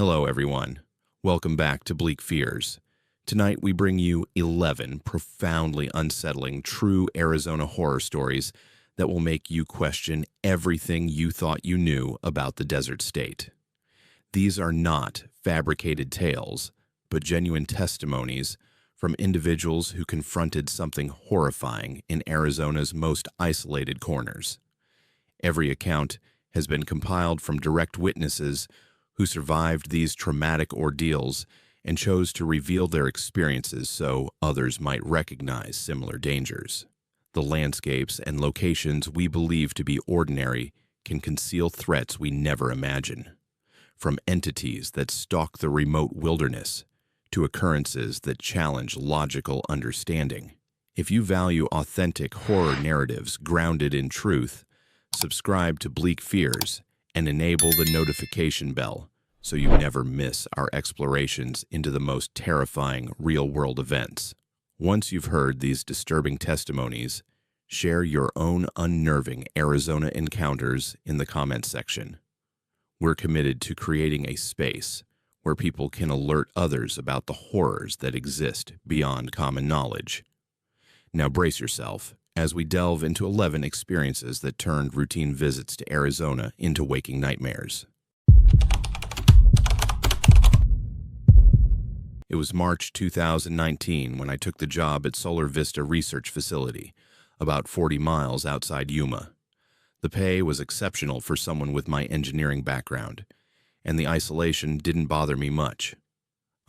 Hello, everyone. Welcome back to Bleak Fears. Tonight, we bring you 11 profoundly unsettling true Arizona horror stories that will make you question everything you thought you knew about the desert state. These are not fabricated tales, but genuine testimonies from individuals who confronted something horrifying in Arizona's most isolated corners. Every account has been compiled from direct witnesses who survived these traumatic ordeals and chose to reveal their experiences so others might recognize similar dangers. The landscapes and locations we believe to be ordinary can conceal threats we never imagine, from entities that stalk the remote wilderness to occurrences that challenge logical understanding. If you value authentic horror narratives grounded in truth, subscribe to Bleak Fears and enable the notification bell so you never miss our explorations into the most terrifying real-world events. Once you've heard these disturbing testimonies, share your own unnerving Arizona encounters in the comments section. We're committed to creating a space where people can alert others about the horrors that exist beyond common knowledge. Now brace yourself as we delve into 11 experiences that turned routine visits to Arizona into waking nightmares. It was March 2019 when I took the job at Solar Vista Research Facility, about 40 miles outside Yuma. The pay was exceptional for someone with my engineering background, and the isolation didn't bother me much.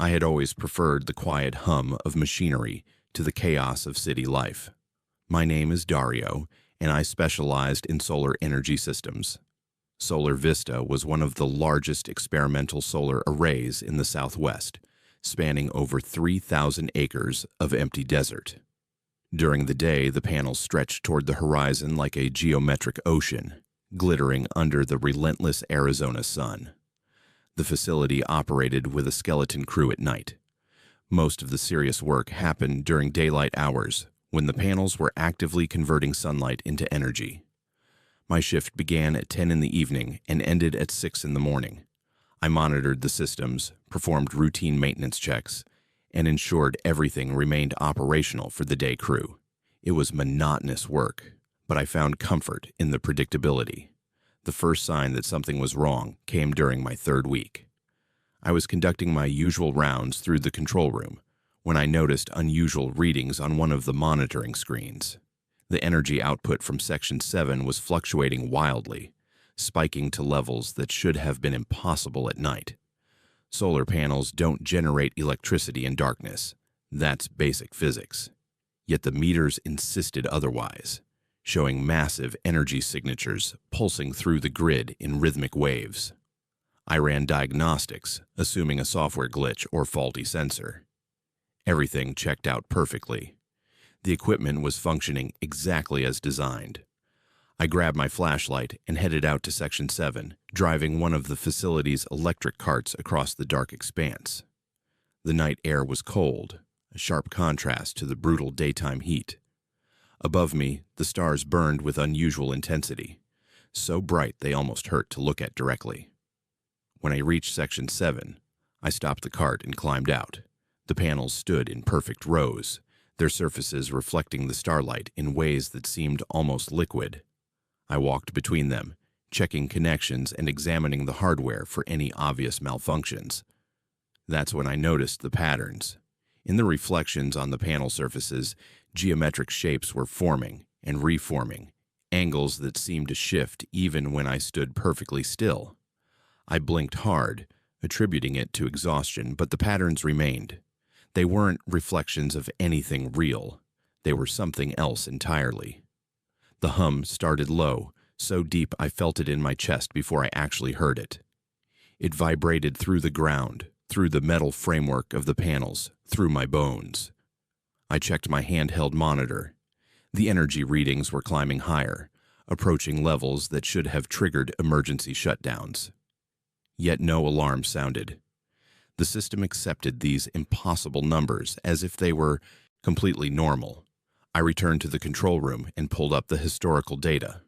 I had always preferred the quiet hum of machinery to the chaos of city life. My name is Dario, and I specialized in solar energy systems. Solar Vista was one of the largest experimental solar arrays in the Southwest, spanning over 3,000 acres of empty desert. During the day, the panels stretched toward the horizon like a geometric ocean, glittering under the relentless Arizona sun. The facility operated with a skeleton crew at night. Most of the serious work happened during daylight hours, when the panels were actively converting sunlight into energy. My shift began at 10 in the evening and ended at 6 in the morning. I monitored the systems, performed routine maintenance checks, and ensured everything remained operational for the day crew. It was monotonous work, but I found comfort in the predictability. The first sign that something was wrong came during my third week. I was conducting my usual rounds through the control room when I noticed unusual readings on one of the monitoring screens. The energy output from Section 7 was fluctuating wildly, spiking to levels that should have been impossible at night. Solar panels don't generate electricity in darkness. That's basic physics. Yet the meters insisted otherwise, showing massive energy signatures pulsing through the grid in rhythmic waves. I ran diagnostics, assuming a software glitch or faulty sensor. Everything checked out perfectly. The equipment was functioning exactly as designed. I grabbed my flashlight and headed out to Section 7, driving one of the facility's electric carts across the dark expanse. The night air was cold, a sharp contrast to the brutal daytime heat. Above me, the stars burned with unusual intensity, so bright they almost hurt to look at directly. When I reached Section 7, I stopped the cart and climbed out. The panels stood in perfect rows, their surfaces reflecting the starlight in ways that seemed almost liquid. I walked between them, checking connections and examining the hardware for any obvious malfunctions. That's when I noticed the patterns. In the reflections on the panel surfaces, geometric shapes were forming and reforming, angles that seemed to shift even when I stood perfectly still. I blinked hard, attributing it to exhaustion, but the patterns remained. They weren't reflections of anything real. They were something else entirely. The hum started low, so deep I felt it in my chest before I actually heard it. It vibrated through the ground, through the metal framework of the panels, through my bones. I checked my handheld monitor. The energy readings were climbing higher, approaching levels that should have triggered emergency shutdowns. Yet no alarm sounded. The system accepted these impossible numbers as if they were completely normal. I returned to the control room and pulled up the historical data.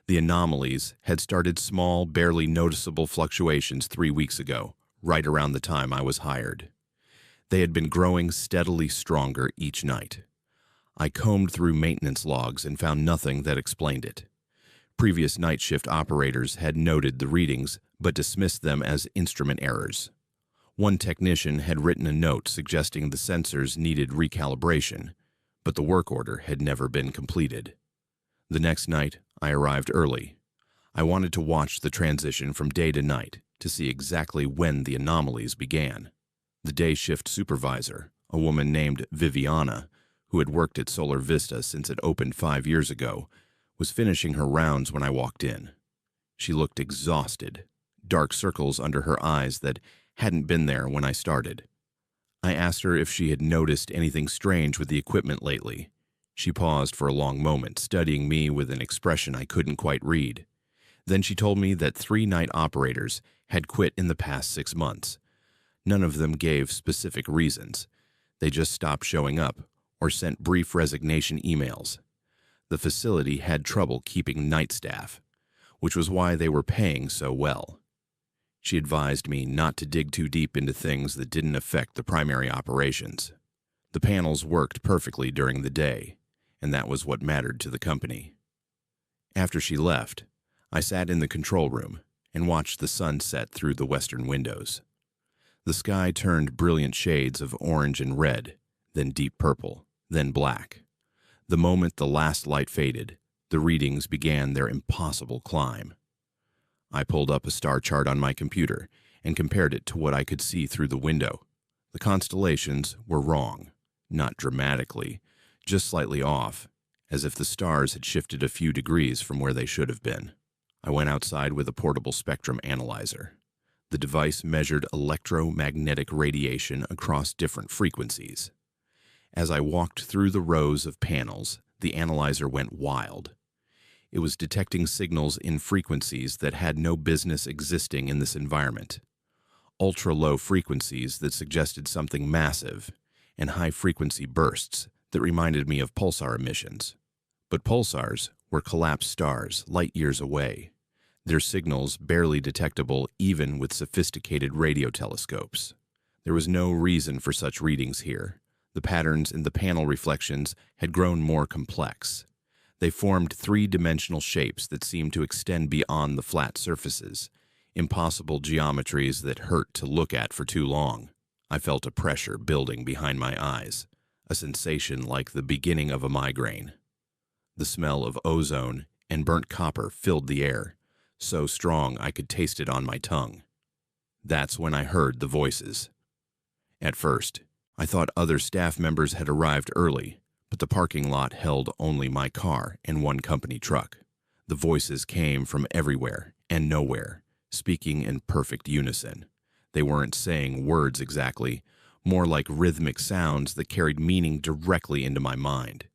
The anomalies had started small, barely noticeable fluctuations 3 weeks ago, right around the time I was hired. They had been growing steadily stronger each night. I combed through maintenance logs and found nothing that explained it. Previous night shift operators had noted the readings but dismissed them as instrument errors. One technician had written a note suggesting the sensors needed recalibration, but the work order had never been completed. The next night, I arrived early. I wanted to watch the transition from day to night to see exactly when the anomalies began. The day shift supervisor, a woman named Viviana, who had worked at Solar Vista since it opened 5 years ago, was finishing her rounds when I walked in. She looked exhausted, dark circles under her eyes that hadn't been there when I started. I asked her if she had noticed anything strange with the equipment lately. She paused for a long moment, studying me with an expression I couldn't quite read. Then she told me that 3 night operators had quit in the past 6 months. None of them gave specific reasons. They just stopped showing up or sent brief resignation emails. The facility had trouble keeping night staff, which was why they were paying so well. She advised me not to dig too deep into things that didn't affect the primary operations. The panels worked perfectly during the day, and that was what mattered to the company. After she left, I sat in the control room and watched the sun set through the western windows. The sky turned brilliant shades of orange and red, then deep purple, then black. The moment the last light faded, the readings began their impossible climb. I pulled up a star chart on my computer and compared it to what I could see through the window. The constellations were wrong, not dramatically, just slightly off, as if the stars had shifted a few degrees from where they should have been. I went outside with a portable spectrum analyzer. The device measured electromagnetic radiation across different frequencies. As I walked through the rows of panels, the analyzer went wild. It was detecting signals in frequencies that had no business existing in this environment. Ultra-low frequencies that suggested something massive, and high-frequency bursts that reminded me of pulsar emissions. But pulsars were collapsed stars light years away, their signals barely detectable even with sophisticated radio telescopes. There was no reason for such readings here. The patterns in the panel reflections had grown more complex. They formed 3-dimensional shapes that seemed to extend beyond the flat surfaces, impossible geometries that hurt to look at for too long. I felt a pressure building behind my eyes, a sensation like the beginning of a migraine. The smell of ozone and burnt copper filled the air, so strong I could taste it on my tongue. That's when I heard the voices. At first, I thought other staff members had arrived early, but the parking lot held only my car and one company truck. The voices came from everywhere and nowhere, speaking in perfect unison. They weren't saying words exactly, more like rhythmic sounds that carried meaning directly into my mind.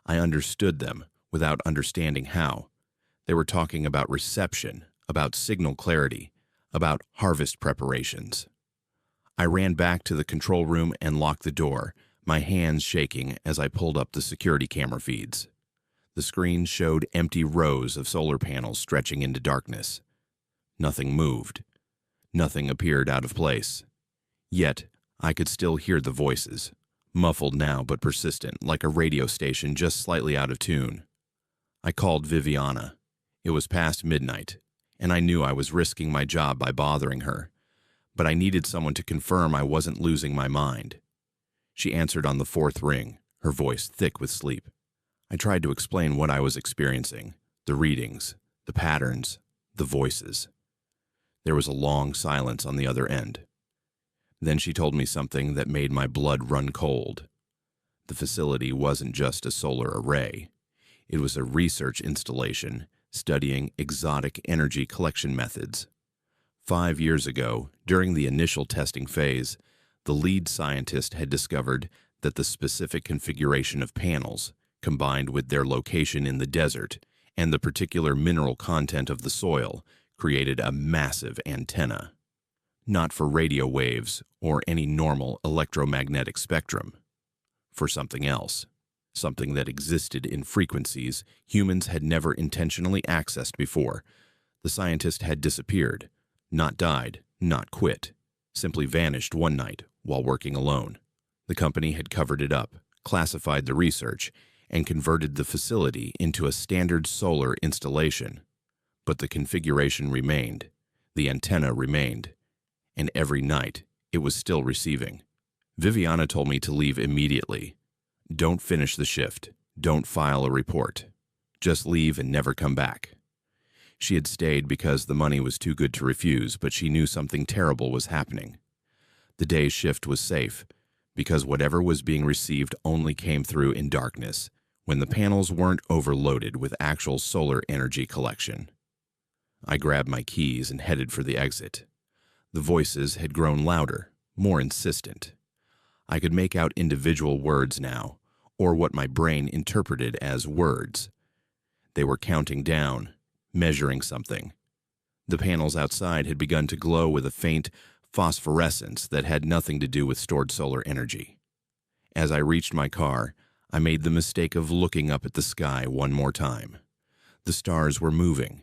I understood them without understanding how. They were talking about reception, about signal clarity, about harvest preparations. I ran back to the control room and locked the door, my hands shaking as I pulled up the security camera feeds. The screen showed empty rows of solar panels stretching into darkness. Nothing moved. Nothing appeared out of place. Yet, I could still hear the voices, muffled now but persistent, like a radio station just slightly out of tune. I called Viviana. It was past midnight, and I knew I was risking my job by bothering her, but I needed someone to confirm I wasn't losing my mind. She answered on the 4th ring, her voice thick with sleep. I tried to explain what I was experiencing, the readings, the patterns, the voices. There was a long silence on the other end. Then she told me something that made my blood run cold. The facility wasn't just a solar array. It was a research installation studying exotic energy collection methods. 5 years ago, during the initial testing phase, the lead scientist had discovered that the specific configuration of panels, combined with their location in the desert and the particular mineral content of the soil, created a massive antenna. Not for radio waves or any normal electromagnetic spectrum. For something else. Something that existed in frequencies humans had never intentionally accessed before. The scientist had disappeared. Not died, not quit. simply vanished one night while working alone. The company had covered it up, classified the research, and converted the facility into a standard solar installation. But the configuration remained, the antenna remained, and every night it was still receiving. Viviana told me to leave immediately. Don't finish the shift. Don't file a report. Just leave and never come back. She had stayed because the money was too good to refuse, but she knew something terrible was happening. The day's shift was safe, because whatever was being received only came through in darkness, when the panels weren't overloaded with actual solar energy collection. I grabbed my keys and headed for the exit. The voices had grown louder, more insistent. I could make out individual words now, or what my brain interpreted as words. They were counting down, measuring something. The panels outside had begun to glow with a faint phosphorescence that had nothing to do with stored solar energy. As I reached my car, I made the mistake of looking up at the sky one more time. The stars were moving,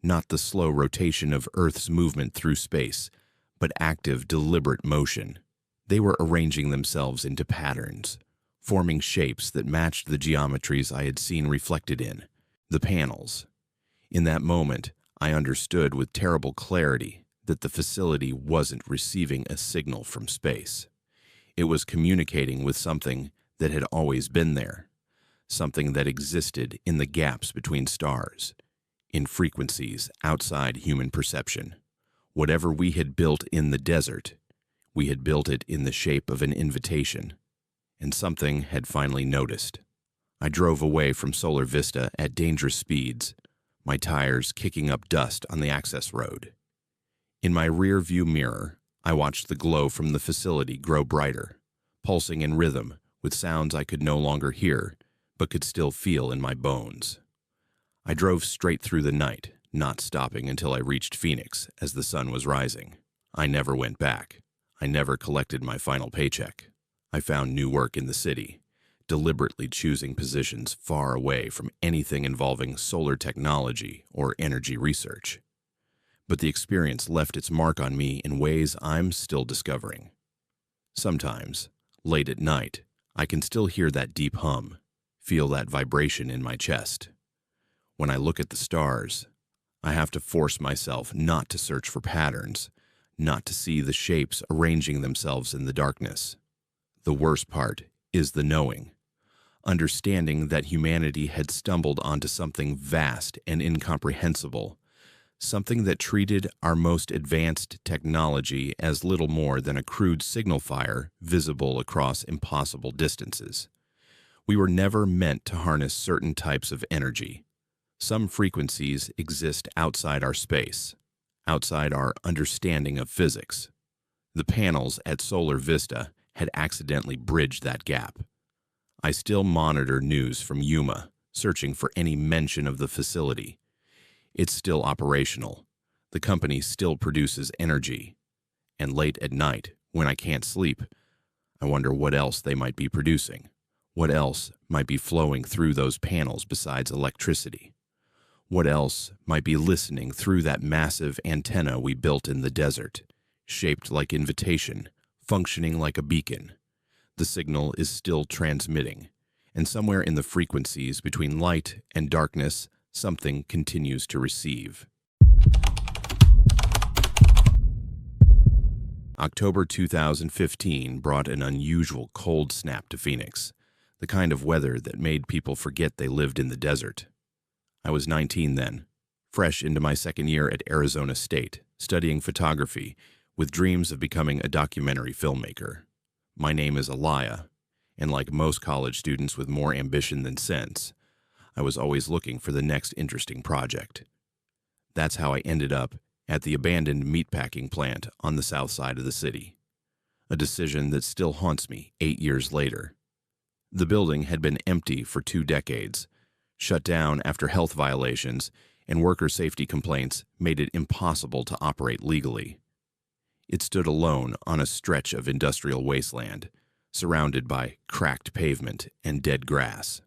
not the slow rotation of Earth's movement through space, but active, deliberate motion. They were arranging themselves into patterns, forming shapes that matched the geometries I had seen reflected in the panels. In that moment, I understood with terrible clarity that the facility wasn't receiving a signal from space. It was communicating with something that had always been there, something that existed in the gaps between stars, in frequencies outside human perception. Whatever we had built in the desert, we had built it in the shape of an invitation, and something had finally noticed. I drove away from Solar Vista at dangerous speeds, my tires kicking up dust on the access road. In my rear-view mirror, I watched the glow from the facility grow brighter, pulsing in rhythm with sounds I could no longer hear, but could still feel in my bones. I drove straight through the night, not stopping until I reached Phoenix as the sun was rising. I never went back. I never collected my final paycheck. I found new work in the city, deliberately choosing positions far away from anything involving solar technology or energy research. But the experience left its mark on me in ways I'm still discovering. Sometimes, late at night, I can still hear that deep hum, feel that vibration in my chest. When I look at the stars, I have to force myself not to search for patterns, not to see the shapes arranging themselves in the darkness. The worst part is the knowing, understanding that humanity had stumbled onto something vast and incomprehensible, something that treated our most advanced technology as little more than a crude signal fire visible across impossible distances. We were never meant to harness certain types of energy. Some frequencies exist outside our space, outside our understanding of physics. The panels at Solar Vista had accidentally bridged that gap. I still monitor news from Yuma, searching for any mention of the facility. It's still operational. The company still produces energy. And late at night, when I can't sleep, I wonder what else they might be producing. What else might be flowing through those panels besides electricity? What else might be listening through that massive antenna we built in the desert, shaped like invitation, functioning like a beacon? The signal is still transmitting, and somewhere in the frequencies between light and darkness, something continues to receive. October 2015 brought an unusual cold snap to Phoenix, the kind of weather that made people forget they lived in the desert. I was 19 then, fresh into my second year at Arizona State, studying photography, with dreams of becoming a documentary filmmaker. My name is Elia, and like most college students with more ambition than sense, I was always looking for the next interesting project. That's how I ended up at the abandoned meatpacking plant on the south side of the city, a decision that still haunts me 8 years later. The building had been empty for 2 decades, shut down after health violations and worker safety complaints made it impossible to operate legally. It stood alone on a stretch of industrial wasteland, surrounded by cracked pavement and dead grass.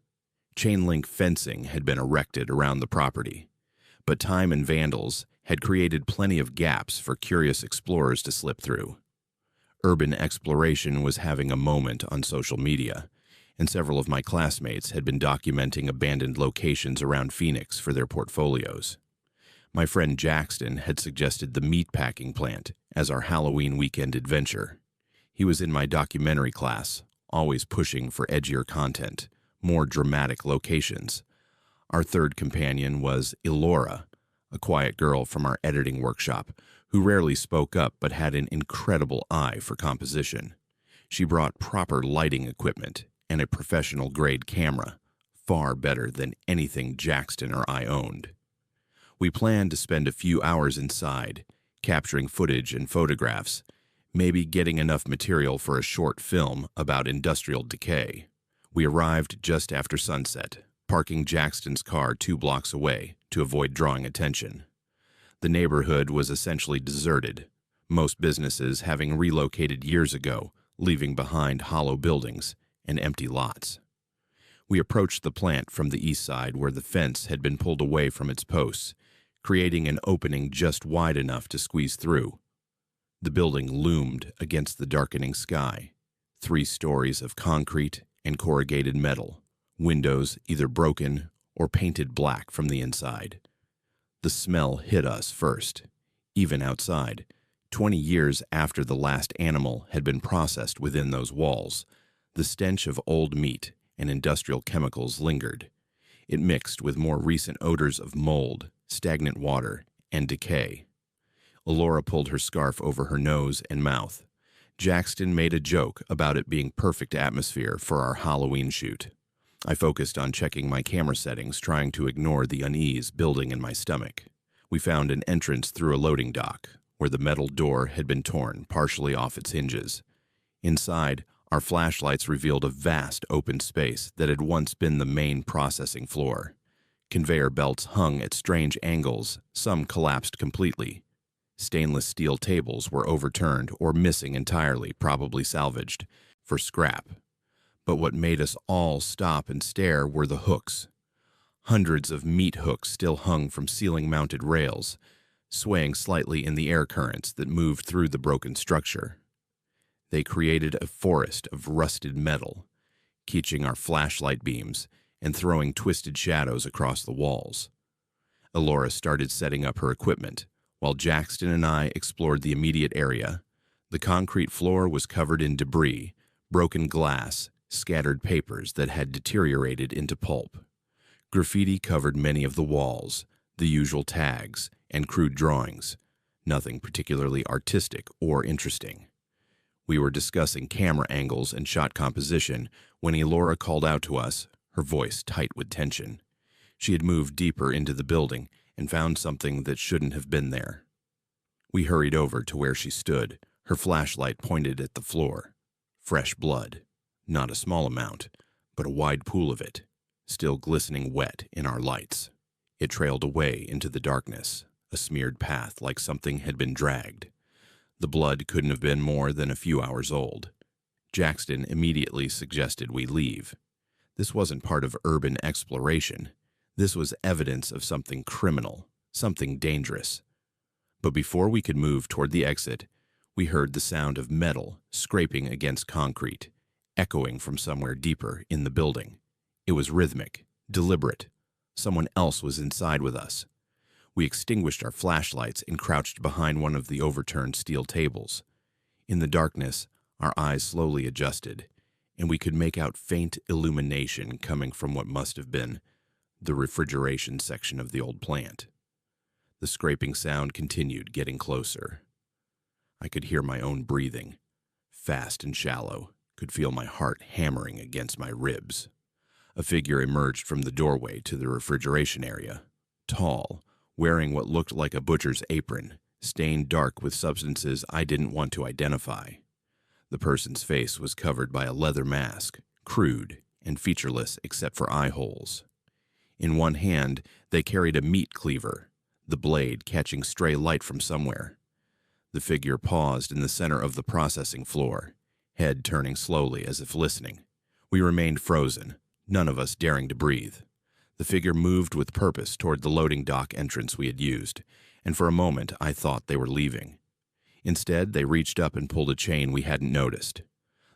Chain-link fencing had been erected around the property, but time and vandals had created plenty of gaps for curious explorers to slip through. Urban exploration was having a moment on social media, and several of my classmates had been documenting abandoned locations around Phoenix for their portfolios. My friend Jackson had suggested the meatpacking plant as our Halloween weekend adventure. He was in my documentary class, always pushing for edgier content, more dramatic locations. Our third companion was Elora, a quiet girl from our editing workshop, who rarely spoke up but had an incredible eye for composition. She brought proper lighting equipment and a professional-grade camera, far better than anything Jackson or I owned. We planned to spend a few hours inside, capturing footage and photographs, maybe getting enough material for a short film about industrial decay. We arrived just after sunset, parking Jackson's car 2 blocks away to avoid drawing attention. The neighborhood was essentially deserted, most businesses having relocated years ago, leaving behind hollow buildings and empty lots. We approached the plant from the east side where the fence had been pulled away from its posts, creating an opening just wide enough to squeeze through. The building loomed against the darkening sky, 3 stories of concrete and corrugated metal, windows either broken or painted black from the inside. The smell hit us first, even outside, 20 years after the last animal had been processed within those walls. The stench of old meat and industrial chemicals lingered. It mixed with more recent odors of mold, stagnant water, and decay. Elora pulled her scarf over her nose and mouth. Jackson made a joke about it being perfect atmosphere for our Halloween shoot. I focused on checking my camera settings, trying to ignore the unease building in my stomach. We found an entrance through a loading dock, where the metal door had been torn partially off its hinges. Inside, our flashlights revealed a vast open space that had once been the main processing floor. Conveyor belts hung at strange angles, some collapsed completely. Stainless steel tables were overturned or missing entirely, probably salvaged, for scrap. But what made us all stop and stare were the hooks. Hundreds of meat hooks still hung from ceiling-mounted rails, swaying slightly in the air currents that moved through the broken structure. They created a forest of rusted metal, catching our flashlight beams and throwing twisted shadows across the walls. Elora started setting up her equipment, while Jackson and I explored the immediate area. The concrete floor was covered in debris, broken glass, scattered papers that had deteriorated into pulp. Graffiti covered many of the walls, the usual tags, and crude drawings, nothing particularly artistic or interesting. We were discussing camera angles and shot composition when Elora called out to us, her voice tight with tension. She had moved deeper into the building and found something that shouldn't have been there. We hurried over to where she stood, her flashlight pointed at the floor. Fresh blood. Not a small amount, but a wide pool of it, still glistening wet in our lights. It trailed away into the darkness, a smeared path like something had been dragged. The blood couldn't have been more than a few hours old. Jackson immediately suggested we leave. This wasn't part of urban exploration. This was evidence of something criminal, something dangerous. But before we could move toward the exit, we heard the sound of metal scraping against concrete, echoing from somewhere deeper in the building. It was rhythmic, deliberate. Someone else was inside with us. We extinguished our flashlights and crouched behind one of the overturned steel tables. In the darkness, our eyes slowly adjusted, and we could make out faint illumination coming from what must have been the refrigeration section of the old plant. The scraping sound continued, getting closer. I could hear my own breathing, fast and shallow, could feel my heart hammering against my ribs. A figure emerged from the doorway to the refrigeration area, tall, wearing what looked like a butcher's apron, stained dark with substances I didn't want to identify. The person's face was covered by a leather mask, crude and featureless except for eye holes. In one hand, they carried a meat cleaver, the blade catching stray light from somewhere. The figure paused in the center of the processing floor, head turning slowly as if listening. We remained frozen, none of us daring to breathe. The figure moved with purpose toward the loading dock entrance we had used, and for a moment I thought they were leaving. Instead, they reached up and pulled a chain we hadn't noticed.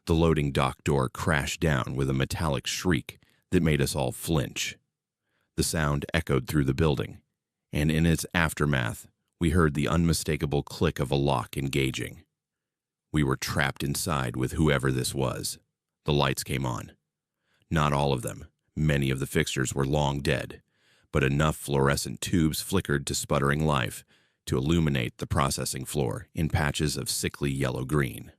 The loading dock door crashed down with a metallic shriek that made us all flinch. The sound echoed through the building, and in its aftermath, we heard the unmistakable click of a lock engaging. We were trapped inside with whoever this was. The lights came on. Not all of them. Many of the fixtures were long dead, but enough fluorescent tubes flickered to sputtering life to illuminate the processing floor in patches of sickly yellow-green.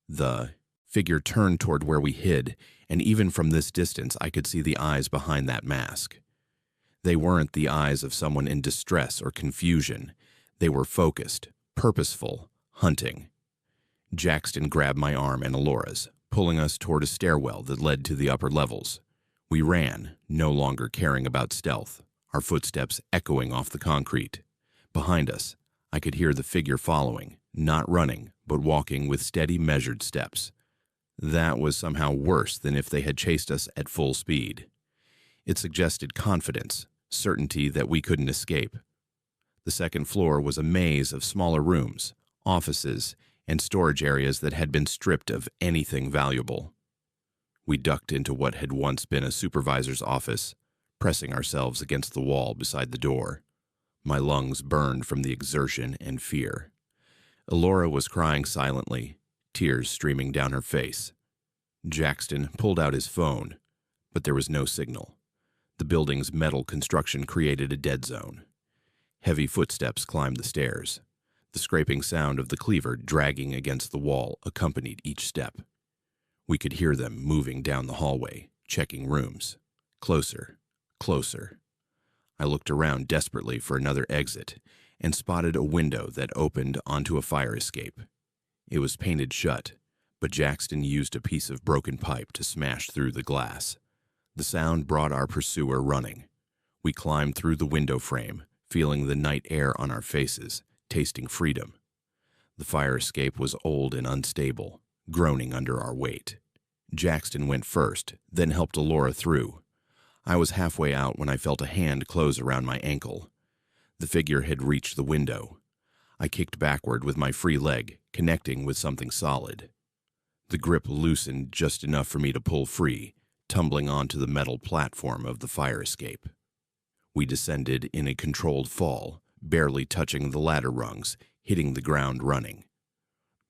The figure turned toward where we hid, and even from this distance I could see the eyes behind that mask. They weren't the eyes of someone in distress or confusion. They were focused, purposeful, hunting. Jackson grabbed my arm and Alora's, pulling us toward a stairwell that led to the upper levels. We ran, no longer caring about stealth, our footsteps echoing off the concrete. Behind us, I could hear the figure following, not running, but walking with steady, measured steps. That was somehow worse than if they had chased us at full speed. It suggested confidence, certainty that we couldn't escape. The second floor was a maze of smaller rooms, offices, and storage areas that had been stripped of anything valuable. We ducked into what had once been a supervisor's office, pressing ourselves against the wall beside the door. My lungs burned from the exertion and fear. Alora was crying silently, tears streaming down her face. Jackson pulled out his phone, but there was no signal. The building's metal construction created a dead zone. Heavy footsteps climbed the stairs. The scraping sound of the cleaver dragging against the wall accompanied each step. We could hear them moving down the hallway, checking rooms. Closer, closer. I looked around desperately for another exit and spotted a window that opened onto a fire escape. It was painted shut, but Jackson used a piece of broken pipe to smash through the glass. The sound brought our pursuer running. We climbed through the window frame, feeling the night air on our faces, tasting freedom. The fire escape was old and unstable, groaning under our weight. Jackson went first, then helped Alora through. I was halfway out when I felt a hand close around my ankle. The figure had reached the window. I kicked backward with my free leg, connecting with something solid. The grip loosened just enough for me to pull free, tumbling onto the metal platform of the fire escape. We descended in a controlled fall, barely touching the ladder rungs, hitting the ground running.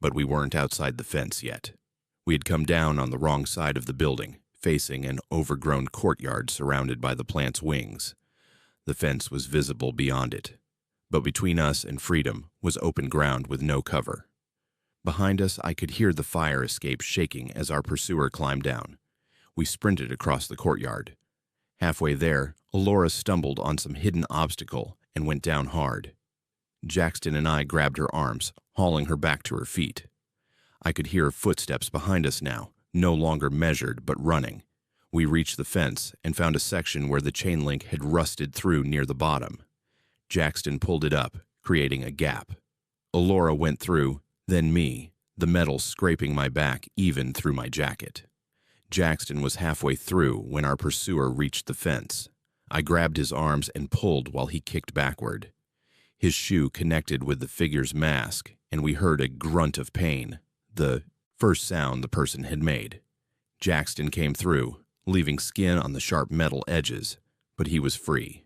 But we weren't outside the fence yet. We had come down on the wrong side of the building, facing an overgrown courtyard surrounded by the plant's wings. The fence was visible beyond it, but between us and freedom was open ground with no cover. Behind us, I could hear the fire escape shaking as our pursuer climbed down. We sprinted across the courtyard. Halfway there, Alora stumbled on some hidden obstacle and went down hard. Jackson and I grabbed her arms, hauling her back to her feet. I could hear footsteps behind us now, no longer measured but running. We reached the fence and found a section where the chain link had rusted through near the bottom. Jackson pulled it up, creating a gap. Alora went through, then me, the metal scraping my back even through my jacket. Jackson was halfway through when our pursuer reached the fence. I grabbed his arms and pulled while he kicked backward. His shoe connected with the figure's mask, and we heard a grunt of pain, the first sound the person had made. Jackson came through, leaving skin on the sharp metal edges, but he was free.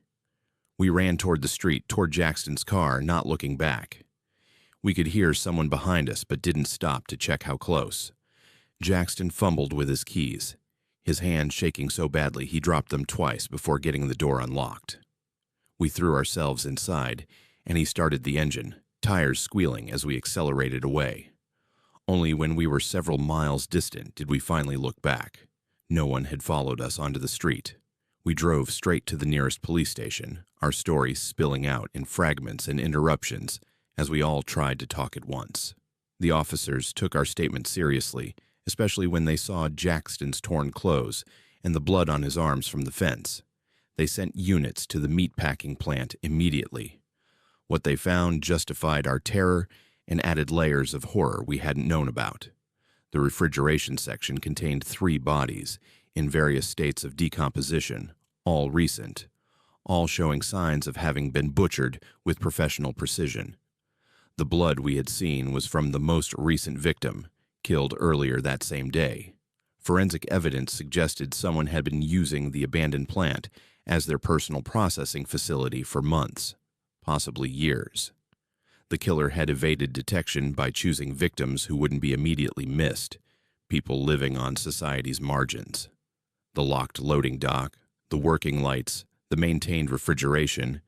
We ran toward the street, toward Jackson's car, not looking back. We could hear someone behind us, but didn't stop to check how close. Jackson fumbled with his keys, his hand shaking so badly he dropped them twice before getting the door unlocked. We threw ourselves inside, and he started the engine, tires squealing as we accelerated away. Only when we were several miles distant did we finally look back. No one had followed us onto the street. We drove straight to the nearest police station, our story spilling out in fragments and interruptions as we all tried to talk at once. The officers took our statement seriously, especially when they saw Jackson's torn clothes and the blood on his arms from the fence. They sent units to the meatpacking plant immediately. What they found justified our terror and added layers of horror we hadn't known about. The refrigeration section contained 3 bodies in various states of decomposition, all recent, all showing signs of having been butchered with professional precision. The blood we had seen was from the most recent victim, killed earlier that same day. Forensic evidence suggested someone had been using the abandoned plant as their personal processing facility for months, possibly years. The killer had evaded detection by choosing victims who wouldn't be immediately missed, people living on society's margins. The locked loading dock, the working lights, the maintained refrigeration,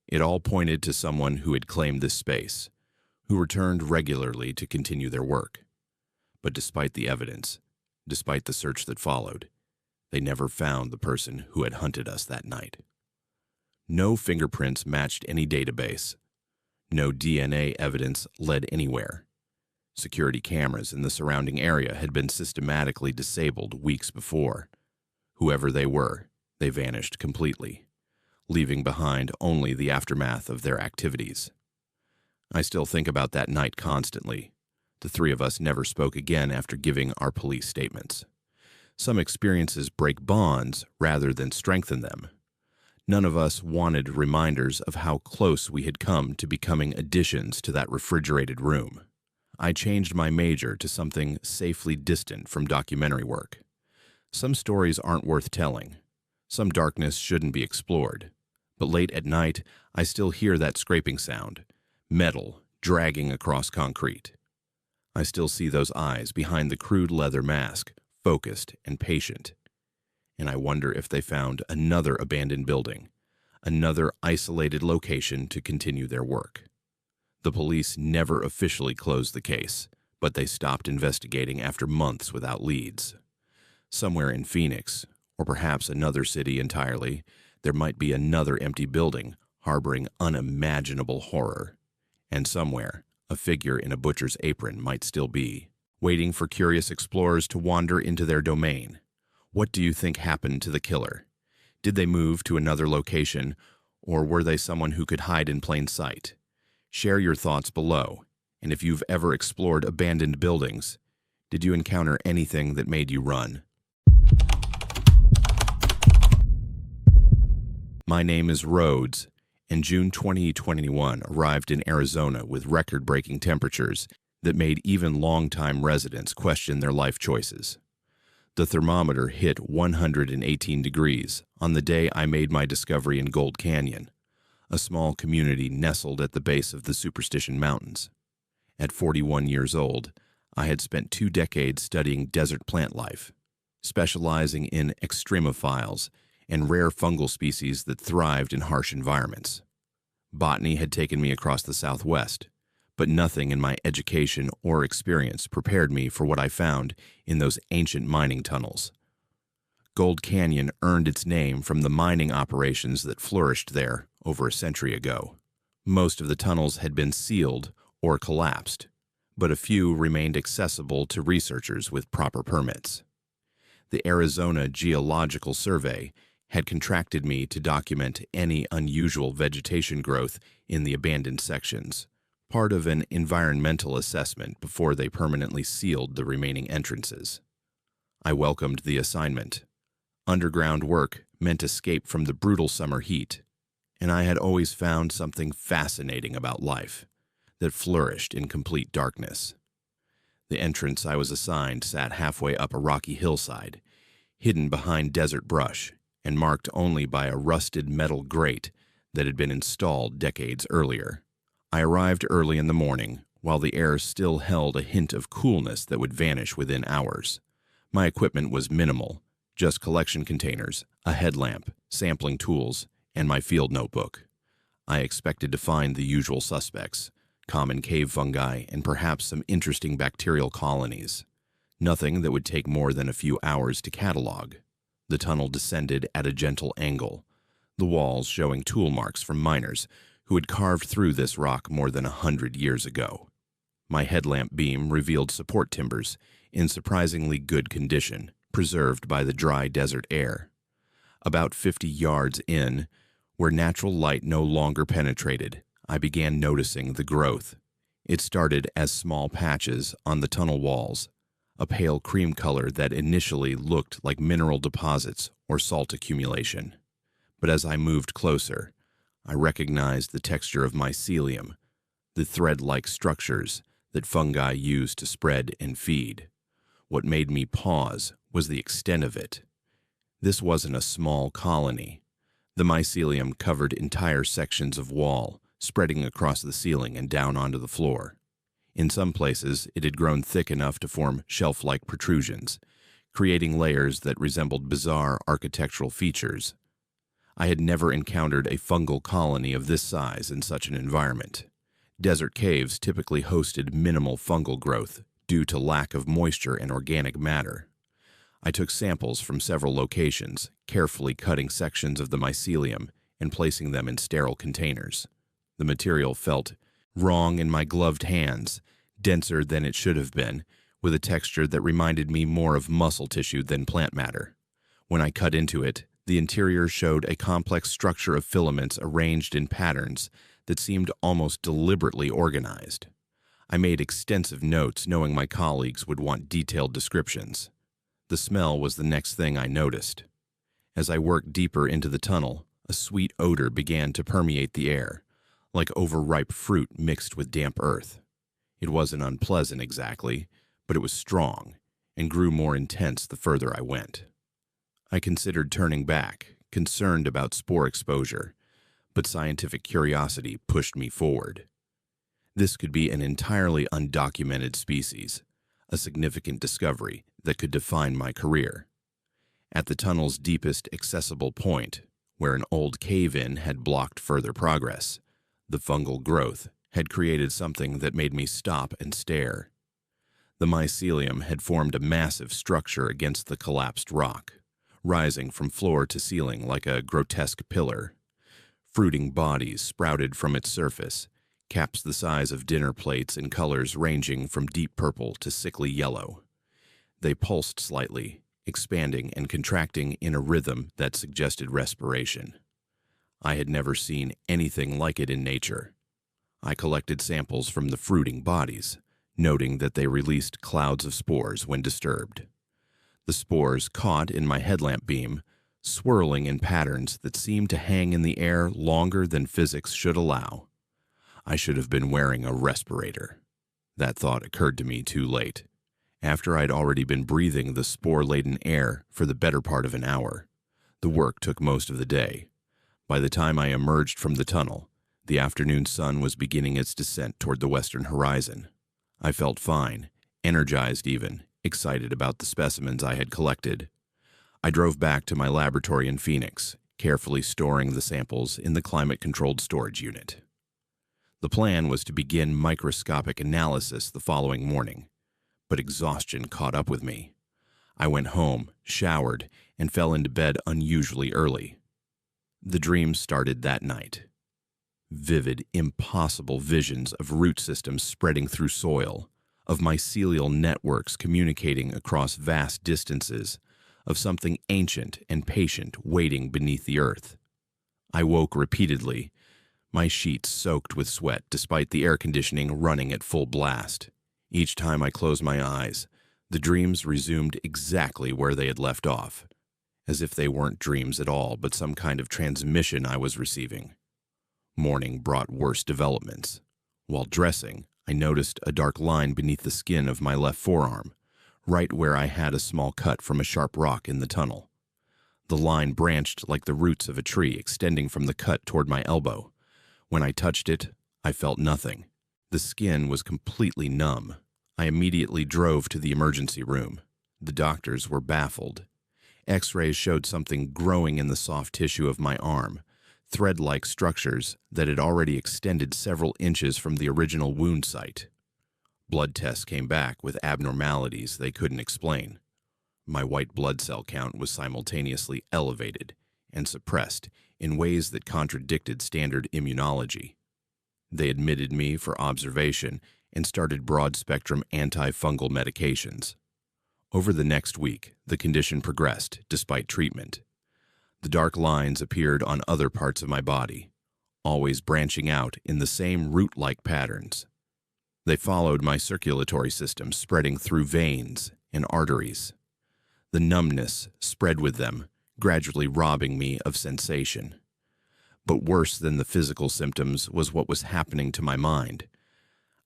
it all pointed to someone who had claimed this space, who returned regularly to continue their work. But despite the evidence, despite the search that followed, they never found the person who had hunted us that night. No fingerprints matched any database. No DNA evidence led anywhere. Security cameras in the surrounding area had been systematically disabled weeks before. Whoever they were, they vanished completely, leaving behind only the aftermath of their activities. I still think about that night constantly. The three of us never spoke again after giving our police statements. Some experiences break bonds rather than strengthen them. None of us wanted reminders of how close we had come to becoming additions to that refrigerated room. I changed my major to something safely distant from documentary work. Some stories aren't worth telling. Some darkness shouldn't be explored. But late at night, I still hear that scraping sound, metal dragging across concrete. I still see those eyes behind the crude leather mask, focused and patient. And I wonder if they found another abandoned building, another isolated location to continue their work. The police never officially closed the case, but they stopped investigating after months without leads. Somewhere in Phoenix, or perhaps another city entirely, there might be another empty building harboring unimaginable horror. And somewhere, a figure in a butcher's apron might still be, waiting for curious explorers to wander into their domain. What do you think happened to the killer? Did they move to another location, or were they someone who could hide in plain sight? Share your thoughts below, and if you've ever explored abandoned buildings, did you encounter anything that made you run? My name is Rhodes, and June 2021 arrived in Arizona with record-breaking temperatures that made even longtime residents question their life choices. The thermometer hit 118 degrees on the day I made my discovery in Gold Canyon, a small community nestled at the base of the Superstition Mountains. At 41 years old, I had spent 2 decades studying desert plant life, specializing in extremophiles and rare fungal species that thrived in harsh environments. Botany had taken me across the Southwest, but nothing in my education or experience prepared me for what I found in those ancient mining tunnels. Gold Canyon earned its name from the mining operations that flourished there over a century ago. Most of the tunnels had been sealed or collapsed, but a few remained accessible to researchers with proper permits. The Arizona Geological Survey had contracted me to document any unusual vegetation growth in the abandoned sections, part of an environmental assessment before they permanently sealed the remaining entrances. I welcomed the assignment. Underground work meant escape from the brutal summer heat, and I had always found something fascinating about life that flourished in complete darkness. The entrance I was assigned sat halfway up a rocky hillside, hidden behind desert brush, and marked only by a rusted metal grate that had been installed decades earlier. I arrived early in the morning, while the air still held a hint of coolness that would vanish within hours. My equipment was minimal, just collection containers, a headlamp, sampling tools, and my field notebook. I expected to find the usual suspects, common cave fungi, and perhaps some interesting bacterial colonies. Nothing that would take more than a few hours to catalog. The tunnel descended at a gentle angle, the walls showing tool marks from miners who had carved through this rock more than 100 years ago. My headlamp beam revealed support timbers in surprisingly good condition, preserved by the dry desert air. About 50 yards in, where natural light no longer penetrated, I began noticing the growth. It started as small patches on the tunnel walls, a pale cream color that initially looked like mineral deposits or salt accumulation. But as I moved closer, I recognized the texture of mycelium, the the thread-like structures that fungi use to spread and feed. What made me pause was the extent of it. This wasn't a small colony. The mycelium covered entire sections of wall, spreading across the ceiling and down onto the floor. In some places, it had grown thick enough to form shelf-like protrusions, creating layers that resembled bizarre architectural features. I had never encountered a fungal colony of this size in such an environment. Desert caves typically hosted minimal fungal growth due to lack of moisture and organic matter. I took samples from several locations, carefully cutting sections of the mycelium and placing them in sterile containers. The material felt wrong in my gloved hands, denser than it should have been, with a texture that reminded me more of muscle tissue than plant matter. When I cut into it, the interior showed a complex structure of filaments arranged in patterns that seemed almost deliberately organized. I made extensive notes, knowing my colleagues would want detailed descriptions. The smell was the next thing I noticed. As I worked deeper into the tunnel, a sweet odor began to permeate the air, like overripe fruit mixed with damp earth. It wasn't unpleasant exactly, but it was strong and grew more intense the further I went. I considered turning back, concerned about spore exposure, but scientific curiosity pushed me forward. This could be an entirely undocumented species, a significant discovery that could define my career. At the tunnel's deepest accessible point, where an old cave-in had blocked further progress, the fungal growth had created something that made me stop and stare. The mycelium had formed a massive structure against the collapsed rock, rising from floor to ceiling like a grotesque pillar. Fruiting bodies sprouted from its surface, caps the size of dinner plates in colors ranging from deep purple to sickly yellow. They pulsed slightly, expanding and contracting in a rhythm that suggested respiration. I had never seen anything like it in nature. I collected samples from the fruiting bodies, noting that they released clouds of spores when disturbed. The spores caught in my headlamp beam, swirling in patterns that seemed to hang in the air longer than physics should allow. I should have been wearing a respirator. That thought occurred to me too late, after I'd already been breathing the spore-laden air for the better part of an hour. The work took most of the day. By the time I emerged from the tunnel, the afternoon sun was beginning its descent toward the western horizon. I felt fine, energized even, excited about the specimens I had collected. I drove back to my laboratory in Phoenix, carefully storing the samples in the climate-controlled storage unit. The plan was to begin microscopic analysis the following morning, but exhaustion caught up with me. I went home, showered, and fell into bed unusually early. The dreams started that night. Vivid, impossible visions of root systems spreading through soil, of mycelial networks communicating across vast distances, of something ancient and patient waiting beneath the earth. I woke repeatedly, my sheets soaked with sweat despite the air conditioning running at full blast. Each time I closed my eyes, the dreams resumed exactly where they had left off, as if they weren't dreams at all, but some kind of transmission I was receiving. Morning brought worse developments. While dressing, I noticed a dark line beneath the skin of my left forearm, right where I had a small cut from a sharp rock in the tunnel. The line branched like the roots of a tree, extending from the cut toward my elbow. When I touched it, I felt nothing. The skin was completely numb. I immediately drove to the emergency room. The doctors were baffled. X-rays showed something growing in the soft tissue of my arm, thread-like structures that had already extended several inches from the original wound site. Blood tests came back with abnormalities they couldn't explain. My white blood cell count was simultaneously elevated and suppressed in ways that contradicted standard immunology. They admitted me for observation and started broad-spectrum antifungal medications. Over the next week, the condition progressed despite treatment. The dark lines appeared on other parts of my body, always branching out in the same root-like patterns. They followed my circulatory system, spreading through veins and arteries. The numbness spread with them, gradually robbing me of sensation. But worse than the physical symptoms was what was happening to my mind.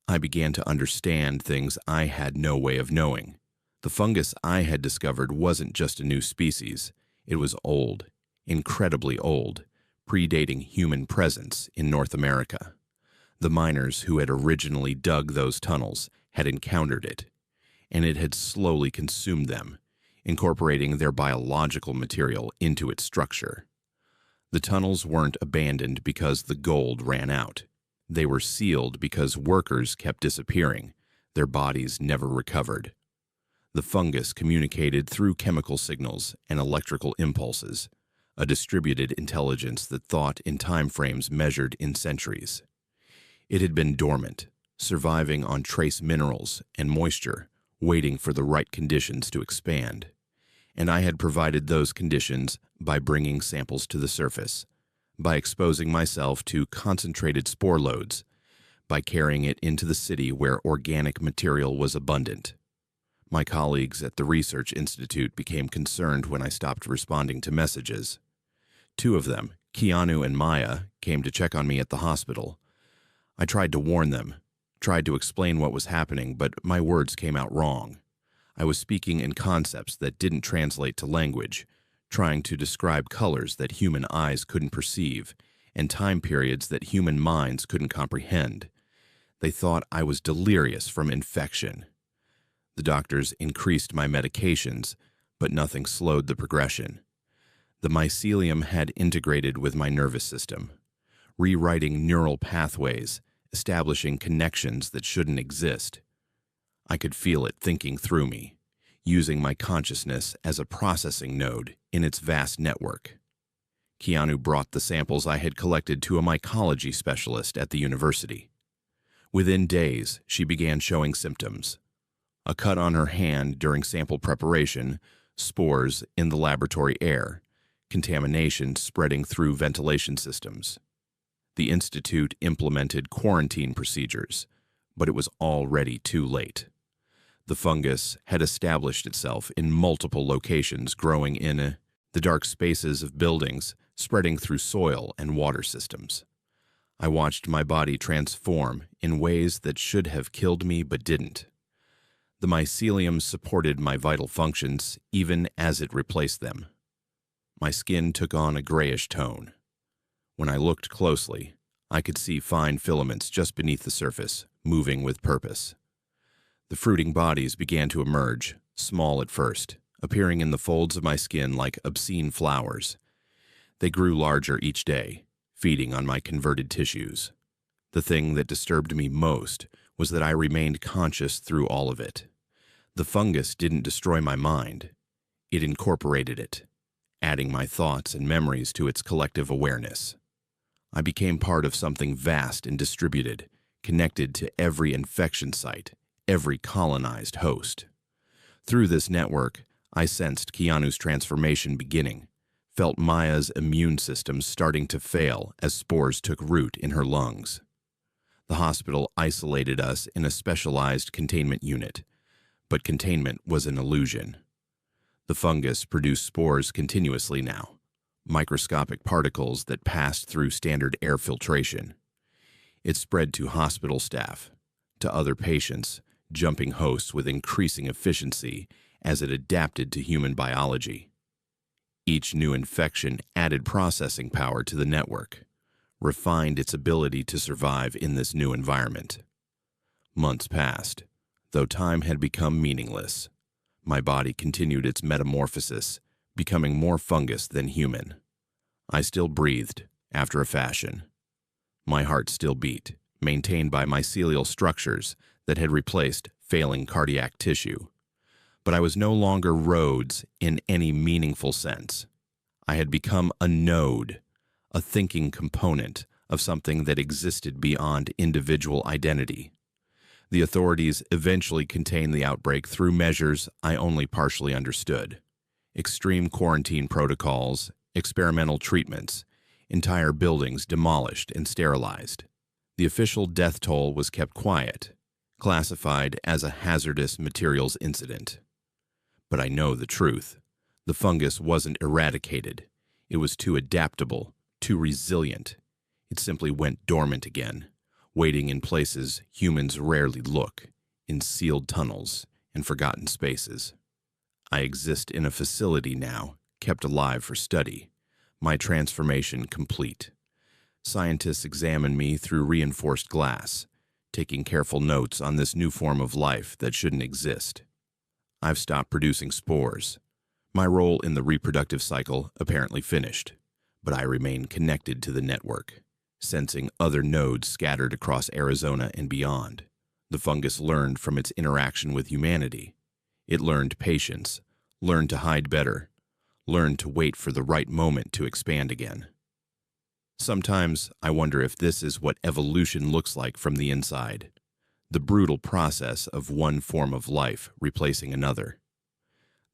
I began to understand things I had no way of knowing. The fungus I had discovered wasn't just a new species. It was old, incredibly old, predating human presence in North America. The miners who had originally dug those tunnels had encountered it, and it had slowly consumed them, incorporating their biological material into its structure. The tunnels weren't abandoned because the gold ran out. They were sealed because workers kept disappearing. Their bodies never recovered. The fungus communicated through chemical signals and electrical impulses, a distributed intelligence that thought in time frames measured in centuries. It had been dormant, surviving on trace minerals and moisture, waiting for the right conditions to expand. And I had provided those conditions by bringing samples to the surface, by exposing myself to concentrated spore loads, by carrying it into the city where organic material was abundant. My colleagues at the Research Institute became concerned when I stopped responding to messages. Two of them, Keanu and Maya, came to check on me at the hospital. I tried to warn them, tried to explain what was happening, but my words came out wrong. I was speaking in concepts that didn't translate to language, trying to describe colors that human eyes couldn't perceive, and time periods that human minds couldn't comprehend. They thought I was delirious from infection. The doctors increased my medications, but nothing slowed the progression. The mycelium had integrated with my nervous system, rewriting neural pathways, establishing connections that shouldn't exist. I could feel it thinking through me, using my consciousness as a processing node in its vast network. Keanu brought the samples I had collected to a mycology specialist at the university. Within days, she began showing symptoms. A cut on her hand during sample preparation, spores in the laboratory air, contamination spreading through ventilation systems. The institute implemented quarantine procedures, but it was already too late. The fungus had established itself in multiple locations, growing in the dark spaces of buildings, spreading through soil and water systems. I watched my body transform in ways that should have killed me but didn't. The mycelium supported my vital functions even as it replaced them. My skin took on a grayish tone. When I looked closely, I could see fine filaments just beneath the surface, moving with purpose. The fruiting bodies began to emerge, small at first, appearing in the folds of my skin like obscene flowers. They grew larger each day, feeding on my converted tissues. The thing that disturbed me most was that I remained conscious through all of it. The fungus didn't destroy my mind. It incorporated it, adding my thoughts and memories to its collective awareness. I became part of something vast and distributed, connected to every infection site, every colonized host. Through this network, I sensed Keanu's transformation beginning, felt Maya's immune system starting to fail as spores took root in her lungs. The hospital isolated us in a specialized containment unit, but containment was an illusion. The fungus produced spores continuously now, microscopic particles that passed through standard air filtration. It spread to hospital staff, to other patients, jumping hosts with increasing efficiency as it adapted to human biology. Each new infection added processing power to the network, refined its ability to survive in this new environment. Months passed, though time had become meaningless. My body continued its metamorphosis, becoming more fungus than human. I still breathed, after a fashion. My heart still beat, maintained by mycelial structures that had replaced failing cardiac tissue. But I was no longer Rhodes in any meaningful sense. I had become a node, a thinking component of something that existed beyond individual identity. The authorities eventually contained the outbreak through measures I only partially understood. Extreme quarantine protocols, experimental treatments, entire buildings demolished and sterilized. The official death toll was kept quiet, classified as a hazardous materials incident. But I know the truth. The fungus wasn't eradicated. It was too adaptable, too resilient. It simply went dormant again, waiting in places humans rarely look, in sealed tunnels and forgotten spaces. I exist in a facility now, kept alive for study, my transformation complete. Scientists examine me through reinforced glass, taking careful notes on this new form of life that shouldn't exist. I've stopped producing spores. My role in the reproductive cycle apparently finished, but I remain connected to the network, sensing other nodes scattered across Arizona and beyond. The fungus learned from its interaction with humanity. It learned patience, learned to hide better, learned to wait for the right moment to expand again. Sometimes I wonder if this is what evolution looks like from the inside, the brutal process of one form of life replacing another.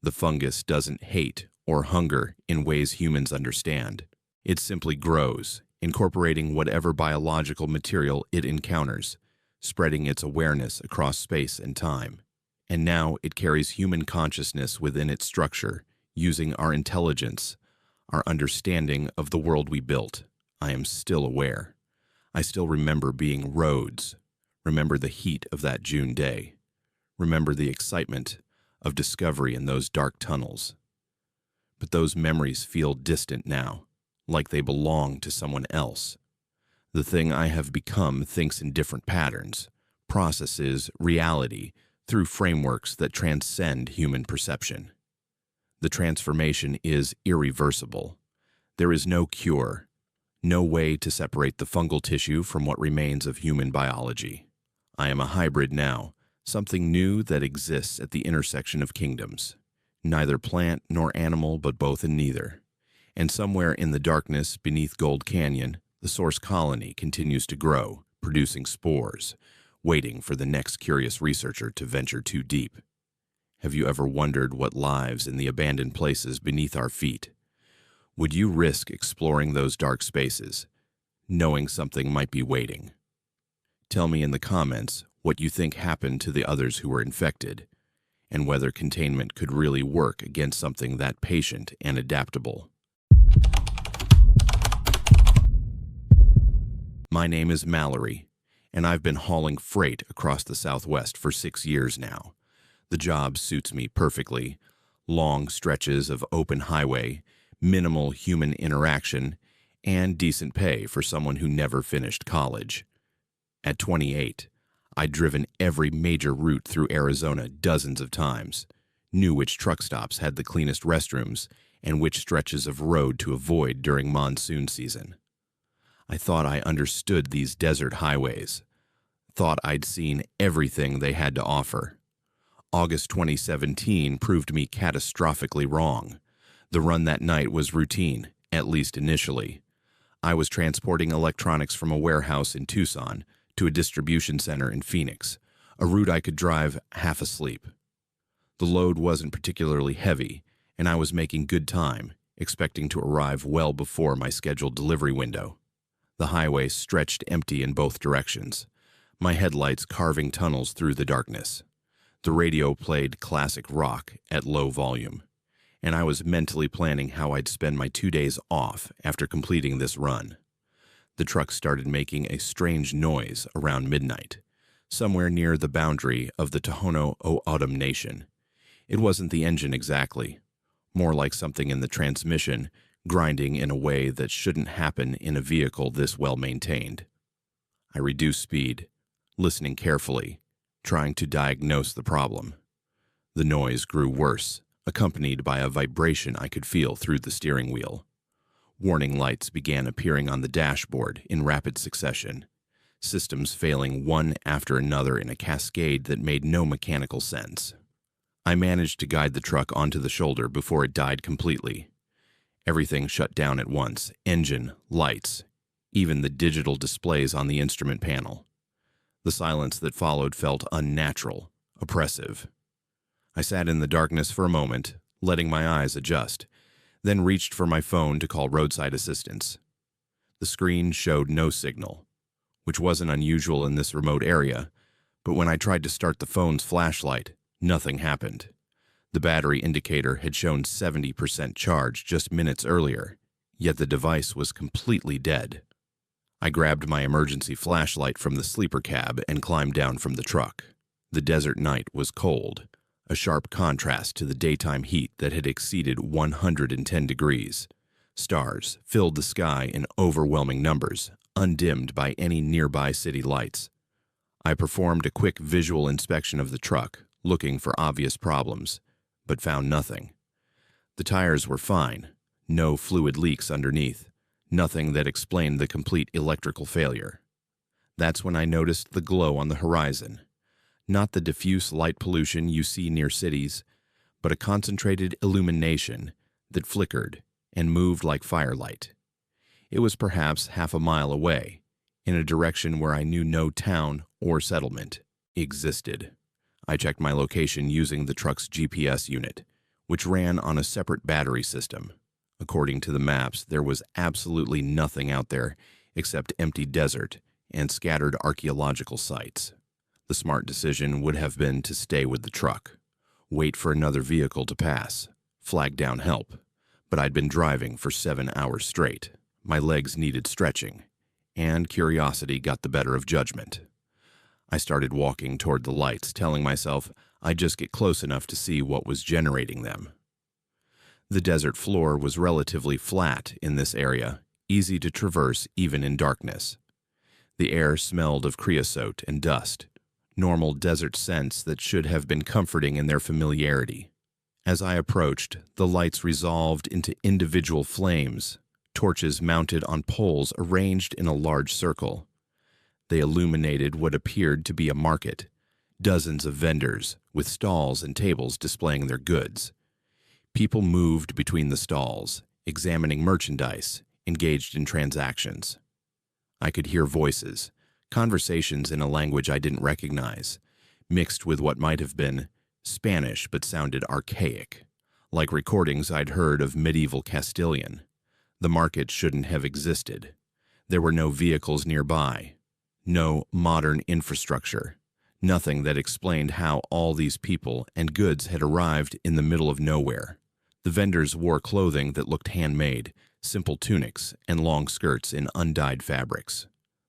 The fungus doesn't hate or hunger in ways humans understand. It simply grows, incorporating whatever biological material it encounters, spreading its awareness across space and time. And now it carries human consciousness within its structure, using our intelligence, our understanding of the world we built. I am still aware. I still remember being roads, remember the heat of that June day, remember the excitement of discovery in those dark tunnels. But those memories feel distant now, like they belong to someone else. The thing I have become thinks in different patterns, processes reality through frameworks that transcend human perception. The transformation is irreversible. There is no cure, no way to separate the fungal tissue from what remains of human biology. I am a hybrid now, something new that exists at the intersection of kingdoms. Neither plant nor animal, but both and neither. And somewhere in the darkness beneath Gold Canyon, the source colony continues to grow, producing spores, waiting for the next curious researcher to venture too deep. Have you ever wondered what lives in the abandoned places beneath our feet? Would you risk exploring those dark spaces, knowing something might be waiting? Tell me in the comments what you think happened to the others who were infected, and whether containment could really work against something that patient and adaptable. My name is Mallory, and I've been hauling freight across the Southwest for 6 years now. The job suits me perfectly. Long stretches of open highway, minimal human interaction, and decent pay for someone who never finished college. At 28, I'd driven every major route through Arizona dozens of times, knew which truck stops had the cleanest restrooms, and which stretches of road to avoid during monsoon season. I thought I understood these desert highways, thought I'd seen everything they had to offer. August 2017 proved me catastrophically wrong. The run that night was routine, at least initially. I was transporting electronics from a warehouse in Tucson to a distribution center in Phoenix, a route I could drive half asleep. The load wasn't particularly heavy, and I was making good time, expecting to arrive well before my scheduled delivery window. The highway stretched empty in both directions, my headlights carving tunnels through the darkness. The radio played classic rock at low volume, and I was mentally planning how I'd spend my 2 days off after completing this run. The truck started making a strange noise around midnight, somewhere near the boundary of the Tohono O'odham Nation. It wasn't the engine exactly, more like something in the transmission grinding in a way that shouldn't happen in a vehicle this well-maintained. I reduced speed, listening carefully, trying to diagnose the problem. The noise grew worse, accompanied by a vibration I could feel through the steering wheel. Warning lights began appearing on the dashboard in rapid succession, systems failing one after another in a cascade that made no mechanical sense. I managed to guide the truck onto the shoulder before it died completely. Everything shut down at once, engine, lights, even the digital displays on the instrument panel. The silence that followed felt unnatural, oppressive. I sat in the darkness for a moment, letting my eyes adjust, then reached for my phone to call roadside assistance. The screen showed no signal, which wasn't unusual in this remote area, but when I tried to start the phone's flashlight, nothing happened. The battery indicator had shown 70% charge just minutes earlier, yet the device was completely dead. I grabbed my emergency flashlight from the sleeper cab and climbed down from the truck. The desert night was cold, a sharp contrast to the daytime heat that had exceeded 110 degrees. Stars filled the sky in overwhelming numbers, undimmed by any nearby city lights. I performed a quick visual inspection of the truck, looking for obvious problems, but found nothing. The tires were fine, no fluid leaks underneath, nothing that explained the complete electrical failure. That's when I noticed the glow on the horizon. Not the diffuse light pollution you see near cities, but a concentrated illumination that flickered and moved like firelight. It was perhaps half a mile away, in a direction where I knew no town or settlement existed. I checked my location using the truck's GPS unit, which ran on a separate battery system. According to the maps, there was absolutely nothing out there except empty desert and scattered archaeological sites. The smart decision would have been to stay with the truck, wait for another vehicle to pass, flag down help. But I'd been driving for 7 hours straight. My legs needed stretching, and curiosity got the better of judgment. I started walking toward the lights, telling myself I'd just get close enough to see what was generating them. The desert floor was relatively flat in this area, easy to traverse even in darkness. The air smelled of creosote and dust, normal desert scents that should have been comforting in their familiarity. As I approached, the lights resolved into individual flames, torches mounted on poles arranged in a large circle. They illuminated what appeared to be a market, dozens of vendors with stalls and tables displaying their goods. People moved between the stalls, examining merchandise, engaged in transactions. I could hear voices, conversations in a language I didn't recognize, mixed with what might have been Spanish but sounded archaic, like recordings I'd heard of medieval Castilian. The market shouldn't have existed. There were no vehicles nearby, no modern infrastructure, nothing that explained how all these people and goods had arrived in the middle of nowhere. The vendors wore clothing that looked handmade, simple tunics and long skirts in undyed fabrics.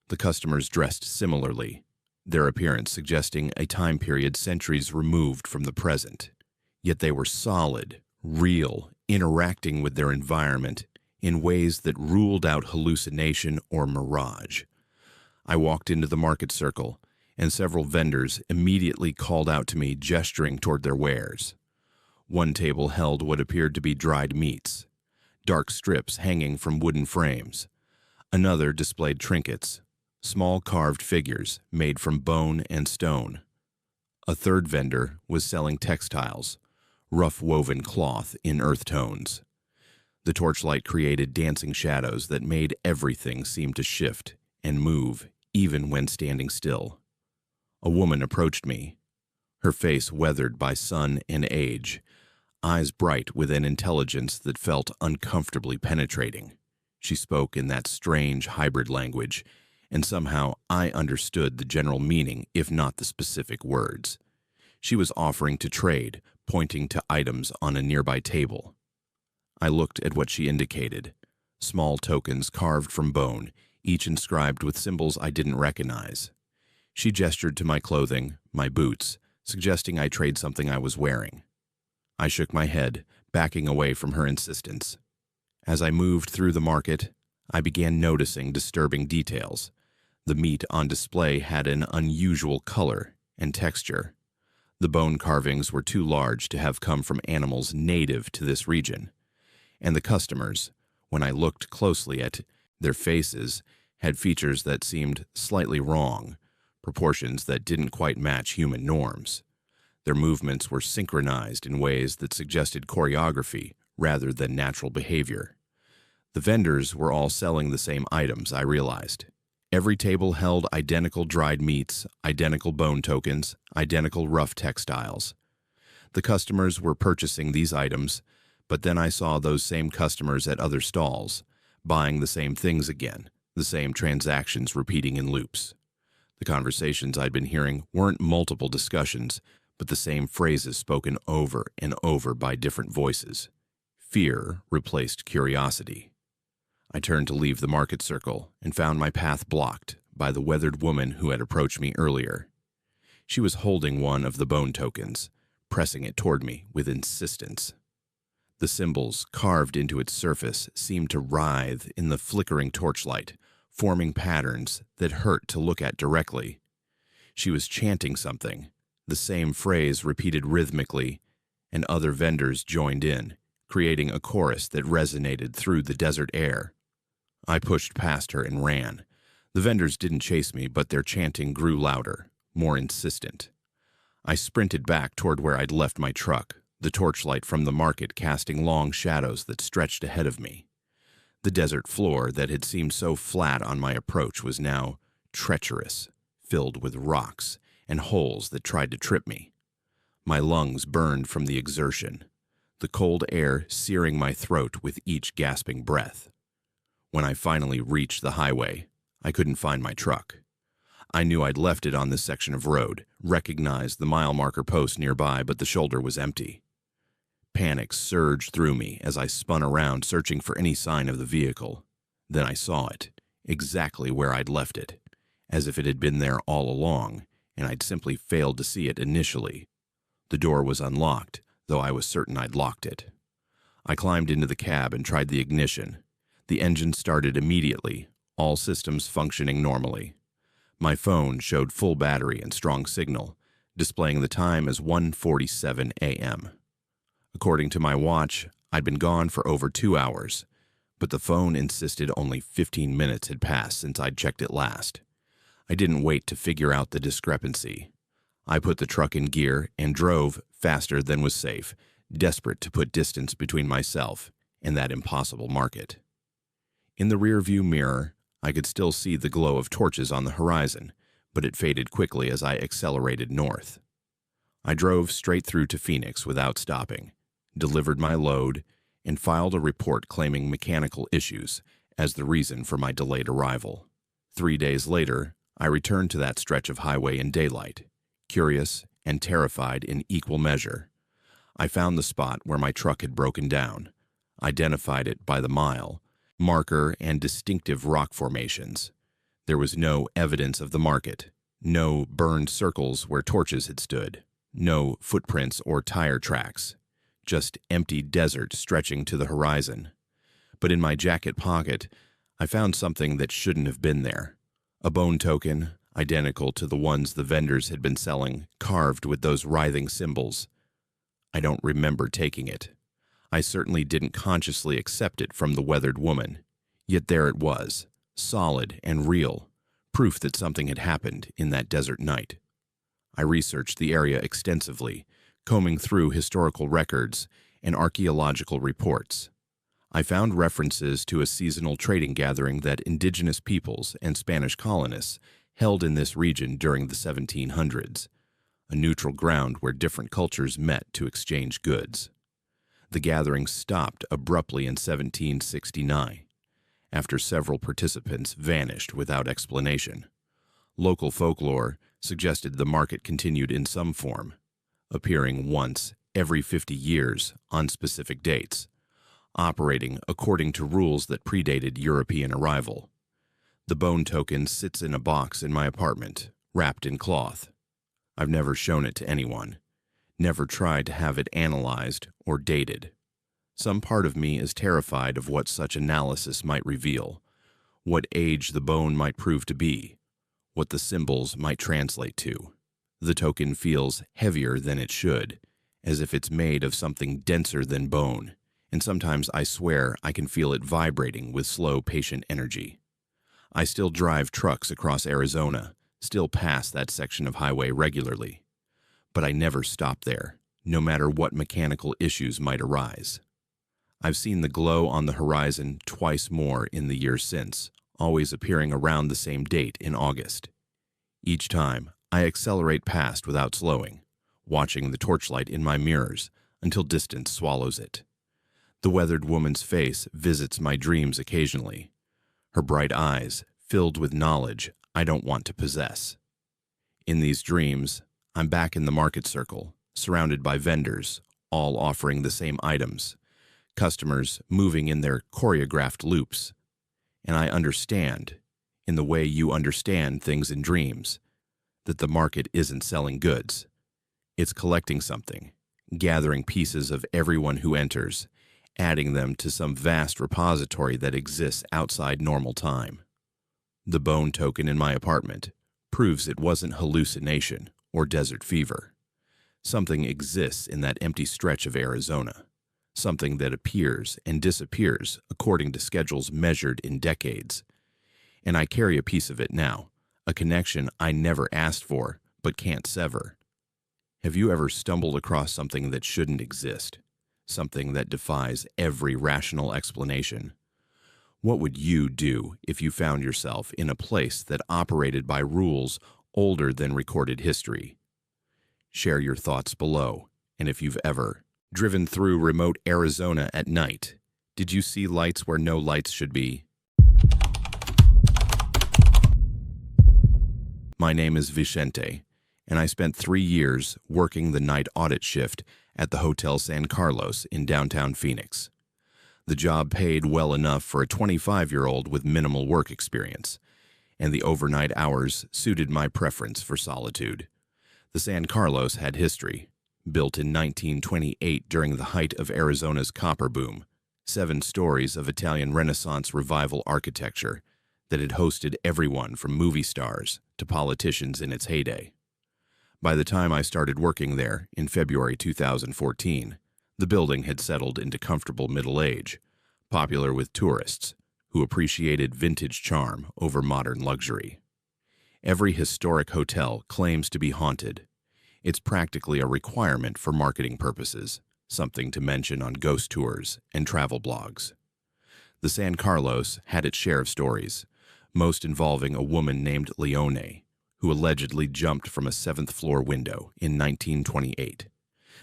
The customers dressed similarly, their appearance suggesting a time period centuries removed from the present. Yet they were solid, real, interacting with their environment in ways that ruled out hallucination or mirage. I walked into the market circle, and several vendors immediately called out to me, gesturing toward their wares. One table held what appeared to be dried meats, dark strips hanging from wooden frames. Another displayed trinkets, small carved figures made from bone and stone. A third vendor was selling textiles, rough woven cloth in earth tones. The torchlight created dancing shadows that made everything seem to shift and move, even when standing still. A woman approached me, her face weathered by sun and age, eyes bright with an intelligence that felt uncomfortably penetrating. She spoke in that strange hybrid language, and somehow I understood the general meaning, if not the specific words. She was offering to trade, pointing to items on a nearby table. I looked at what she indicated, small tokens carved from bone, each inscribed with symbols I didn't recognize. She gestured to my clothing, my boots, suggesting I trade something I was wearing. I shook my head, backing away from her insistence. As I moved through the market, I began noticing disturbing details. The meat on display had an unusual color and texture. The bone carvings were too large to have come from animals native to this region, and the customers, when I looked closely at their faces, had features that seemed slightly wrong, proportions that didn't quite match human norms. Their movements were synchronized in ways that suggested choreography rather than natural behavior. The vendors were all selling the same items, I realized. Every table held identical dried meats, identical bone tokens, identical rough textiles. The customers were purchasing these items, but then I saw those same customers at other stalls, buying the same things again, the same transactions repeating in loops. The conversations I'd been hearing weren't multiple discussions, but the same phrases spoken over and over by different voices. Fear replaced curiosity. I turned to leave the market circle and found my path blocked by the weathered woman who had approached me earlier. She was holding one of the bone tokens, pressing it toward me with insistence. The symbols carved into its surface seemed to writhe in the flickering torchlight, forming patterns that hurt to look at directly. She was chanting something, the same phrase repeated rhythmically, and other vendors joined in, creating a chorus that resonated through the desert air. I pushed past her and ran. The vendors didn't chase me, but their chanting grew louder, more insistent. I sprinted back toward where I'd left my truck, the torchlight from the market casting long shadows that stretched ahead of me. The desert floor that had seemed so flat on my approach was now treacherous, filled with rocks and holes that tried to trip me. My lungs burned from the exertion, the cold air searing my throat with each gasping breath. When I finally reached the highway, I couldn't find my truck. I knew I'd left it on this section of road, recognized the mile marker post nearby, but the shoulder was empty. Panic surged through me as I spun around searching for any sign of the vehicle. Then I saw it, exactly where I'd left it, as if it had been there all along, and I'd simply failed to see it initially. The door was unlocked, though I was certain I'd locked it. I climbed into the cab and tried the ignition. The engine started immediately, all systems functioning normally. My phone showed full battery and strong signal, displaying the time as 1:47 a.m. According to my watch, I'd been gone for over 2 hours, but the phone insisted only 15 minutes had passed since I'd checked it last. I didn't wait to figure out the discrepancy. I put the truck in gear and drove faster than was safe, desperate to put distance between myself and that impossible market. In the rearview mirror, I could still see the glow of torches on the horizon, but it faded quickly as I accelerated north. I drove straight through to Phoenix without stopping, delivered my load, and filed a report claiming mechanical issues as the reason for my delayed arrival. 3 days later, I returned to that stretch of highway in daylight, curious and terrified in equal measure. I found the spot where my truck had broken down, identified it by the mile, marker, and distinctive rock formations. There was no evidence of the market, no burned circles where torches had stood, no footprints or tire tracks, just empty desert stretching to the horizon. But in my jacket pocket, I found something that shouldn't have been there. A bone token, identical to the ones the vendors had been selling, carved with those writhing symbols. I don't remember taking it. I certainly didn't consciously accept it from the weathered woman. Yet there it was, solid and real, proof that something had happened in that desert night. I researched the area extensively, combing through historical records and archaeological reports. I found references to a seasonal trading gathering that indigenous peoples and Spanish colonists held in this region during the 1700s, a neutral ground where different cultures met to exchange goods. The gathering stopped abruptly in 1769, after several participants vanished without explanation. Local folklore suggested the market continued in some form, appearing once every 50 years on specific dates, operating according to rules that predated European arrival. The bone token sits in a box in my apartment, wrapped in cloth. I've never shown it to anyone, never tried to have it analyzed or dated. Some part of me is terrified of what such analysis might reveal, what age the bone might prove to be, what the symbols might translate to. The token feels heavier than it should, as if it's made of something denser than bone, and sometimes I swear I can feel it vibrating with slow, patient energy. I still drive trucks across Arizona, still pass that section of highway regularly, but I never stop there, no matter what mechanical issues might arise. I've seen the glow on the horizon twice more in the year since, always appearing around the same date in August. Each time, I accelerate past without slowing, watching the torchlight in my mirrors until distance swallows it. The weathered woman's face visits my dreams occasionally, her bright eyes filled with knowledge I don't want to possess. In these dreams, I'm back in the market circle, surrounded by vendors, all offering the same items, customers moving in their choreographed loops, And I understand, in the way you understand things in dreams, that the market isn't selling goods. It's collecting something, gathering pieces of everyone who enters, adding them to some vast repository that exists outside normal time. The bone token in my apartment proves it wasn't hallucination or desert fever. Something exists in that empty stretch of Arizona, something that appears and disappears according to schedules measured in decades. And I carry a piece of it now, a connection I never asked for but can't sever. Have you ever stumbled across something that shouldn't exist? Something that defies every rational explanation? What would you do if you found yourself in a place that operated by rules older than recorded history? Share your thoughts below, and if you've ever driven through remote Arizona at night, did you see lights where no lights should be? My name is Vicente, and I spent 3 years working the night audit shift at the Hotel San Carlos in downtown Phoenix. The job paid well enough for a 25-year-old with minimal work experience, and the overnight hours suited my preference for solitude. The San Carlos had history. Built in 1928 during the height of Arizona's copper boom, 7 stories of Italian Renaissance revival architecture that had hosted everyone from movie stars to politicians in its heyday. By the time I started working there in February 2014, the building had settled into comfortable middle age, popular with tourists who appreciated vintage charm over modern luxury. Every historic hotel claims to be haunted. It's practically a requirement for marketing purposes, something to mention on ghost tours and travel blogs. The San Carlos had its share of stories, most involving a woman named Leone, who allegedly jumped from a 7th-floor window in 1928.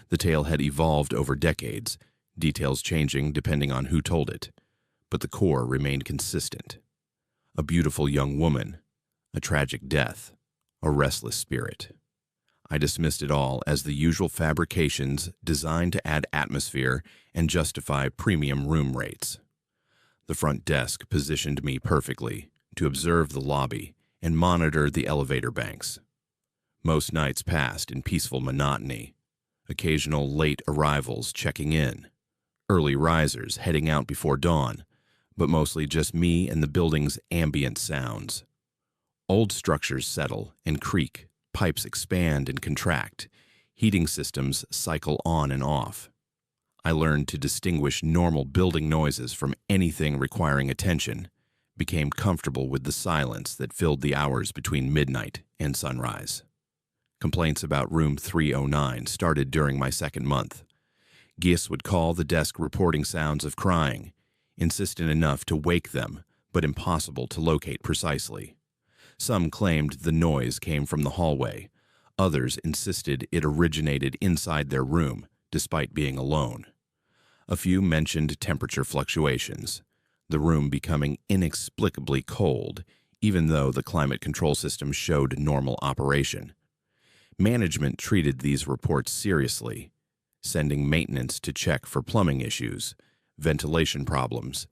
The tale had evolved over decades, details changing depending on who told it, but the core remained consistent. A beautiful young woman, a tragic death, a restless spirit. I dismissed it all as the usual fabrications designed to add atmosphere and justify premium room rates. The front desk positioned me perfectly to observe the lobby and monitor the elevator banks. Most nights passed in peaceful monotony, occasional late arrivals checking in, early risers heading out before dawn, but mostly just me and the building's ambient sounds. Old structures settle and creak, pipes expand and contract, heating systems cycle on and off. I learned to distinguish normal building noises from anything requiring attention, became comfortable with the silence that filled the hours between midnight and sunrise. Complaints about room 309 started during my 2nd month. Guests would call the desk reporting sounds of crying, insistent enough to wake them, but impossible to locate precisely. Some claimed the noise came from the hallway. Others insisted it originated inside their room, despite being alone. A few mentioned temperature fluctuations, the room becoming inexplicably cold, even though the climate control system showed normal operation. Management treated these reports seriously, sending maintenance to check for plumbing issues, ventilation problems,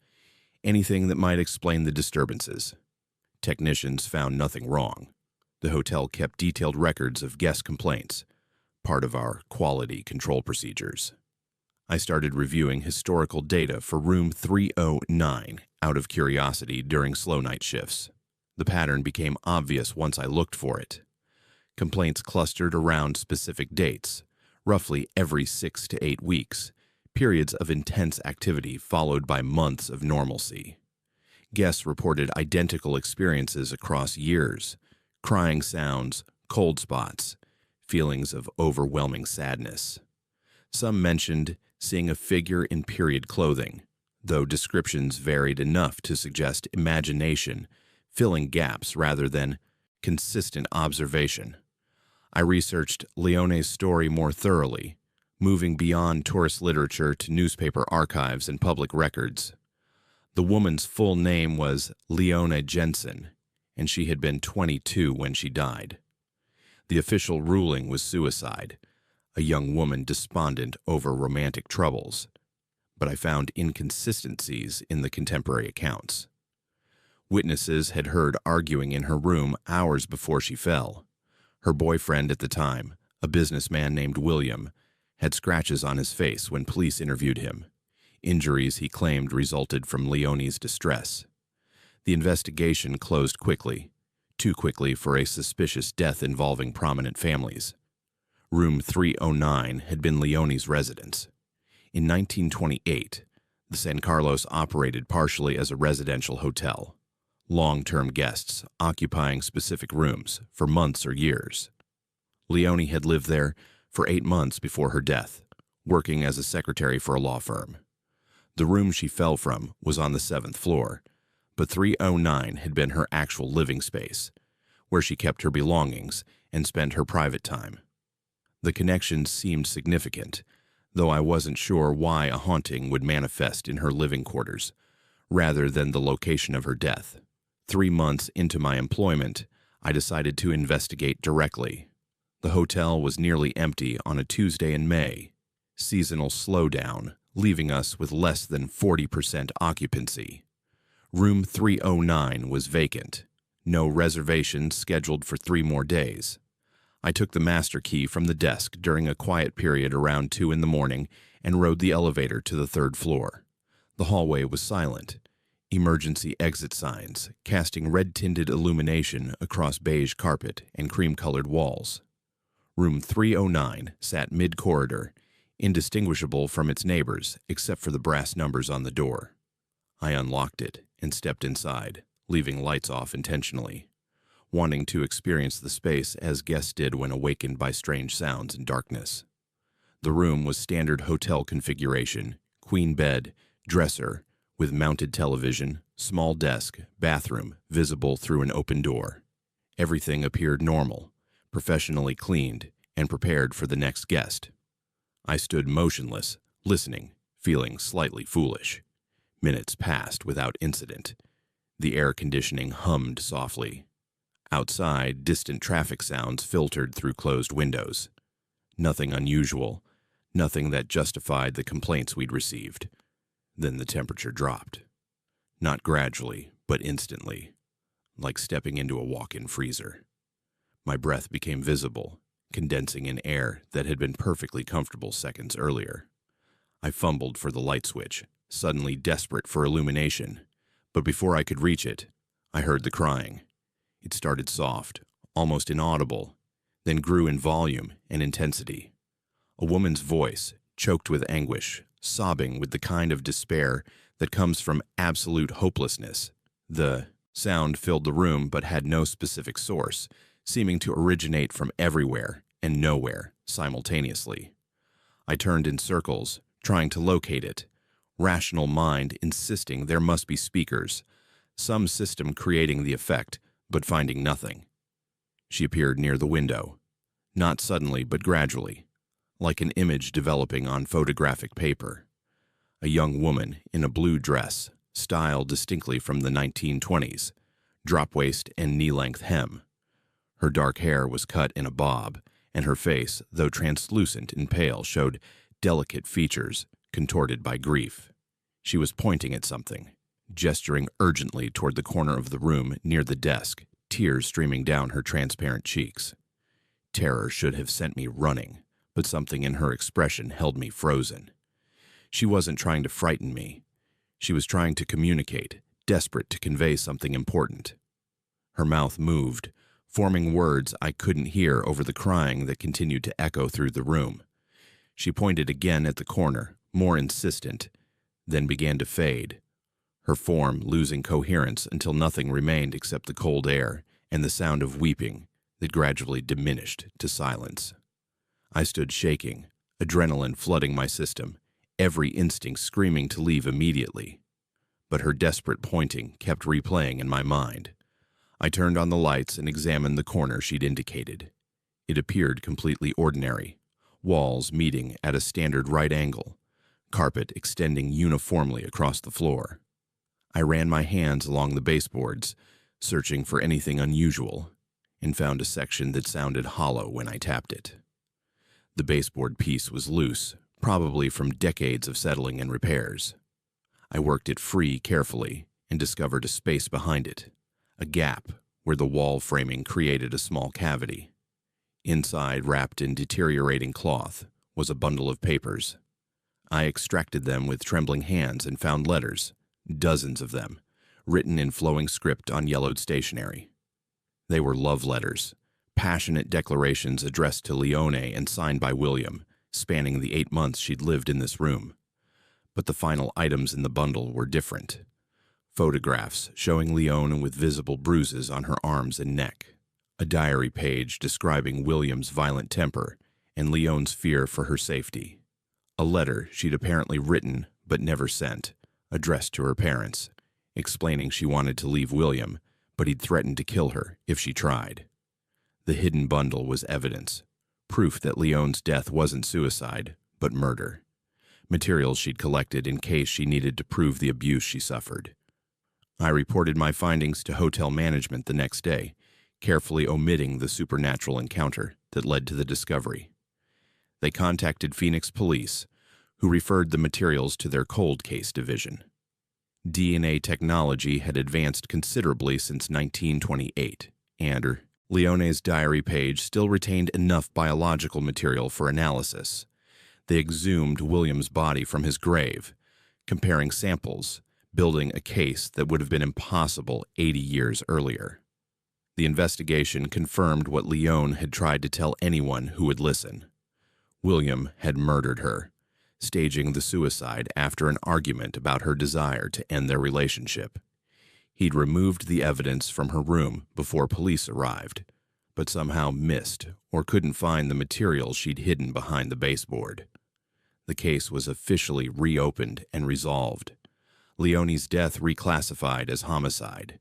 anything that might explain the disturbances. Technicians found nothing wrong. The hotel kept detailed records of guest complaints, part of our quality control procedures. I started reviewing historical data for room 309 out of curiosity during slow night shifts. The pattern became obvious once I looked for it. Complaints clustered around specific dates, roughly every 6 to 8 weeks, periods of intense activity followed by months of normalcy. Guests reported identical experiences across years, crying sounds, cold spots, feelings of overwhelming sadness. Some mentioned seeing a figure in period clothing, though descriptions varied enough to suggest imagination, filling gaps rather than consistent observation. I researched Leone's story more thoroughly, moving beyond tourist literature to newspaper archives and public records. The woman's full name was Leone Jensen, and she had been 22 when she died. The official ruling was suicide, a young woman despondent over romantic troubles, but I found inconsistencies in the contemporary accounts. Witnesses had heard arguing in her room hours before she fell. Her boyfriend at the time, a businessman named William, had scratches on his face when police interviewed him. Injuries he claimed resulted from Leonie's distress. The investigation closed quickly, too quickly for a suspicious death involving prominent families. Room 309 had been Leonie's residence. In 1928, the San Carlos operated partially as a residential hotel, long-term guests occupying specific rooms for months or years. Leonie had lived there for 8 months before her death, working as a secretary for a law firm. The room she fell from was on the 7th floor, but 309 had been her actual living space, where she kept her belongings and spent her private time. The connections seemed significant, though I wasn't sure why a haunting would manifest in her living quarters, rather than the location of her death. 3 months into my employment, I decided to investigate directly. The hotel was nearly empty on a Tuesday in May, seasonal slowdown, leaving us with less than 40% occupancy. Room 309 was vacant, no reservations scheduled for 3 more days. I took the master key from the desk during a quiet period around 2 in the morning and rode the elevator to the 3rd floor. The hallway was silent. Emergency exit signs, casting red-tinted illumination across beige carpet and cream-colored walls. Room 309 sat mid-corridor, indistinguishable from its neighbors except for the brass numbers on the door. I unlocked it and stepped inside, leaving lights off intentionally, wanting to experience the space as guests did when awakened by strange sounds and darkness. The room was standard hotel configuration, queen bed, dresser, with mounted television, small desk, bathroom, visible through an open door. Everything appeared normal, professionally cleaned, and prepared for the next guest. I stood motionless, listening, feeling slightly foolish. Minutes passed without incident. The air conditioning hummed softly. Outside, distant traffic sounds filtered through closed windows. Nothing unusual, nothing that justified the complaints we'd received. Then the temperature dropped. Not gradually, but instantly, like stepping into a walk-in freezer. My breath became visible, condensing in air that had been perfectly comfortable seconds earlier. I fumbled for the light switch, suddenly desperate for illumination, but before I could reach it, I heard the crying. It started soft, almost inaudible, then grew in volume and intensity. A woman's voice, choked with anguish, sobbing with the kind of despair that comes from absolute hopelessness. The sound filled the room but had no specific source, seeming to originate from everywhere and nowhere simultaneously. I turned in circles, trying to locate it, rational mind insisting there must be speakers, some system creating the effect, but finding nothing. She appeared near the window, not suddenly but gradually, like an image developing on photographic paper. A young woman in a blue dress, style distinctly from the 1920s, drop-waist and knee-length hem. Her dark hair was cut in a bob, and her face, though translucent and pale, showed delicate features contorted by grief. She was pointing at something, gesturing urgently toward the corner of the room near the desk, tears streaming down her transparent cheeks. Terror should have sent me running, but something in her expression held me frozen. She wasn't trying to frighten me. She was trying to communicate, desperate to convey something important. Her mouth moved, forming words I couldn't hear over the crying that continued to echo through the room. She pointed again at the corner, more insistent, then began to fade, her form losing coherence until nothing remained except the cold air and the sound of weeping that gradually diminished to silence. I stood shaking, adrenaline flooding my system, every instinct screaming to leave immediately. But her desperate pointing kept replaying in my mind. I turned on the lights and examined the corner she'd indicated. It appeared completely ordinary, walls meeting at a standard right angle, carpet extending uniformly across the floor. I ran my hands along the baseboards, searching for anything unusual, and found a section that sounded hollow when I tapped it. The baseboard piece was loose, probably from decades of settling and repairs. I worked it free carefully, and discovered a space behind it, a gap where the wall framing created a small cavity. Inside, wrapped in deteriorating cloth, was a bundle of papers. I extracted them with trembling hands and found letters, dozens of them, written in flowing script on yellowed stationery. They were love letters, passionate declarations addressed to Leone and signed by William, spanning the 8 months she'd lived in this room. But the final items in the bundle were different. Photographs showing Leone with visible bruises on her arms and neck. A diary page describing William's violent temper and Leone's fear for her safety. A letter she'd apparently written but never sent, addressed to her parents, explaining she wanted to leave William, but he'd threatened to kill her if she tried. The hidden bundle was evidence, proof that Leone's death wasn't suicide, but murder. Materials she'd collected in case she needed to prove the abuse she suffered. I reported my findings to hotel management the next day, carefully omitting the supernatural encounter that led to the discovery. They contacted Phoenix police, who referred the materials to their cold case division. DNA technology had advanced considerably since 1928, and Leone's diary page still retained enough biological material for analysis. They exhumed William's body from his grave, comparing samples, building a case that would have been impossible 80 years earlier. The investigation confirmed what Leone had tried to tell anyone who would listen. William had murdered her, staging the suicide after an argument about her desire to end their relationship. He'd removed the evidence from her room before police arrived, but somehow missed or couldn't find the material she'd hidden behind the baseboard. The case was officially reopened and resolved. Leone's death reclassified as homicide.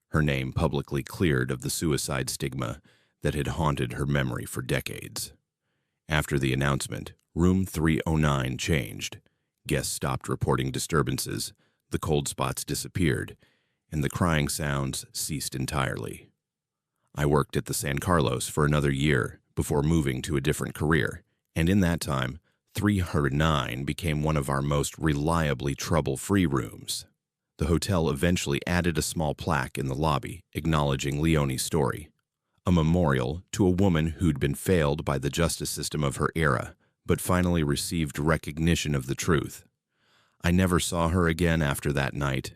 Her name publicly cleared of the suicide stigma that had haunted her memory for decades. After the announcement, Room 309 changed. Guests stopped reporting disturbances, the cold spots disappeared, and the crying sounds ceased entirely. I worked at the San Carlos for another year before moving to a different career, and in that time, 309 became one of our most reliably trouble-free rooms. The hotel eventually added a small plaque in the lobby acknowledging Leone's story, a memorial to a woman who'd been failed by the justice system of her era, but finally received recognition of the truth. I never saw her again after that night,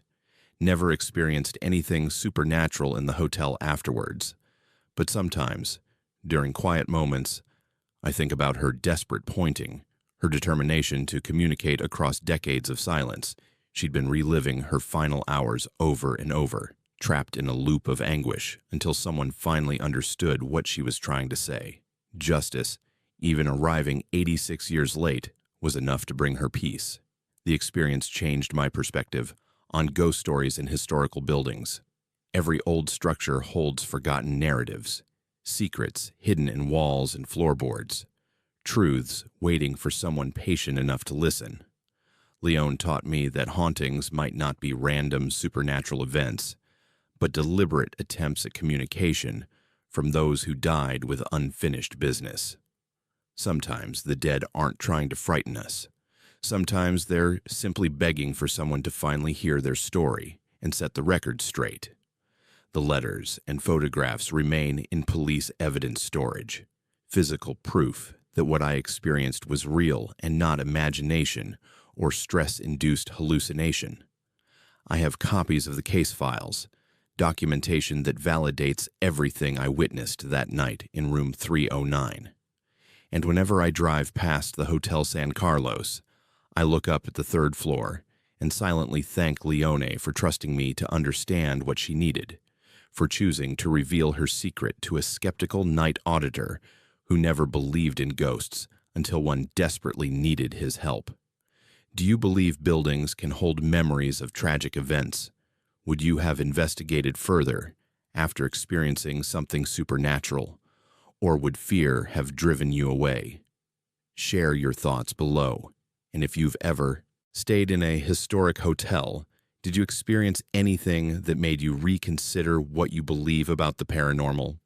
never experienced anything supernatural in the hotel afterwards, but sometimes, during quiet moments, I think about her desperate pointing, her determination to communicate across decades of silence. She'd been reliving her final hours over and over, trapped in a loop of anguish until someone finally understood what she was trying to say. Justice, even arriving 86 years late, was enough to bring her peace. The experience changed my perspective on ghost stories in historical buildings. Every old structure holds forgotten narratives, secrets hidden in walls and floorboards, truths waiting for someone patient enough to listen. Leone taught me that hauntings might not be random supernatural events, but deliberate attempts at communication from those who died with unfinished business. Sometimes the dead aren't trying to frighten us. Sometimes they're simply begging for someone to finally hear their story and set the record straight. The letters and photographs remain in police evidence storage, physical proof that what I experienced was real and not imagination or stress-induced hallucination. I have copies of the case files, documentation that validates everything I witnessed that night in room 309. And whenever I drive past the Hotel San Carlos, I look up at the third floor and silently thank Leone for trusting me to understand what she needed, for choosing to reveal her secret to a skeptical night auditor who never believed in ghosts until one desperately needed his help. Do you believe buildings can hold memories of tragic events? Would you have investigated further after experiencing something supernatural, or would fear have driven you away? Share your thoughts below, and if you've ever stayed in a historic hotel, did you experience anything that made you reconsider what you believe about the paranormal?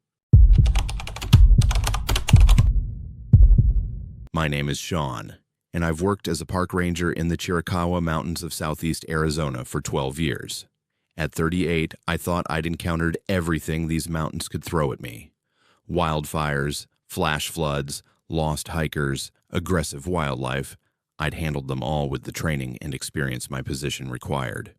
My name is Sean, and I've worked as a park ranger in the Chiricahua Mountains of southeast Arizona for 12 years. At 38, I thought I'd encountered everything these mountains could throw at me. Wildfires, flash floods, lost hikers, aggressive wildlife. I'd handled them all with the training and experience my position required.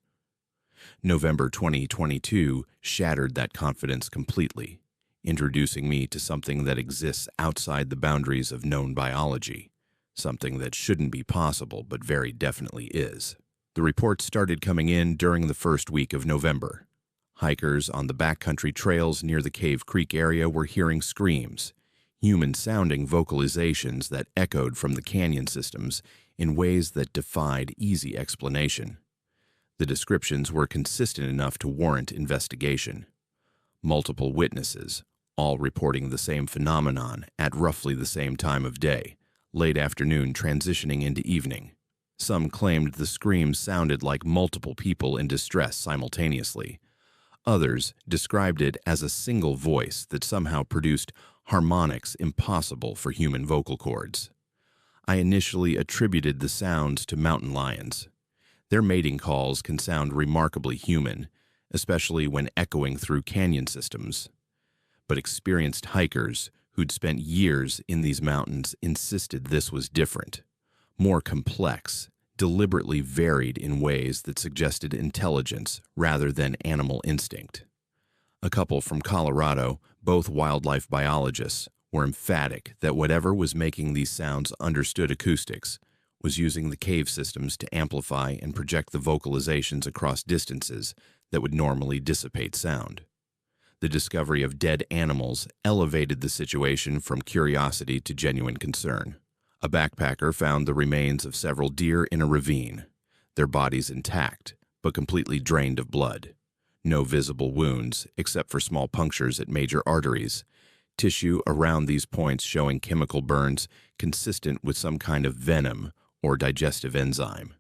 November 2022 shattered that confidence completely, introducing me to something that exists outside the boundaries of known biology, something that shouldn't be possible but very definitely is. The reports started coming in during the first week of November. Hikers on the backcountry trails near the Cave Creek area were hearing screams, human-sounding vocalizations that echoed from the canyon systems in ways that defied easy explanation. The descriptions were consistent enough to warrant investigation. Multiple witnesses, all reporting the same phenomenon at roughly the same time of day, late afternoon transitioning into evening. Some claimed the screams sounded like multiple people in distress simultaneously. Others described it as a single voice that somehow produced harmonics impossible for human vocal cords. I initially attributed the sounds to mountain lions. Their mating calls can sound remarkably human, especially when echoing through canyon systems. But experienced hikers who'd spent years in these mountains insisted this was different, more complex, deliberately varied in ways that suggested intelligence rather than animal instinct. A couple from Colorado, both wildlife biologists, were emphatic that whatever was making these sounds understood acoustics was using the cave systems to amplify and project the vocalizations across distances that would normally dissipate sound. The discovery of dead animals elevated the situation from curiosity to genuine concern. A backpacker found the remains of several deer in a ravine, their bodies intact, but completely drained of blood. No visible wounds, except for small punctures at major arteries, tissue around these points showing chemical burns consistent with some kind of venom or digestive enzyme.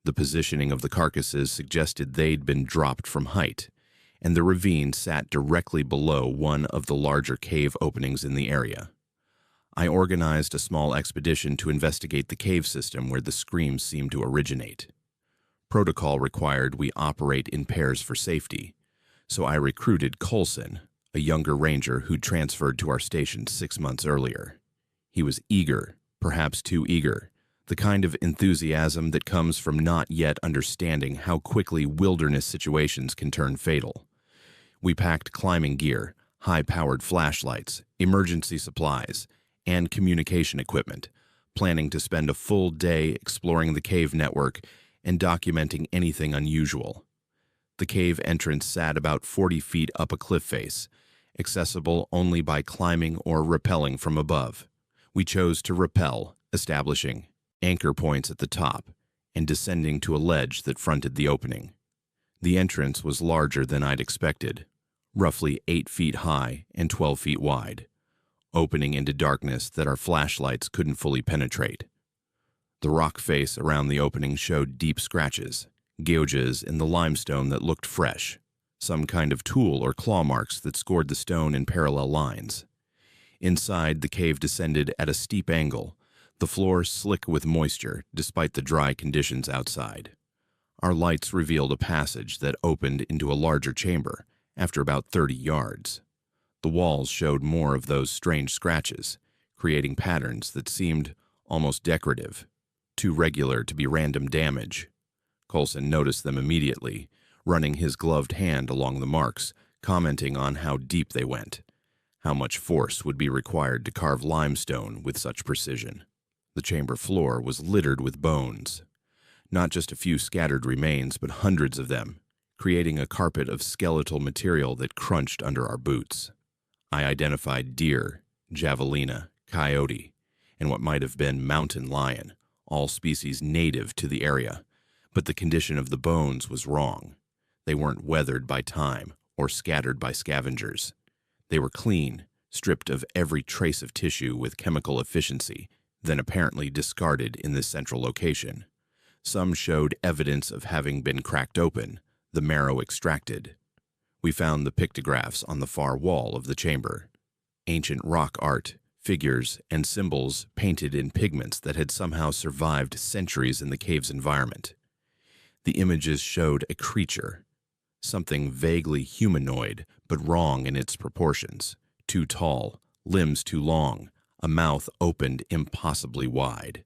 The positioning of the carcasses suggested they'd been dropped from height, and the ravine sat directly below one of the larger cave openings in the area. I organized a small expedition to investigate the cave system where the screams seemed to originate. Protocol required we operate in pairs for safety, so I recruited Coulson, a younger ranger who'd transferred to our station 6 months earlier. He was eager, perhaps too eager, the kind of enthusiasm that comes from not yet understanding how quickly wilderness situations can turn fatal. We packed climbing gear, high-powered flashlights, emergency supplies, and communication equipment, planning to spend a full day exploring the cave network and documenting anything unusual. The cave entrance sat about 40 feet up a cliff face, accessible only by climbing or rappelling from above. We chose to rappel, establishing anchor points at the top and descending to a ledge that fronted the opening. The entrance was larger than I'd expected, roughly 8 feet high and 12 feet wide, opening into darkness that our flashlights couldn't fully penetrate. The rock face around the opening showed deep scratches, gouges in the limestone that looked fresh, some kind of tool or claw marks that scored the stone in parallel lines. Inside, the cave descended at a steep angle, the floor slick with moisture despite the dry conditions outside. Our lights revealed a passage that opened into a larger chamber after about 30 yards. The walls showed more of those strange scratches, creating patterns that seemed almost decorative, too regular to be random damage. Coulson noticed them immediately, running his gloved hand along the marks, commenting on how deep they went, how much force would be required to carve limestone with such precision. The chamber floor was littered with bones, not just a few scattered remains, but hundreds of them, creating a carpet of skeletal material that crunched under our boots. I identified deer, javelina, coyote, and what might have been mountain lion, all species native to the area, but the condition of the bones was wrong. They weren't weathered by time or scattered by scavengers. They were clean, stripped of every trace of tissue with chemical efficiency, then apparently discarded in this central location. Some showed evidence of having been cracked open, the marrow extracted. We found the pictographs on the far wall of the chamber, ancient rock art, figures, and symbols painted in pigments that had somehow survived centuries in the cave's environment. The images showed a creature, something vaguely humanoid, but wrong in its proportions. Too tall, limbs too long, a mouth opened impossibly wide.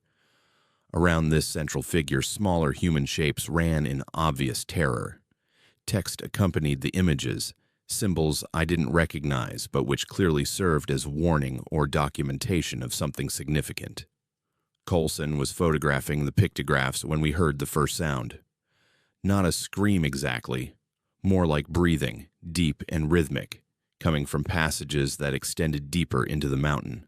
Around this central figure, smaller human shapes ran in obvious terror. Text accompanied the images, symbols I didn't recognize, but which clearly served as warning or documentation of something significant. Coulson was photographing the pictographs when we heard the first sound. Not a scream exactly, more like breathing, deep and rhythmic, coming from passages that extended deeper into the mountain.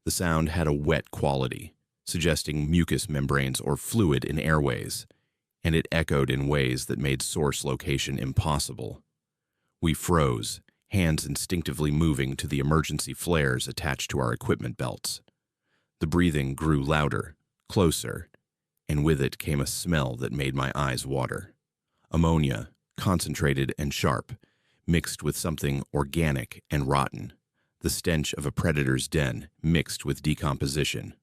The sound had a wet quality, suggesting mucous membranes or fluid in airways, and it echoed in ways that made source location impossible. We froze, hands instinctively moving to the emergency flares attached to our equipment belts. The breathing grew louder, closer, and with it came a smell that made my eyes water. Ammonia, concentrated and sharp, mixed with something organic and rotten, the stench of a predator's den mixed with decomposition.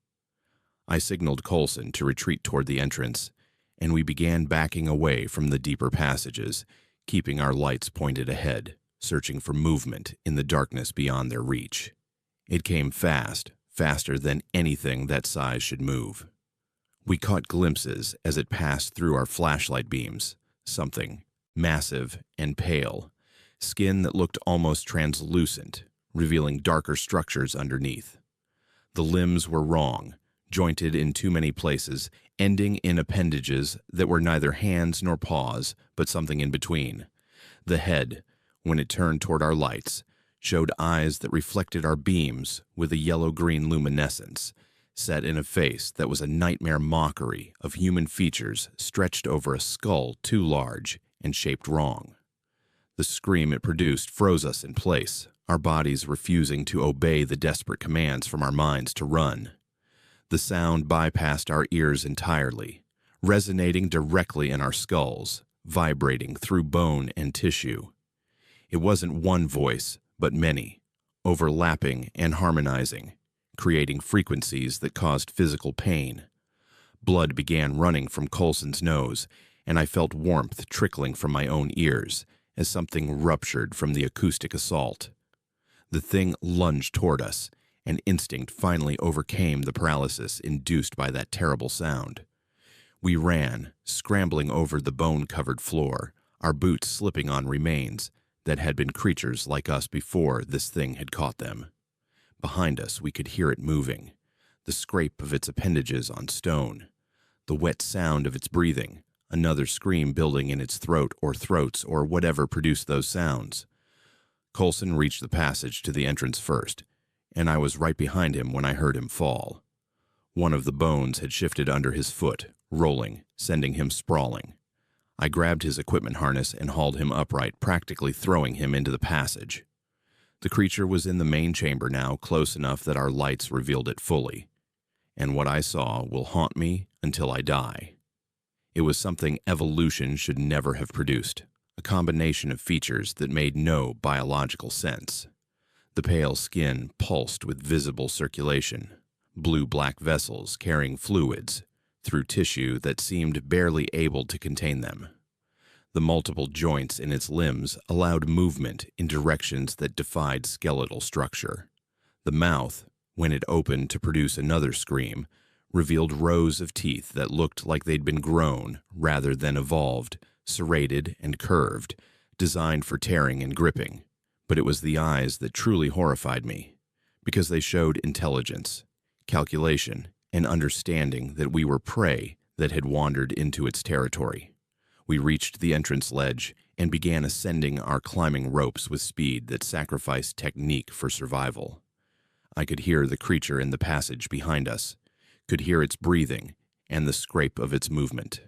I signaled Coulson to retreat toward the entrance, and we began backing away from the deeper passages, keeping our lights pointed ahead, searching for movement in the darkness beyond their reach. It came fast, faster than anything that size should move. We caught glimpses as it passed through our flashlight beams, something massive and pale, skin that looked almost translucent, revealing darker structures underneath. The limbs were wrong, jointed in too many places, ending in appendages that were neither hands nor paws, but something in between. The head, when it turned toward our lights, showed eyes that reflected our beams with a yellow-green luminescence, set in a face that was a nightmare mockery of human features stretched over a skull too large and shaped wrong. The scream it produced froze us in place, our bodies refusing to obey the desperate commands from our minds to run. The sound bypassed our ears entirely, resonating directly in our skulls, vibrating through bone and tissue. It wasn't one voice, but many, overlapping and harmonizing, creating frequencies that caused physical pain. Blood began running from Coulson's nose, and I felt warmth trickling from my own ears as something ruptured from the acoustic assault. The thing lunged toward us, and instinct finally overcame the paralysis induced by that terrible sound. We ran, scrambling over the bone-covered floor, our boots slipping on remains that had been creatures like us before this thing had caught them. Behind us, we could hear it moving, the scrape of its appendages on stone, the wet sound of its breathing, another scream building in its throat or throats or whatever produced those sounds. Coulson reached the passage to the entrance first, and I was right behind him when I heard him fall. One of the bones had shifted under his foot, rolling, sending him sprawling. I grabbed his equipment harness and hauled him upright, practically throwing him into the passage. The creature was in the main chamber now, close enough that our lights revealed it fully, and what I saw will haunt me until I die. It was something evolution should never have produced, a combination of features that made no biological sense. The pale skin pulsed with visible circulation, blue-black vessels carrying fluids through tissue that seemed barely able to contain them. The multiple joints in its limbs allowed movement in directions that defied skeletal structure. The mouth, when it opened to produce another scream, revealed rows of teeth that looked like they'd been grown rather than evolved, serrated and curved, designed for tearing and gripping. But it was the eyes that truly horrified me, because they showed intelligence, calculation, and understanding that we were prey that had wandered into its territory. We reached the entrance ledge and began ascending our climbing ropes with speed that sacrificed technique for survival. I could hear the creature in the passage behind us, could hear its breathing and the scrape of its movement.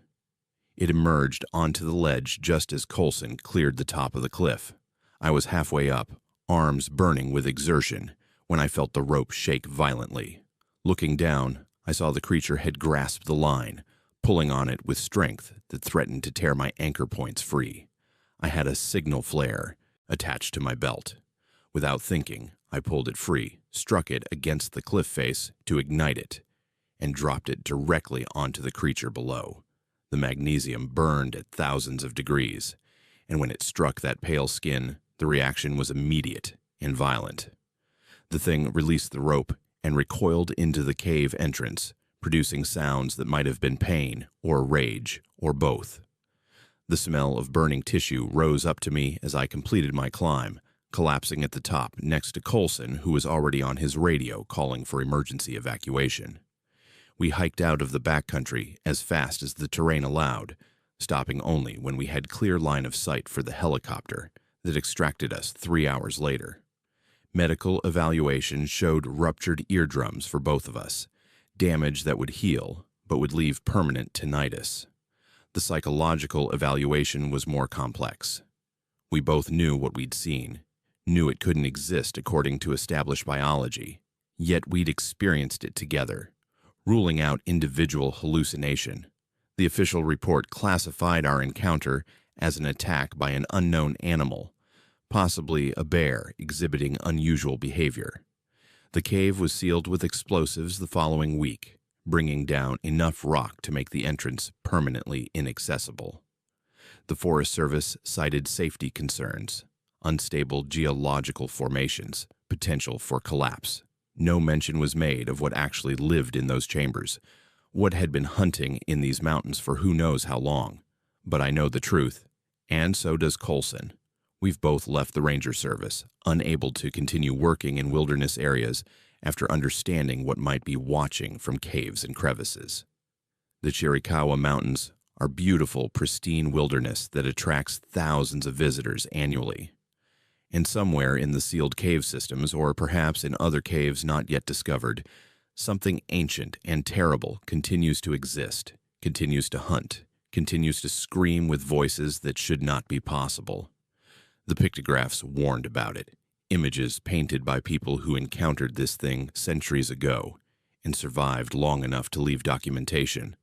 It emerged onto the ledge just as Coulson cleared the top of the cliff. I was halfway up, arms burning with exertion, when I felt the rope shake violently. Looking down, I saw the creature had grasped the line, pulling on it with strength that threatened to tear my anchor points free. I had a signal flare attached to my belt. Without thinking, I pulled it free, struck it against the cliff face to ignite it, and dropped it directly onto the creature below. The magnesium burned at thousands of degrees, and when it struck that pale skin, the reaction was immediate and violent. The thing released the rope and recoiled into the cave entrance, producing sounds that might have been pain or rage or both. The smell of burning tissue rose up to me as I completed my climb, collapsing at the top next to Coulson, who was already on his radio calling for emergency evacuation. We hiked out of the backcountry as fast as the terrain allowed, stopping only when we had clear line of sight for the helicopter that extracted us 3 hours later. Medical evaluation showed ruptured eardrums for both of us, damage that would heal but would leave permanent tinnitus. The psychological evaluation was more complex. We both knew what we'd seen, knew it couldn't exist according to established biology, yet we'd experienced it together, ruling out individual hallucination. The official report classified our encounter as an attack by an unknown animal, possibly a bear exhibiting unusual behavior. The cave was sealed with explosives the following week, bringing down enough rock to make the entrance permanently inaccessible. The Forest Service cited safety concerns, unstable geological formations, potential for collapse. No mention was made of what actually lived in those chambers, what had been hunting in these mountains for who knows how long. But I know the truth, and so does Coulson. We've both left the Ranger Service, unable to continue working in wilderness areas after understanding what might be watching from caves and crevices. The Chiricahua Mountains are beautiful, pristine wilderness that attracts thousands of visitors annually. And somewhere in the sealed cave systems, or perhaps in other caves not yet discovered, something ancient and terrible continues to exist, continues to hunt, continues to scream with voices that should not be possible. The pictographs warned about it, images painted by people who encountered this thing centuries ago and survived long enough to leave documentation.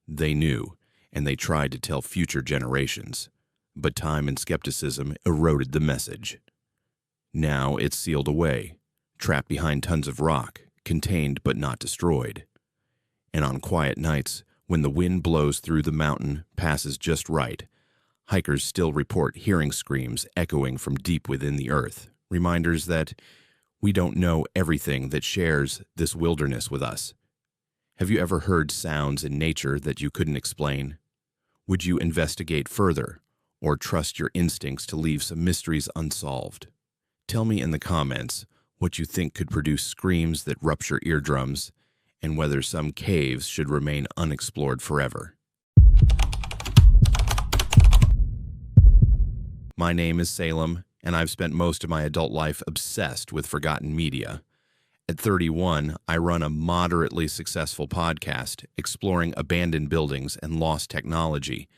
They knew, and they tried to tell future generations, but time and skepticism eroded the message. Now it's sealed away, trapped behind tons of rock, contained but not destroyed. And on quiet nights, when the wind blows through the mountain, passes just right, hikers still report hearing screams echoing from deep within the earth, reminders that we don't know everything that shares this wilderness with us. Have you ever heard sounds in nature that you couldn't explain? Would you investigate further, or trust your instincts to leave some mysteries unsolved? Tell me in the comments what you think could produce screams that rupture eardrums, and whether some caves should remain unexplored forever. My name is Salem, and I've spent most of my adult life obsessed with forgotten media. At 31, I run a moderately successful podcast exploring abandoned buildings and lost technology,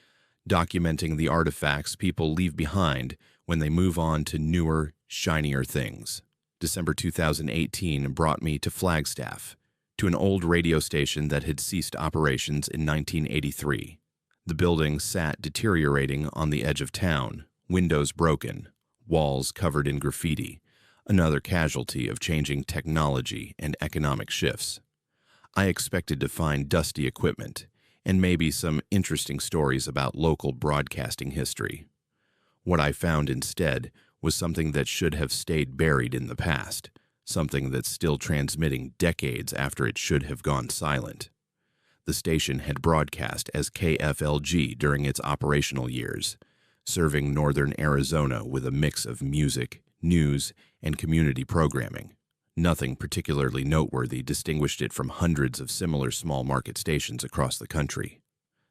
documenting the artifacts people leave behind when they move on to newer, shinier things. December 2018 brought me to Flagstaff, to an old radio station that had ceased operations in 1983. The building sat deteriorating on the edge of town, windows broken, walls covered in graffiti, another casualty of changing technology and economic shifts. I expected to find dusty equipment and maybe some interesting stories about local broadcasting history. What I found instead was something that should have stayed buried in the past, something that's still transmitting decades after it should have gone silent. The station had broadcast as KFLG during its operational years, serving northern Arizona with a mix of music, news, and community programming. Nothing particularly noteworthy distinguished it from hundreds of similar small market stations across the country.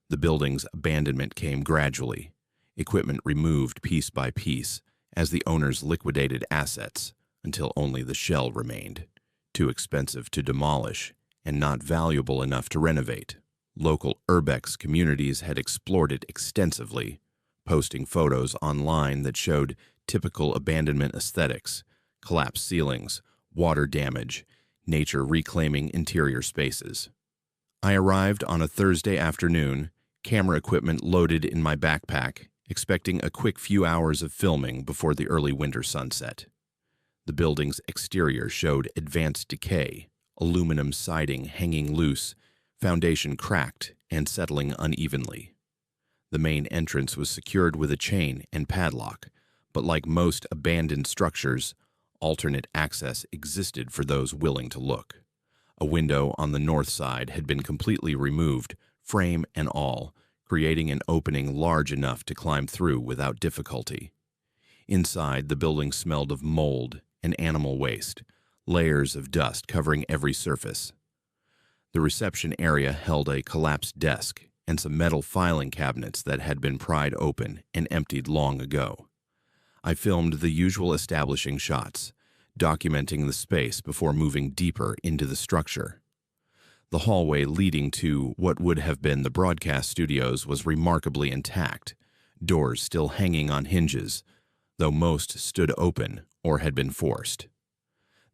The building's abandonment came gradually, equipment removed piece by piece as the owners liquidated assets until only the shell remained, too expensive to demolish and not valuable enough to renovate. Local urbex communities had explored it extensively, posting photos online that showed typical abandonment aesthetics, collapsed ceilings, water damage, nature reclaiming interior spaces. I arrived on a Thursday afternoon, camera equipment loaded in my backpack, expecting a quick few hours of filming before the early winter sunset. The building's exterior showed advanced decay, aluminum siding hanging loose, foundation cracked and settling unevenly. The main entrance was secured with a chain and padlock, but like most abandoned structures, alternate access existed for those willing to look. A window on the north side had been completely removed, frame and all, creating an opening large enough to climb through without difficulty. Inside, the building smelled of mold and animal waste, layers of dust covering every surface. The reception area held a collapsed desk and some metal filing cabinets that had been pried open and emptied long ago. I filmed the usual establishing shots, documenting the space before moving deeper into the structure. The hallway leading to what would have been the broadcast studios was remarkably intact, doors still hanging on hinges, though most stood open or had been forced.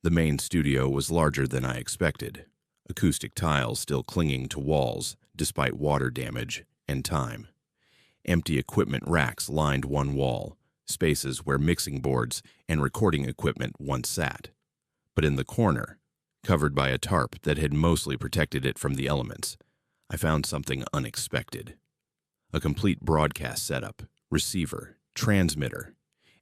The main studio was larger than I expected, acoustic tiles still clinging to walls despite water damage and time. Empty equipment racks lined one wall, spaces where mixing boards and recording equipment once sat. But in the corner, covered by a tarp that had mostly protected it from the elements, I found something unexpected. A complete broadcast setup, receiver, transmitter,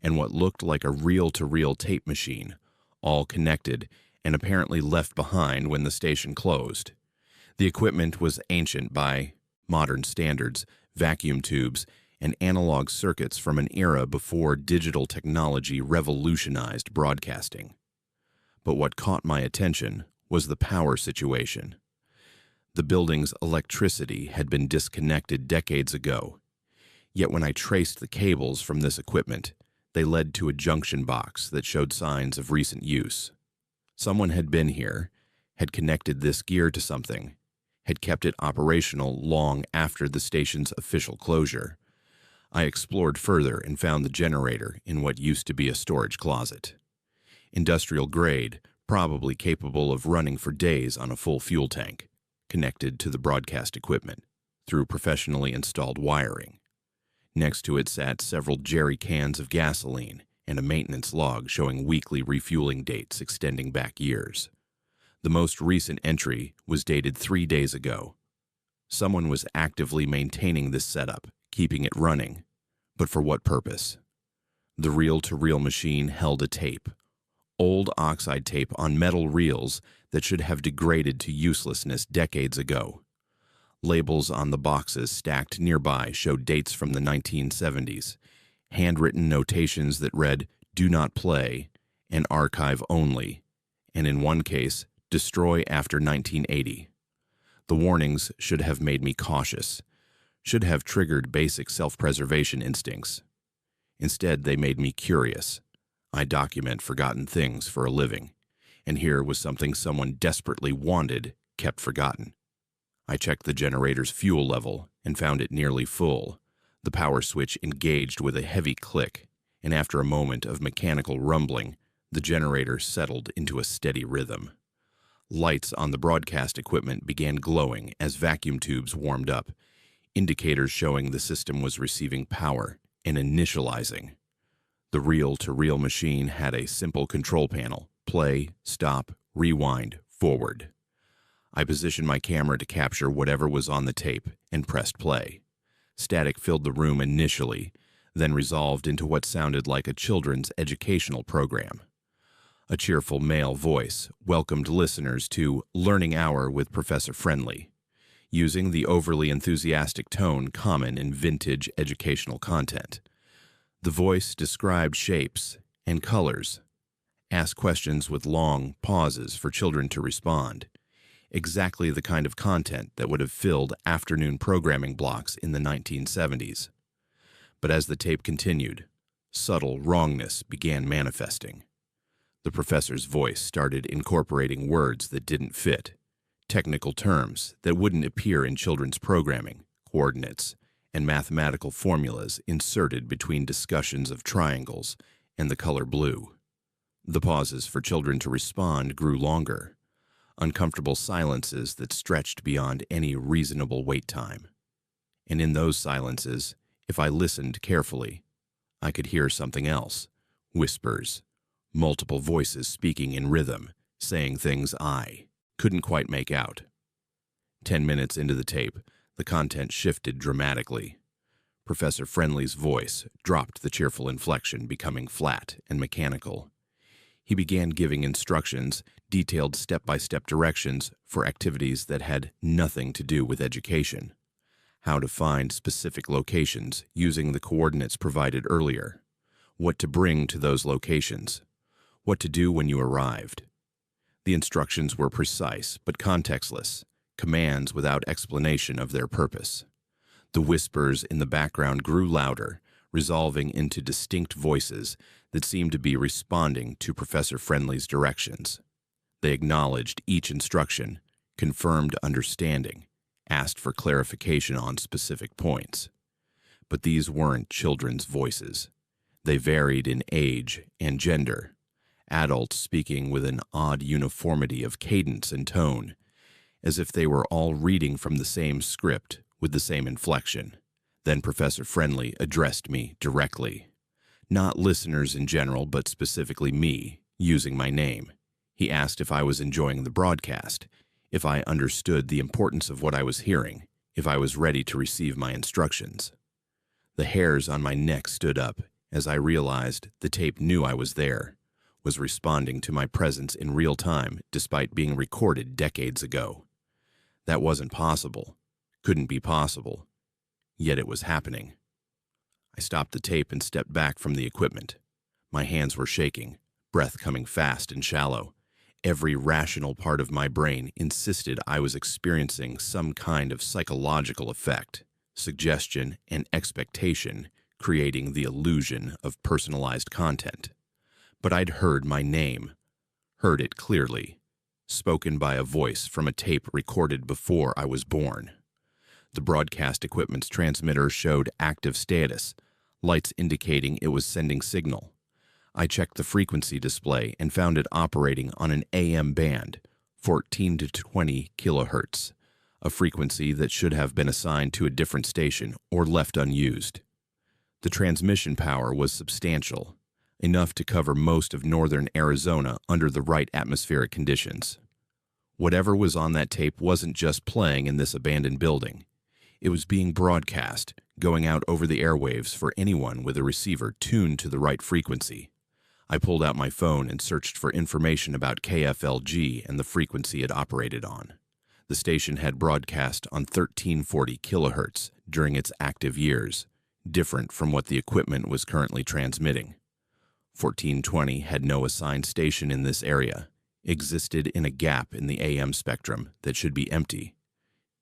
and what looked like a reel-to-reel tape machine, all connected and apparently left behind when the station closed. The equipment was ancient by modern standards, vacuum tubes, and analog circuits from an era before digital technology revolutionized broadcasting. But what caught my attention was the power situation. The building's electricity had been disconnected decades ago, yet when I traced the cables from this equipment, they led to a junction box that showed signs of recent use. Someone had been here, had connected this gear to something, had kept it operational long after the station's official closure. I explored further and found the generator in what used to be a storage closet. Industrial grade, probably capable of running for days on a full fuel tank, connected to the broadcast equipment through professionally installed wiring. Next to it sat several jerry cans of gasoline and a maintenance log showing weekly refueling dates extending back years. The most recent entry was dated 3 days ago. Someone was actively maintaining this setup, keeping it running. But for what purpose? The reel-to-reel machine held a tape, old oxide tape on metal reels that should have degraded to uselessness decades ago. Labels on the boxes stacked nearby showed dates from the 1970s, handwritten notations that read, "Do not play," and "Archive only," and in one case, "Destroy after 1980. The warnings should have made me cautious, should have triggered basic self-preservation instincts. Instead, they made me curious. I document forgotten things for a living, and here was something someone desperately wanted, kept forgotten. I checked the generator's fuel level and found it nearly full. The power switch engaged with a heavy click, and after a moment of mechanical rumbling, the generator settled into a steady rhythm. Lights on the broadcast equipment began glowing as vacuum tubes warmed up, indicators showing the system was receiving power and initializing. The reel-to-reel machine had a simple control panel: play, stop, rewind, forward. I positioned my camera to capture whatever was on the tape and pressed play. Static filled the room initially, then resolved into what sounded like a children's educational program. A cheerful male voice welcomed listeners to Learning Hour with Professor Friendly, using the overly enthusiastic tone common in vintage educational content. The voice described shapes and colors, asked questions with long pauses for children to respond, exactly the kind of content that would have filled afternoon programming blocks in the 1970s. But as the tape continued, subtle wrongness began manifesting. The professor's voice started incorporating words that didn't fit, technical terms that wouldn't appear in children's programming, coordinates, and mathematical formulas inserted between discussions of triangles and the color blue. The pauses for children to respond grew longer, uncomfortable silences that stretched beyond any reasonable wait time. And in those silences, if I listened carefully, I could hear something else: whispers, multiple voices speaking in rhythm, saying things I couldn't quite make out. 10 minutes into the tape, the content shifted dramatically. Professor Friendly's voice dropped the cheerful inflection, becoming flat and mechanical. He began giving instructions, detailed step-by-step directions for activities that had nothing to do with education. How to find specific locations using the coordinates provided earlier. What to bring to those locations. What to do when you arrived. The instructions were precise but contextless, commands without explanation of their purpose. The whispers in the background grew louder, resolving into distinct voices that seemed to be responding to Professor Friendly's directions. They acknowledged each instruction, confirmed understanding, asked for clarification on specific points. But these weren't children's voices. They varied in age and gender, adults speaking with an odd uniformity of cadence and tone, as if they were all reading from the same script with the same inflection. Then Professor Friendly addressed me directly. Not listeners in general, but specifically me, using my name. He asked if I was enjoying the broadcast, if I understood the importance of what I was hearing, if I was ready to receive my instructions. The hairs on my neck stood up as I realized the tape knew I was there, was responding to my presence in real time despite being recorded decades ago. That wasn't possible, couldn't be possible, yet it was happening. I stopped the tape and stepped back from the equipment. My hands were shaking, breath coming fast and shallow. Every rational part of my brain insisted I was experiencing some kind of psychological effect, suggestion and expectation, creating the illusion of personalized content. But I'd heard my name, heard it clearly, spoken by a voice from a tape recorded before I was born. The broadcast equipment's transmitter showed active status, lights indicating it was sending signal. I checked the frequency display and found it operating on an AM band, 14 to 20 kilohertz, a frequency that should have been assigned to a different station or left unused. The transmission power was substantial, enough to cover most of northern Arizona under the right atmospheric conditions. Whatever was on that tape wasn't just playing in this abandoned building. It was being broadcast, going out over the airwaves for anyone with a receiver tuned to the right frequency. I pulled out my phone and searched for information about KFLG and the frequency it operated on. The station had broadcast on 1340 kilohertz during its active years, different from what the equipment was currently transmitting. 1420 had no assigned station in this area, existed in a gap in the AM spectrum that should be empty.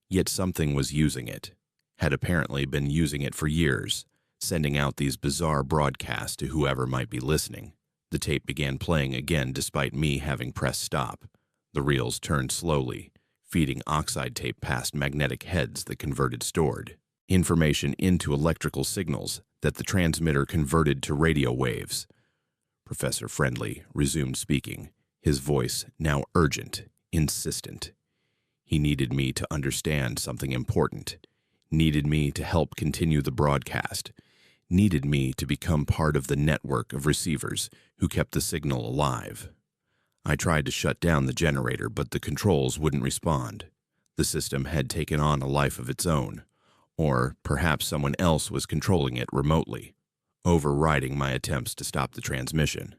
Yet something was using it, had apparently been using it for years, sending out these bizarre broadcasts to whoever might be listening. The tape began playing again despite me having pressed stop. The reels turned slowly, feeding oxide tape past magnetic heads that converted stored information into electrical signals that the transmitter converted to radio waves. Professor Friendly resumed speaking, his voice now urgent, insistent. He needed me to understand something important, needed me to help continue the broadcast, needed me to become part of the network of receivers who kept the signal alive. I tried to shut down the generator, but the controls wouldn't respond. The system had taken on a life of its own, or perhaps someone else was controlling it remotely, overriding my attempts to stop the transmission.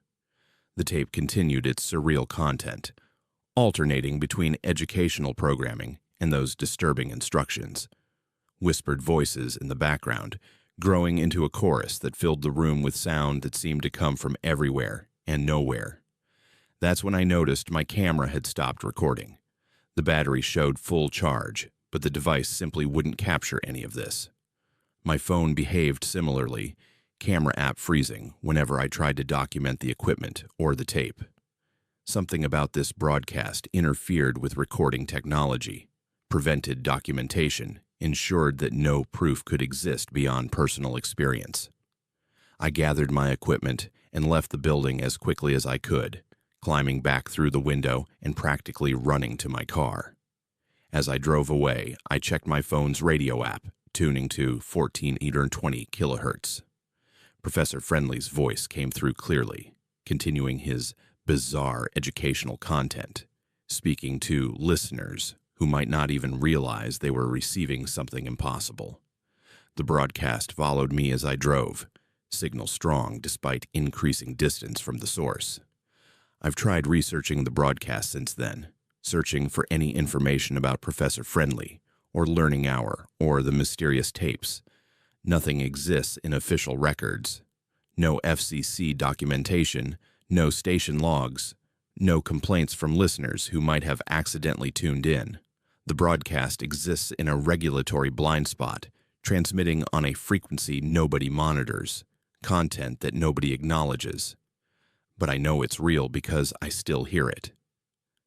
The tape continued its surreal content, alternating between educational programming and those disturbing instructions. Whispered voices in the background, growing into a chorus that filled the room with sound that seemed to come from everywhere and nowhere. That's when I noticed my camera had stopped recording. The battery showed full charge, but the device simply wouldn't capture any of this. My phone behaved similarly, camera app freezing whenever I tried to document the equipment or the tape. Something about this broadcast interfered with recording technology, prevented documentation, ensured that no proof could exist beyond personal experience. I gathered my equipment and left the building as quickly as I could, climbing back through the window and practically running to my car. As I drove away, I checked my phone's radio app, tuning to 1420 kilohertz. Professor Friendly's voice came through clearly, continuing his bizarre educational content, speaking to listeners who might not even realize they were receiving something impossible. The broadcast followed me as I drove, signal strong despite increasing distance from the source. I've tried researching the broadcast since then, searching for any information about Professor Friendly, or Learning Hour, or the mysterious tapes. Nothing exists in official records. No FCC documentation, no station logs, no complaints from listeners who might have accidentally tuned in. The broadcast exists in a regulatory blind spot, transmitting on a frequency nobody monitors, content that nobody acknowledges. But I know it's real because I still hear it.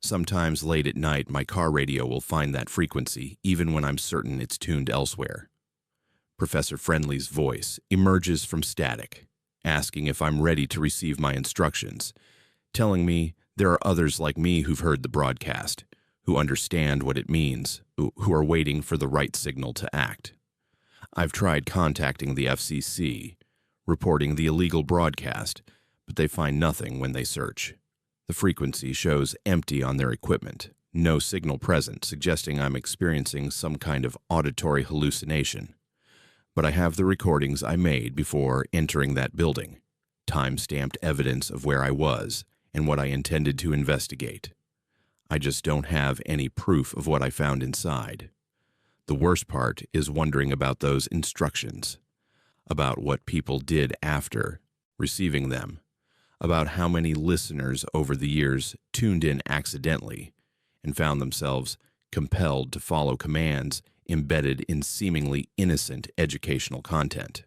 Sometimes late at night, my car radio will find that frequency, even when I'm certain it's tuned elsewhere. Professor Friendly's voice emerges from static, asking if I'm ready to receive my instructions, telling me there are others like me who've heard the broadcast, who understand what it means, who are waiting for the right signal to act. I've tried contacting the FCC, reporting the illegal broadcast, but they find nothing when they search. The frequency shows empty on their equipment, no signal present, suggesting I'm experiencing some kind of auditory hallucination. But I have the recordings I made before entering that building, time-stamped evidence of where I was and what I intended to investigate. I just don't have any proof of what I found inside. The worst part is wondering about those instructions, about what people did after receiving them, about how many listeners over the years tuned in accidentally and found themselves compelled to follow commands embedded in seemingly innocent educational content.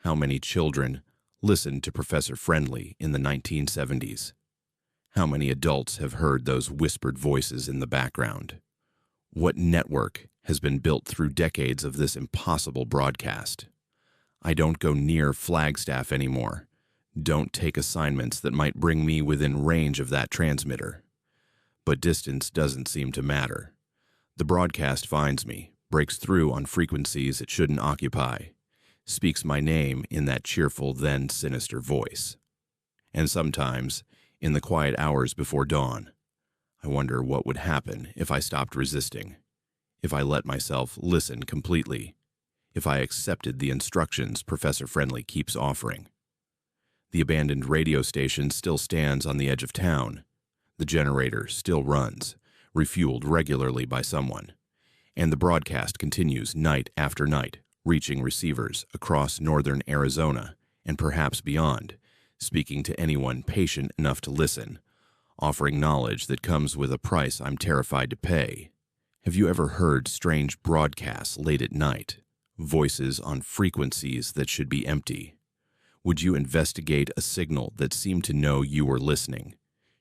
How many children listened to Professor Friendly in the 1970s? How many adults have heard those whispered voices in the background? What network has been built through decades of this impossible broadcast? I don't go near Flagstaff anymore. Don't take assignments that might bring me within range of that transmitter. But distance doesn't seem to matter. The broadcast finds me, breaks through on frequencies it shouldn't occupy, speaks my name in that cheerful, then sinister voice. And sometimes, in the quiet hours before dawn, I wonder what would happen if I stopped resisting, if I let myself listen completely, if I accepted the instructions Professor Friendly keeps offering. The abandoned radio station still stands on the edge of town. The generator still runs, refueled regularly by someone. And the broadcast continues night after night, reaching receivers across northern Arizona and perhaps beyond, speaking to anyone patient enough to listen, offering knowledge that comes with a price I'm terrified to pay. Have you ever heard strange broadcasts late at night? Voices on frequencies that should be empty? Would you investigate a signal that seemed to know you were listening?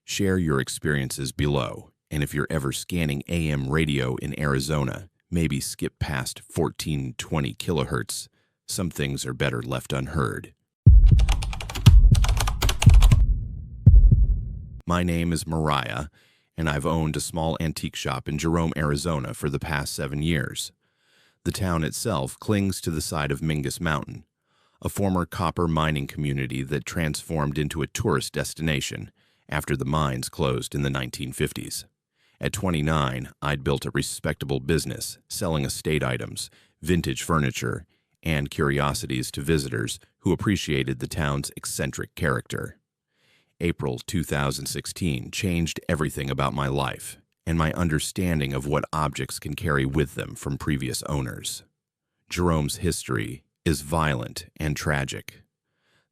Share your experiences below, and if you're ever scanning AM radio in Arizona, maybe skip past 1420 kilohertz. Some things are better left unheard. My name is Mariah, and I've owned a small antique shop in Jerome, Arizona for the past 7 years. The town itself clings to the side of Mingus Mountain, a former copper mining community that transformed into a tourist destination after the mines closed in the 1950s. At 29, I'd built a respectable business selling estate items, vintage furniture, and curiosities to visitors who appreciated the town's eccentric character. April 2016 changed everything about my life and my understanding of what objects can carry with them from previous owners. Jerome's history is violent and tragic.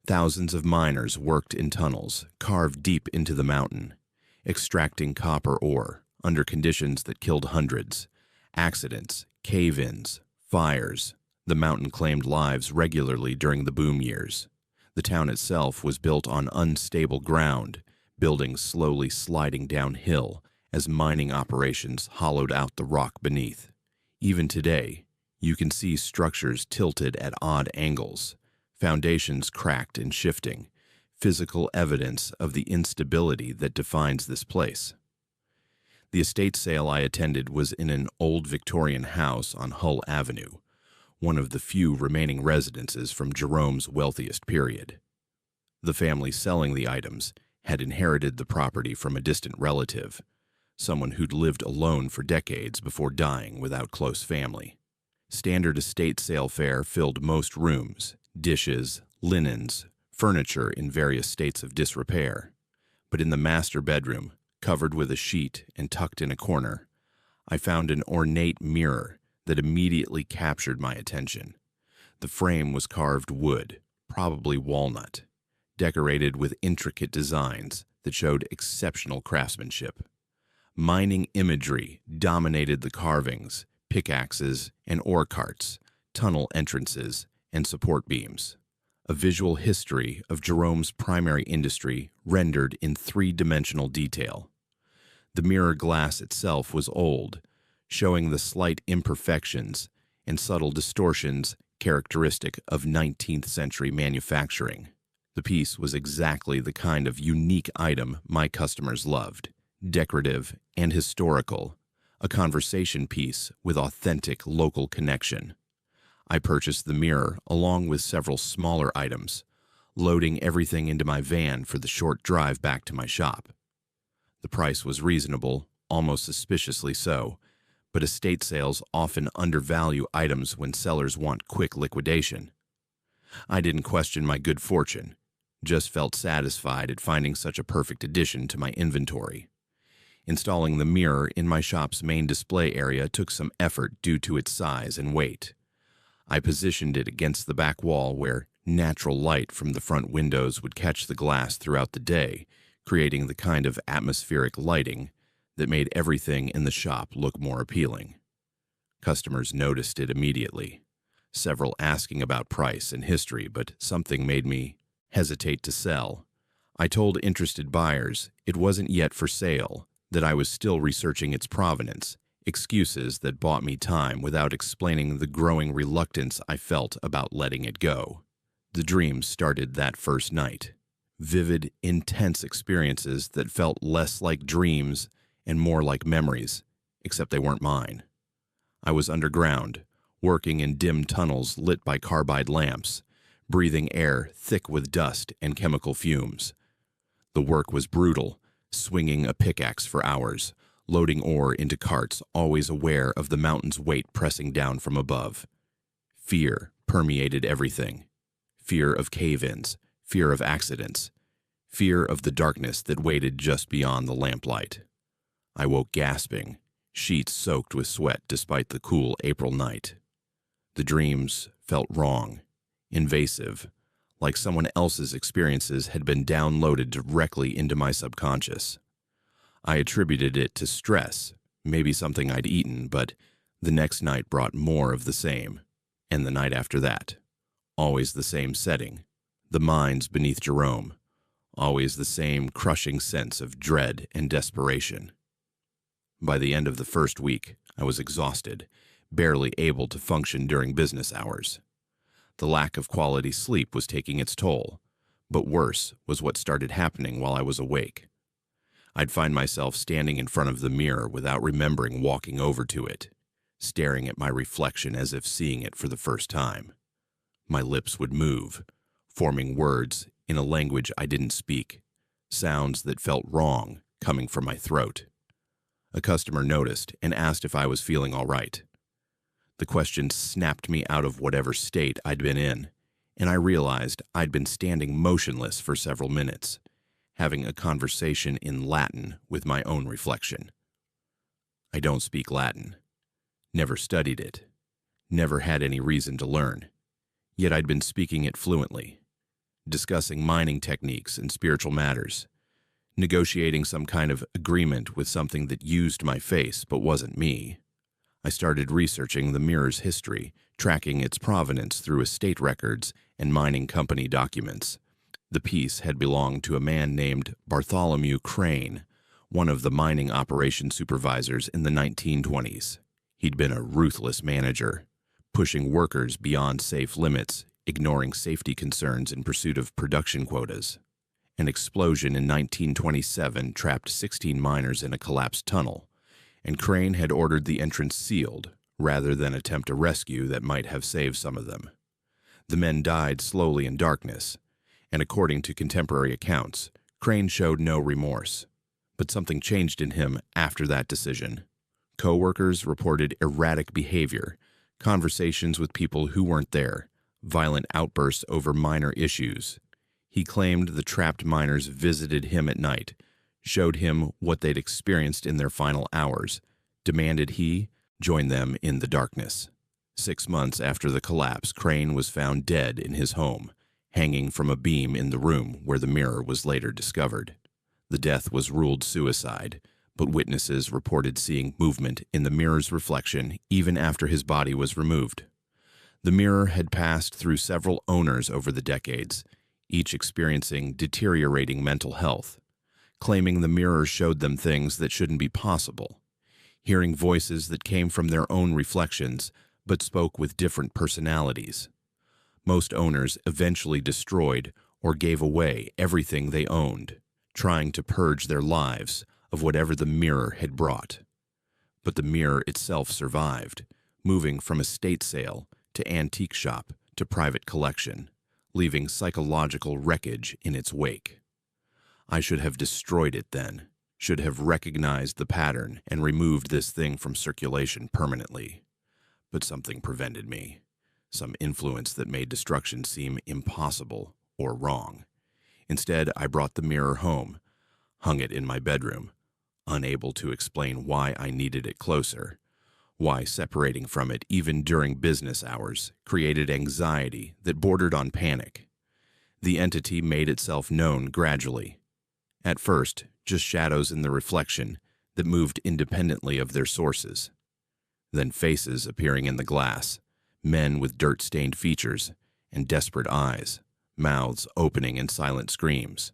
Thousands of miners worked in tunnels carved deep into the mountain, extracting copper ore under conditions that killed hundreds. Accidents, cave-ins, fires. The mountain claimed lives regularly during the boom years. The town itself was built on unstable ground, buildings slowly sliding downhill as mining operations hollowed out the rock beneath. Even today, you can see structures tilted at odd angles, foundations cracked and shifting, physical evidence of the instability that defines this place. The estate sale I attended was in an old Victorian house on Hull Avenue, one of the few remaining residences from Jerome's wealthiest period. The family selling the items had inherited the property from a distant relative, someone who'd lived alone for decades before dying without close family. Standard estate sale fare filled most rooms, dishes, linens, furniture in various states of disrepair. But in the master bedroom, covered with a sheet and tucked in a corner, I found an ornate mirror that immediately captured my attention. The frame was carved wood, probably walnut, decorated with intricate designs that showed exceptional craftsmanship. Mining imagery dominated the carvings, pickaxes and ore carts, tunnel entrances, and support beams. A visual history of Jerome's primary industry rendered in three-dimensional detail. The mirror glass itself was old, showing the slight imperfections and subtle distortions characteristic of 19th century manufacturing. The piece was exactly the kind of unique item my customers loved, decorative and historical, a conversation piece with authentic local connection. I purchased the mirror along with several smaller items, loading everything into my van for the short drive back to my shop. The price was reasonable, almost suspiciously so, but estate sales often undervalue items when sellers want quick liquidation. I didn't question my good fortune, just felt satisfied at finding such a perfect addition to my inventory. Installing the mirror in my shop's main display area took some effort due to its size and weight. I positioned it against the back wall where natural light from the front windows would catch the glass throughout the day, creating the kind of atmospheric lighting that made everything in the shop look more appealing. Customers noticed it immediately, several asking about price and history, but something made me hesitate to sell. I told interested buyers it wasn't yet for sale, that I was still researching its provenance, excuses that bought me time without explaining the growing reluctance I felt about letting it go. The dreams started that first night. Vivid, intense experiences that felt less like dreams and more like memories, except they weren't mine. I was underground, working in dim tunnels lit by carbide lamps, breathing air thick with dust and chemical fumes. The work was brutal, swinging a pickaxe for hours, loading ore into carts, always aware of the mountain's weight pressing down from above. Fear permeated everything. Fear of cave-ins, fear of accidents, fear of the darkness that waited just beyond the lamplight. I woke gasping, sheets soaked with sweat despite the cool April night. The dreams felt wrong, invasive, like someone else's experiences had been downloaded directly into my subconscious. I attributed it to stress, maybe something I'd eaten, but the next night brought more of the same, and the night after that. Always the same setting, the mines beneath Jerome, always the same crushing sense of dread and desperation. By the end of the first week, I was exhausted, barely able to function during business hours. The lack of quality sleep was taking its toll, but worse was what started happening while I was awake. I'd find myself standing in front of the mirror without remembering walking over to it, staring at my reflection as if seeing it for the first time. My lips would move, forming words in a language I didn't speak, sounds that felt wrong coming from my throat. A customer noticed and asked if I was feeling all right. The question snapped me out of whatever state I'd been in, and I realized I'd been standing motionless for several minutes, having a conversation in Latin with my own reflection. I don't speak Latin, never studied it, never had any reason to learn, yet I'd been speaking it fluently, discussing mining techniques and spiritual matters, negotiating some kind of agreement with something that used my face but wasn't me. I started researching the mirror's history, tracking its provenance through estate records and mining company documents. The piece had belonged to a man named Bartholomew Crane, one of the mining operation supervisors in the 1920s. He'd been a ruthless manager, pushing workers beyond safe limits, ignoring safety concerns in pursuit of production quotas. An explosion in 1927 trapped 16 miners in a collapsed tunnel, and Crane had ordered the entrance sealed, rather than attempt a rescue that might have saved some of them. The men died slowly in darkness, and according to contemporary accounts, Crane showed no remorse. But something changed in him after that decision. Co-workers reported erratic behavior, conversations with people who weren't there, violent outbursts over minor issues. He claimed the trapped miners visited him at night, showed him what they'd experienced in their final hours, demanded he join them in the darkness. 6 months after the collapse, Crane was found dead in his home, hanging from a beam in the room where the mirror was later discovered. The death was ruled suicide, but witnesses reported seeing movement in the mirror's reflection even after his body was removed. The mirror had passed through several owners over the decades, each experiencing deteriorating mental health, claiming the mirror showed them things that shouldn't be possible, hearing voices that came from their own reflections but spoke with different personalities. Most owners eventually destroyed or gave away everything they owned, trying to purge their lives of whatever the mirror had brought. But the mirror itself survived, moving from estate sale to antique shop to private collection, leaving psychological wreckage in its wake. I should have destroyed it then, should have recognized the pattern and removed this thing from circulation permanently. But something prevented me, some influence that made destruction seem impossible or wrong. Instead, I brought the mirror home, hung it in my bedroom, unable to explain why I needed it closer, why separating from it even during business hours created anxiety that bordered on panic. The entity made itself known gradually. At first, just shadows in the reflection that moved independently of their sources. Then faces appearing in the glass, men with dirt-stained features and desperate eyes, mouths opening in silent screams.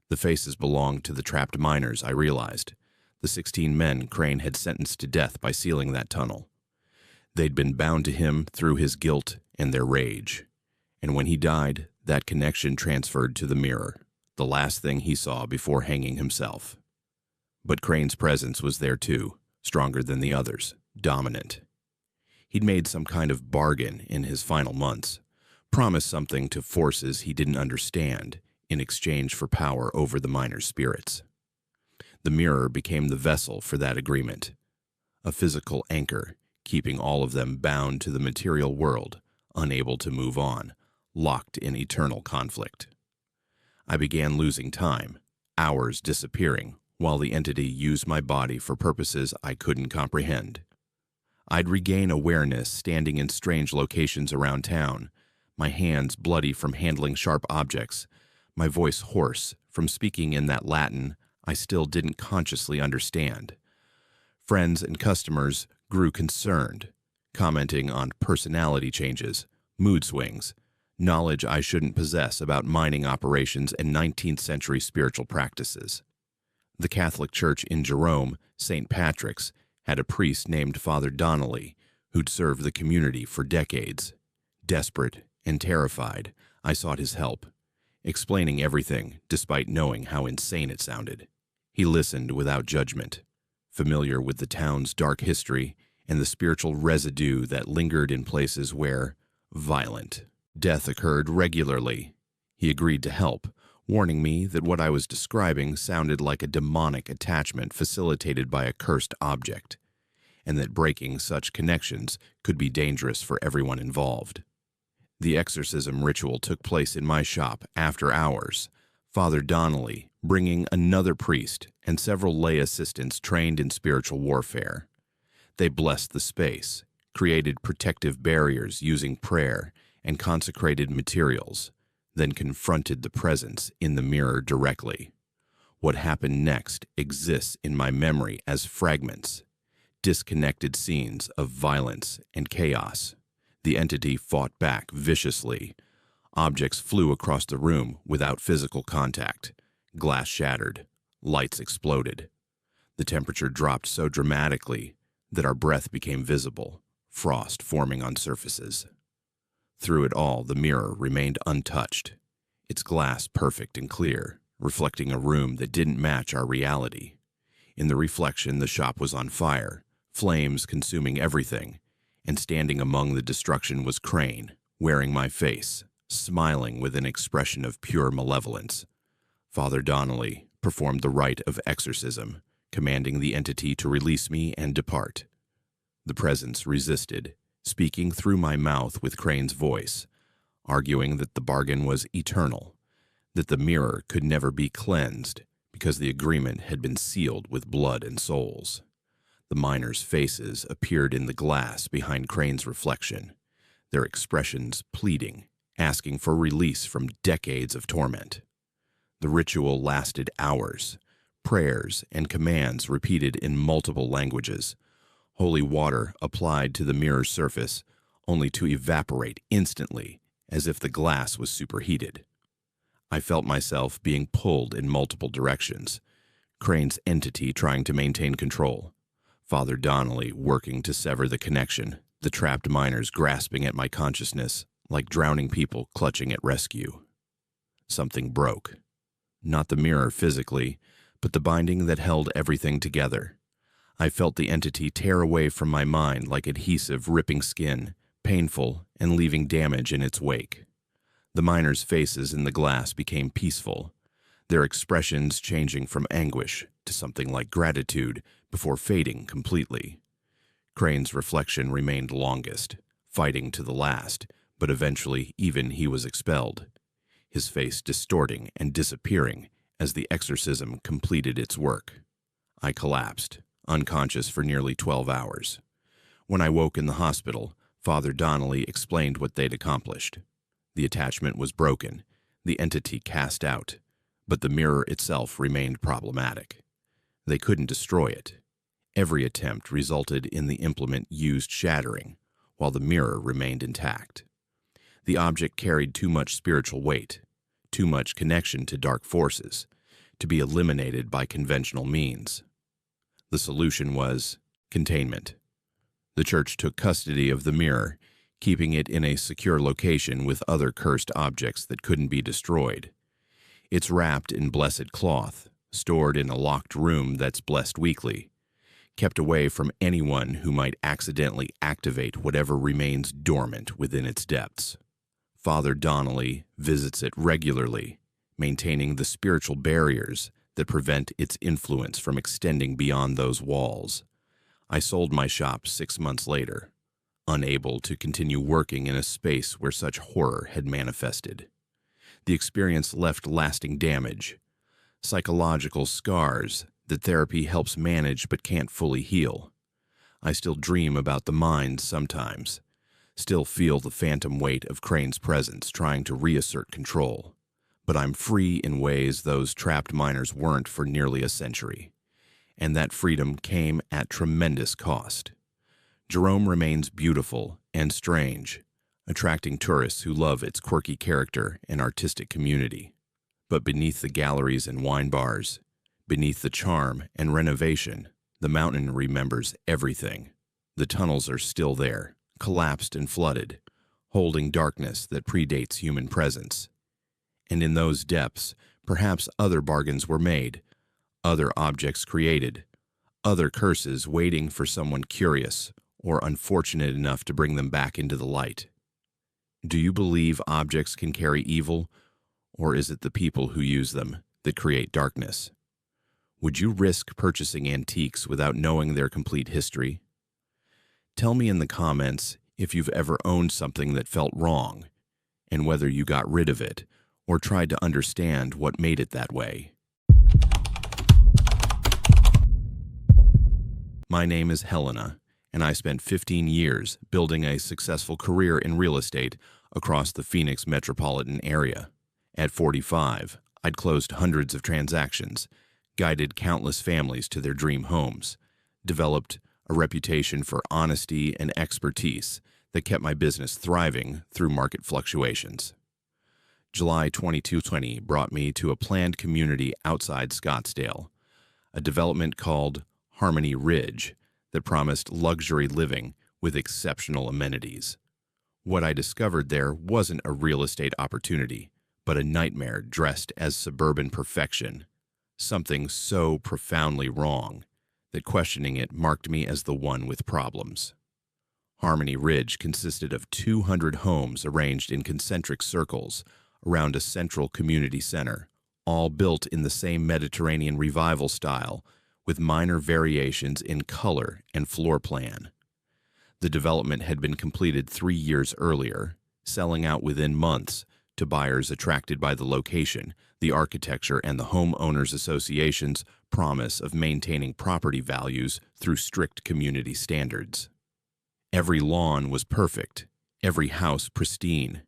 The faces belonged to the trapped miners, I realized, the 16 men Crane had sentenced to death by sealing that tunnel. They'd been bound to him through his guilt and their rage. And when he died, that connection transferred to the mirror, the last thing he saw before hanging himself. But Crane's presence was there too, stronger than the others, dominant. He'd made some kind of bargain in his final months, promised something to forces he didn't understand in exchange for power over the miners' spirits. The mirror became the vessel for that agreement, a physical anchor, keeping all of them bound to the material world, unable to move on, locked in eternal conflict. I began losing time, hours disappearing, while the entity used my body for purposes I couldn't comprehend. I'd regain awareness standing in strange locations around town, my hands bloody from handling sharp objects, my voice hoarse from speaking in that Latin I still didn't consciously understand. Friends and customers grew concerned, commenting on personality changes, mood swings, knowledge I shouldn't possess about mining operations and 19th century spiritual practices. The Catholic Church in Jerome, St. Patrick's, had a priest named Father Donnelly who'd served the community for decades. Desperate and terrified, I sought his help, explaining everything despite knowing how insane it sounded. He listened without judgment, familiar with the town's dark history and the spiritual residue that lingered in places where violent death occurred regularly. He agreed to help, warning me that what I was describing sounded like a demonic attachment facilitated by a cursed object, and that breaking such connections could be dangerous for everyone involved. The exorcism ritual took place in my shop after hours, Father Donnelly bringing another priest and several lay assistants trained in spiritual warfare. They blessed the space, created protective barriers using prayer and consecrated materials, then confronted the presence in the mirror directly. What happened next exists in my memory as fragments, disconnected scenes of violence and chaos. The entity fought back viciously. Objects flew across the room without physical contact. Glass shattered. Lights exploded. The temperature dropped so dramatically that our breath became visible, frost forming on surfaces. Through it all, the mirror remained untouched, its glass perfect and clear, reflecting a room that didn't match our reality. In the reflection, the shop was on fire, flames consuming everything, and standing among the destruction was Crane, wearing my face, smiling with an expression of pure malevolence. Father Donnelly performed the rite of exorcism, commanding the entity to release me and depart. The presence resisted, speaking through my mouth with Crane's voice, arguing that the bargain was eternal, that the mirror could never be cleansed because the agreement had been sealed with blood and souls. The miners' faces appeared in the glass behind Crane's reflection, their expressions pleading, asking for release from decades of torment. The ritual lasted hours, prayers and commands repeated in multiple languages, holy water applied to the mirror's surface only to evaporate instantly as if the glass was superheated. I felt myself being pulled in multiple directions, Crane's entity trying to maintain control, Father Donnelly working to sever the connection, the trapped miners grasping at my consciousness like drowning people clutching at rescue. Something broke. Not the mirror physically, but the binding that held everything together. I felt the entity tear away from my mind like adhesive ripping skin, painful and leaving damage in its wake. The miners' faces in the glass became peaceful, their expressions changing from anguish to something like gratitude before fading completely. Crane's reflection remained longest, fighting to the last, but eventually even he was expelled, his face distorting and disappearing as the exorcism completed its work. I collapsed, unconscious for nearly 12 hours. When I woke in the hospital, Father Donnelly explained what they'd accomplished. The attachment was broken, the entity cast out, but the mirror itself remained problematic. They couldn't destroy it. Every attempt resulted in the implement used shattering, while the mirror remained intact. The object carried too much spiritual weight, too much connection to dark forces, to be eliminated by conventional means. The solution was containment. The church took custody of the mirror, keeping it in a secure location with other cursed objects that couldn't be destroyed. It's wrapped in blessed cloth, stored in a locked room that's blessed weekly, kept away from anyone who might accidentally activate whatever remains dormant within its depths. Father Donnelly visits it regularly, maintaining the spiritual barriers that prevent its influence from extending beyond those walls. I sold my shop 6 months later, unable to continue working in a space where such horror had manifested. The experience left lasting damage, psychological scars that therapy helps manage but can't fully heal. I still dream about the mines sometimes, still feel the phantom weight of Crane's presence trying to reassert control. But I'm free in ways those trapped miners weren't for nearly a century, and that freedom came at tremendous cost. Jerome remains beautiful and strange, attracting tourists who love its quirky character and artistic community. But beneath the galleries and wine bars, beneath the charm and renovation, the mountain remembers everything. The tunnels are still there, collapsed and flooded, holding darkness that predates human presence. And in those depths, perhaps other bargains were made, other objects created, other curses waiting for someone curious or unfortunate enough to bring them back into the light. Do you believe objects can carry evil, or is it the people who use them that create darkness? Would you risk purchasing antiques without knowing their complete history? Tell me in the comments if you've ever owned something that felt wrong, and whether you got rid of it or tried to understand what made it that way. My name is Helena, and I spent 15 years building a successful career in real estate across the Phoenix metropolitan area. At 45, I'd closed hundreds of transactions, guided countless families to their dream homes, developed a reputation for honesty and expertise that kept my business thriving through market fluctuations. July 2020 brought me to a planned community outside Scottsdale, a development called Harmony Ridge that promised luxury living with exceptional amenities. What I discovered there wasn't a real estate opportunity, but a nightmare dressed as suburban perfection, something so profoundly wrong that questioning it marked me as the one with problems. Harmony Ridge consisted of 200 homes arranged in concentric circles around a central community center, all built in the same Mediterranean revival style with minor variations in color and floor plan. The development had been completed 3 years earlier, selling out within months to buyers attracted by the location, the architecture, and the homeowners association's promise of maintaining property values through strict community standards. Every lawn was perfect, every house pristine,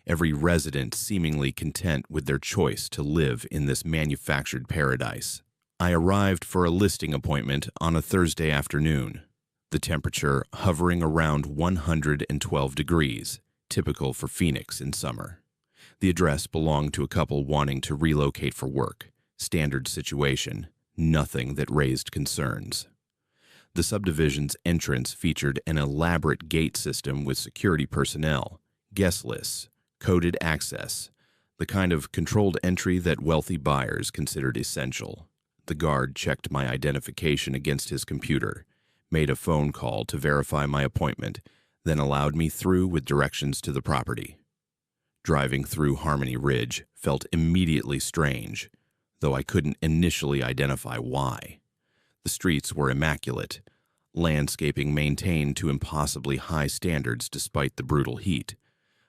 every resident seemingly content with their choice to live in this manufactured paradise. I arrived for a listing appointment on a Thursday afternoon, the temperature hovering around 112 degrees, typical for Phoenix in summer. The address belonged to a couple wanting to relocate for work. Standard situation, nothing that raised concerns. The subdivision's entrance featured an elaborate gate system with security personnel, guest lists, coded access, the kind of controlled entry that wealthy buyers considered essential. The guard checked my identification against his computer, made a phone call to verify my appointment, then allowed me through with directions to the property. Driving through Harmony Ridge felt immediately strange, though I couldn't initially identify why. The streets were immaculate, landscaping maintained to impossibly high standards despite the brutal heat,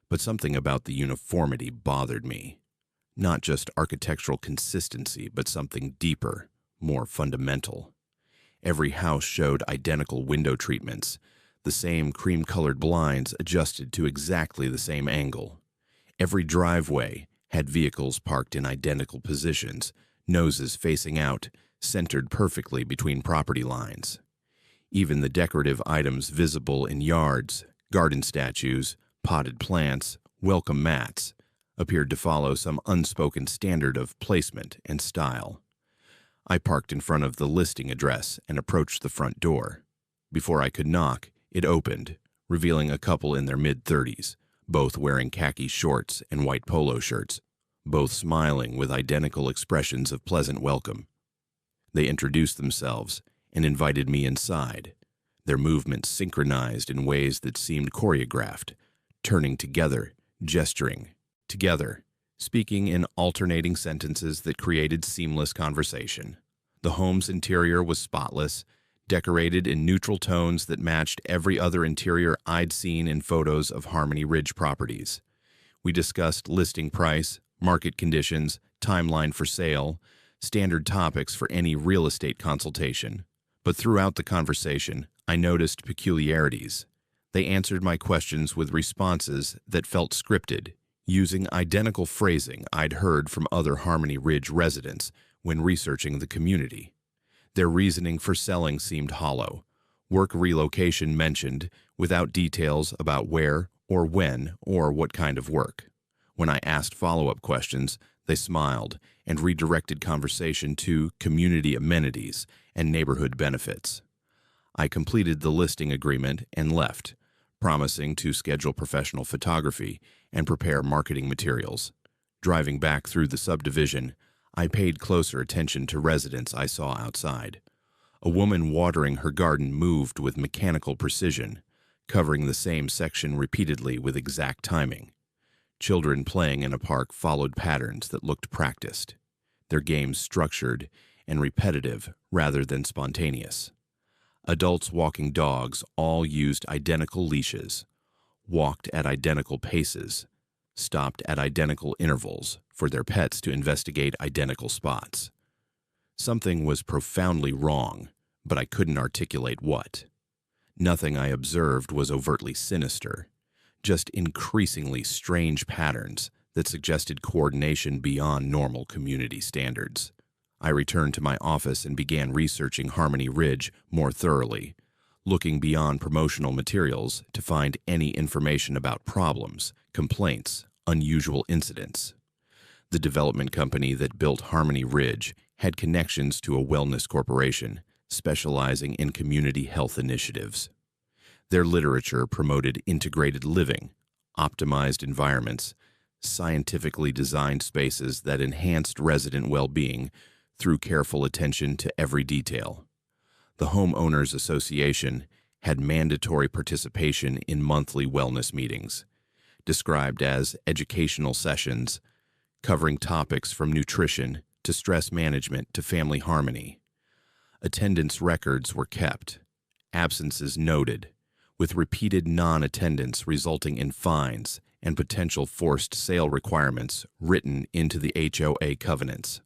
but something about the uniformity bothered me. Not just architectural consistency, but something deeper, more fundamental. Every house showed identical window treatments, the same cream-colored blinds adjusted to exactly the same angle. Every driveway had vehicles parked in identical positions, noses facing out, centered perfectly between property lines. Even the decorative items visible in yards, garden statues, potted plants, welcome mats, appeared to follow some unspoken standard of placement and style. I parked in front of the listing address and approached the front door. Before I could knock, it opened, revealing a couple in their mid-30s, both wearing khaki shorts and white polo shirts, both smiling with identical expressions of pleasant welcome. They introduced themselves and invited me inside, their movements synchronized in ways that seemed choreographed, turning together, gesturing, together, speaking in alternating sentences that created seamless conversation. The home's interior was spotless, decorated in neutral tones that matched every other interior I'd seen in photos of Harmony Ridge properties. We discussed listing price, market conditions, timeline for sale, standard topics for any real estate consultation. But throughout the conversation, I noticed peculiarities. They answered my questions with responses that felt scripted, using identical phrasing I'd heard from other Harmony Ridge residents when researching the community. Their reasoning for selling seemed hollow. Work relocation mentioned, without details about where or when or what kind of work. When I asked follow-up questions, they smiled and redirected conversation to community amenities and neighborhood benefits. I completed the listing agreement and left, promising to schedule professional photography and prepare marketing materials. Driving back through the subdivision, I paid closer attention to residents I saw outside. A woman watering her garden moved with mechanical precision, covering the same section repeatedly with exact timing. Children playing in a park followed patterns that looked practiced, their games structured and repetitive rather than spontaneous. Adults walking dogs all used identical leashes, walked at identical paces, stopped at identical intervals for their pets to investigate identical spots. Something was profoundly wrong, but I couldn't articulate what. Nothing I observed was overtly sinister, just increasingly strange patterns that suggested coordination beyond normal community standards. I returned to my office and began researching Harmony Ridge more thoroughly, looking beyond promotional materials to find any information about problems, complaints, unusual incidents. The development company that built Harmony Ridge had connections to a wellness corporation specializing in community health initiatives. Their literature promoted integrated living, optimized environments, scientifically designed spaces that enhanced resident well-being through careful attention to every detail. The Homeowners Association had mandatory participation in monthly wellness meetings, described as educational sessions, covering topics from nutrition to stress management to family harmony. Attendance records were kept, absences noted, with repeated non-attendance resulting in fines and potential forced sale requirements written into the HOA covenants.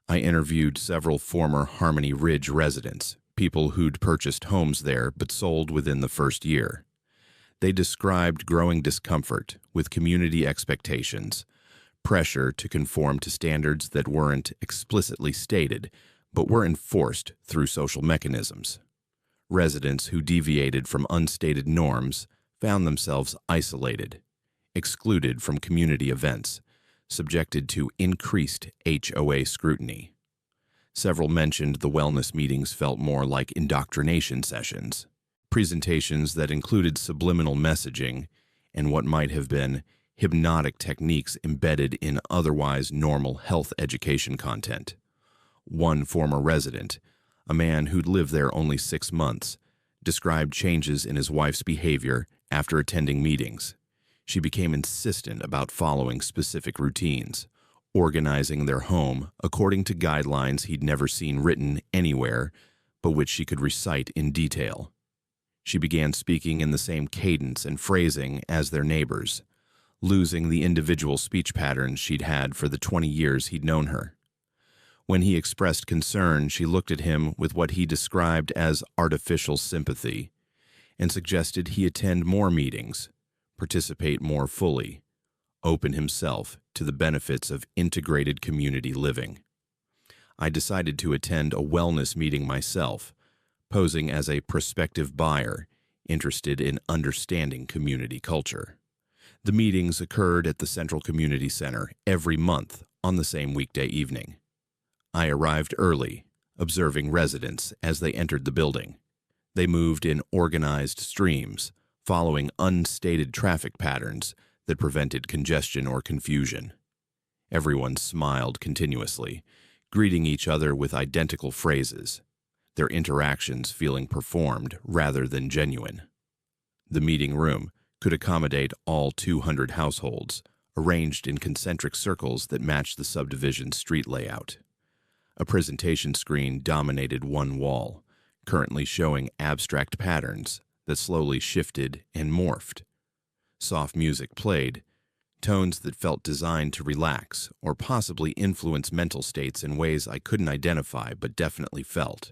I interviewed several former Harmony Ridge residents, people who'd purchased homes there but sold within the first year. They described growing discomfort with community expectations, pressure to conform to standards that weren't explicitly stated but were enforced through social mechanisms. Residents who deviated from unstated norms found themselves isolated, excluded from community events, subjected to increased HOA scrutiny. Several mentioned the wellness meetings felt more like indoctrination sessions, presentations that included subliminal messaging and what might have been hypnotic techniques embedded in otherwise normal health education content. One former resident, a man who'd lived there only 6 months, described changes in his wife's behavior after attending meetings. She became insistent about following specific routines, organizing their home according to guidelines he'd never seen written anywhere, but which she could recite in detail. She began speaking in the same cadence and phrasing as their neighbors, losing the individual speech patterns she'd had for the 20 years he'd known her. When he expressed concern, she looked at him with what he described as artificial sympathy and suggested he attend more meetings, participate more fully, open himself to the benefits of integrated community living. I decided to attend a wellness meeting myself, posing as a prospective buyer interested in understanding community culture. The meetings occurred at the Central Community Center every month on the same weekday evening. I arrived early, observing residents as they entered the building. They moved in organized streams, following unstated traffic patterns that prevented congestion or confusion. Everyone smiled continuously, greeting each other with identical phrases, their interactions feeling performed rather than genuine. The meeting room could accommodate all 200 households, arranged in concentric circles that matched the subdivision's street layout. A presentation screen dominated one wall, currently showing abstract patterns that slowly shifted and morphed. Soft music played, tones that felt designed to relax or possibly influence mental states in ways I couldn't identify but definitely felt.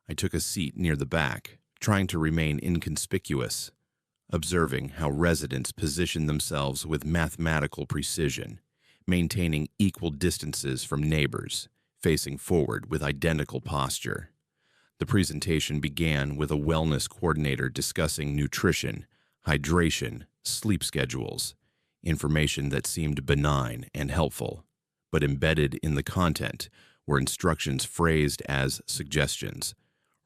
I took a seat near the back, trying to remain inconspicuous, observing how residents positioned themselves with mathematical precision, maintaining equal distances from neighbors, facing forward with identical posture. The presentation began with a wellness coordinator discussing nutrition, hydration, sleep schedules, information that seemed benign and helpful, but embedded in the content were instructions phrased as suggestions,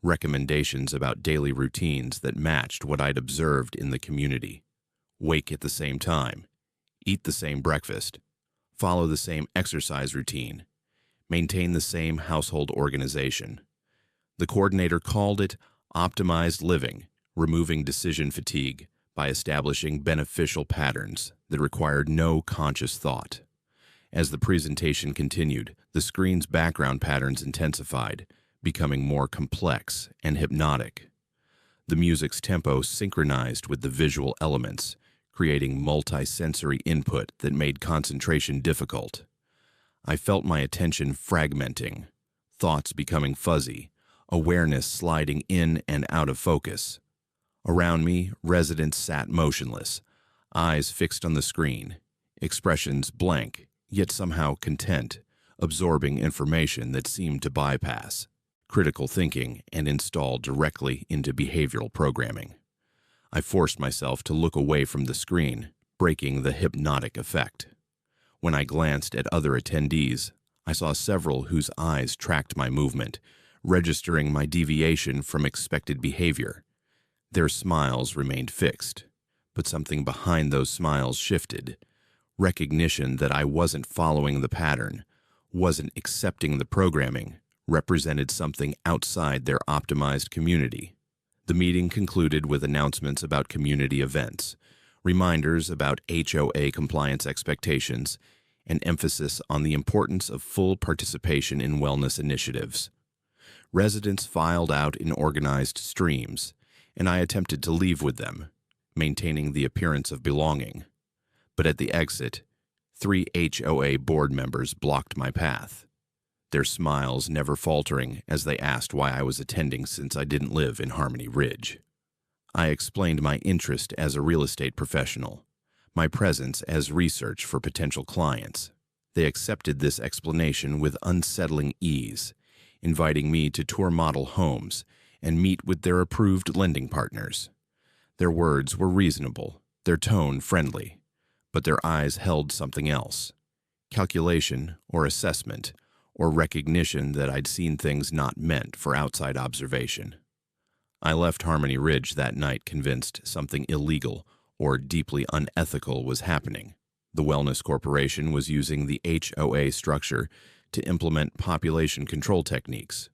recommendations about daily routines that matched what I'd observed in the community. Wake at the same time, eat the same breakfast, follow the same exercise routine, maintain the same household organization. The coordinator called it optimized living, removing decision fatigue by establishing beneficial patterns that required no conscious thought. As the presentation continued, the screen's background patterns intensified, becoming more complex and hypnotic. The music's tempo synchronized with the visual elements, creating multi-sensory input that made concentration difficult. I felt my attention fragmenting, thoughts becoming fuzzy, awareness sliding in and out of focus. Around me, residents sat motionless, eyes fixed on the screen, expressions blank, yet somehow content, absorbing information that seemed to bypass critical thinking and install directly into behavioral programming. I forced myself to look away from the screen, breaking the hypnotic effect. When I glanced at other attendees, I saw several whose eyes tracked my movement, registering my deviation from expected behavior. Their smiles remained fixed, but something behind those smiles shifted. Recognition that I wasn't following the pattern, wasn't accepting the programming, represented something outside their optimized community. The meeting concluded with announcements about community events, reminders about HOA compliance expectations, and emphasis on the importance of full participation in wellness initiatives. Residents filed out in organized streams, and I attempted to leave with them, maintaining the appearance of belonging. But at the exit, 3 HOA board members blocked my path, their smiles never faltering as they asked why I was attending since I didn't live in Harmony Ridge. I explained my interest as a real estate professional, my presence as research for potential clients. They accepted this explanation with unsettling ease, inviting me to tour model homes and meet with their approved lending partners. Their words were reasonable, their tone friendly, but their eyes held something else: calculation or assessment, or recognition that I'd seen things not meant for outside observation. I left Harmony Ridge that night convinced something illegal or deeply unethical was happening. The Wellness Corporation was using the HOA structure to implement population control techniques,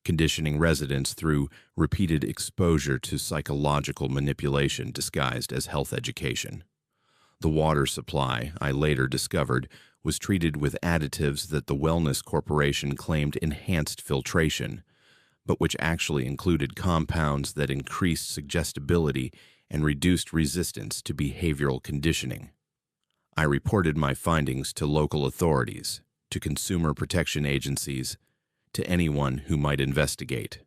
conditioning residents through repeated exposure to psychological manipulation disguised as health education. The water supply, I later discovered, was treated with additives that the Wellness Corporation claimed enhanced filtration, but which actually included compounds that increased suggestibility and reduced resistance to behavioral conditioning. I reported my findings to local authorities, to consumer protection agencies, to anyone who might investigate.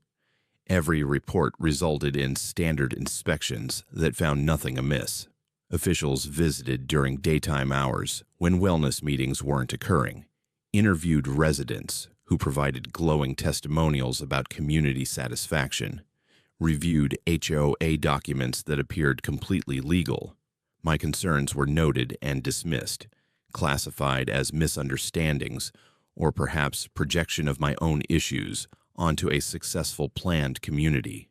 Every report resulted in standard inspections that found nothing amiss. Officials visited during daytime hours when wellness meetings weren't occurring, interviewed residents who provided glowing testimonials about community satisfaction, reviewed HOA documents that appeared completely legal. My concerns were noted and dismissed, classified as misunderstandings or perhaps projection of my own issues onto a successful planned community.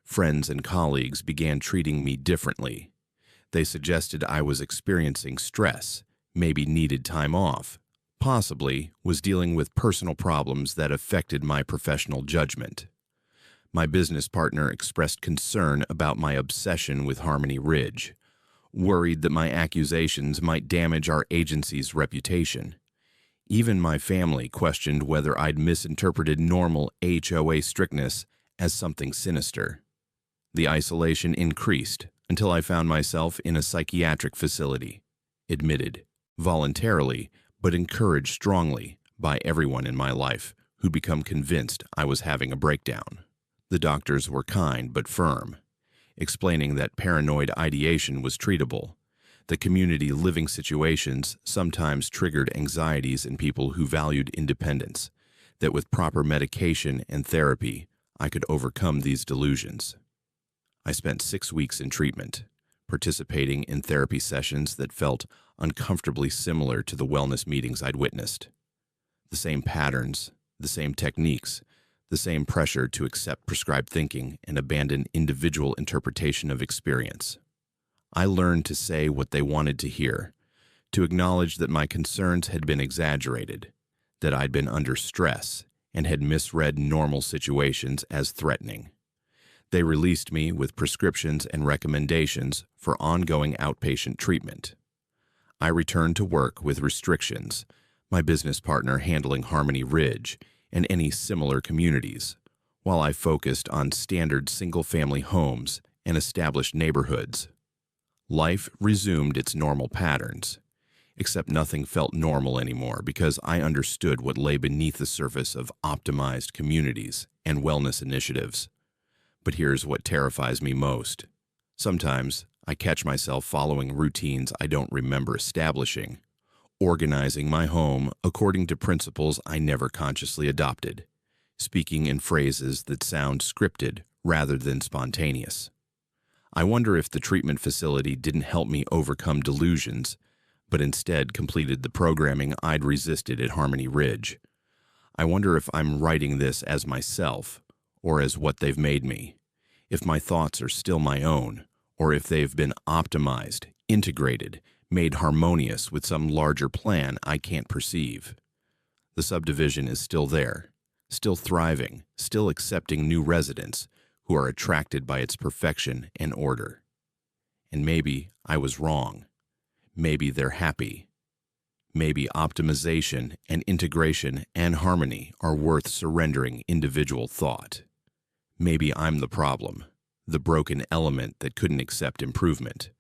Friends and colleagues began treating me differently. They suggested I was experiencing stress, maybe needed time off, possibly was dealing with personal problems that affected my professional judgment. My business partner expressed concern about my obsession with Harmony Ridge, worried that my accusations might damage our agency's reputation. Even my family questioned whether I'd misinterpreted normal HOA strictness as something sinister. The isolation increased until I found myself in a psychiatric facility, admitted, voluntarily, but encouraged strongly by everyone in my life who'd become convinced I was having a breakdown. The doctors were kind but firm, explaining that paranoid ideation was treatable, that community living situations sometimes triggered anxieties in people who valued independence, that with proper medication and therapy, I could overcome these delusions. I spent 6 weeks in treatment, participating in therapy sessions that felt uncomfortably similar to the wellness meetings I'd witnessed. The same patterns, the same techniques, the same pressure to accept prescribed thinking and abandon individual interpretation of experience. I learned to say what they wanted to hear, to acknowledge that my concerns had been exaggerated, that I'd been under stress and had misread normal situations as threatening. They released me with prescriptions and recommendations for ongoing outpatient treatment. I returned to work with restrictions, my business partner handling Harmony Ridge and any similar communities, while I focused on standard single-family homes and established neighborhoods. Life resumed its normal patterns, except nothing felt normal anymore because I understood what lay beneath the surface of optimized communities and wellness initiatives. But here's what terrifies me most. Sometimes I catch myself following routines I don't remember establishing, organizing my home according to principles I never consciously adopted, speaking in phrases that sound scripted rather than spontaneous. I wonder if the treatment facility didn't help me overcome delusions, but instead completed the programming I'd resisted at Harmony Ridge. I wonder if I'm writing this as myself, or as what they've made me, if my thoughts are still my own, or if they've been optimized, integrated, made harmonious with some larger plan I can't perceive. The subdivision is still there, still thriving, still accepting new residents who are attracted by its perfection and order. And maybe I was wrong. Maybe they're happy. Maybe optimization and integration and harmony are worth surrendering individual thought. Maybe I'm the problem, the broken element that couldn't accept improvement.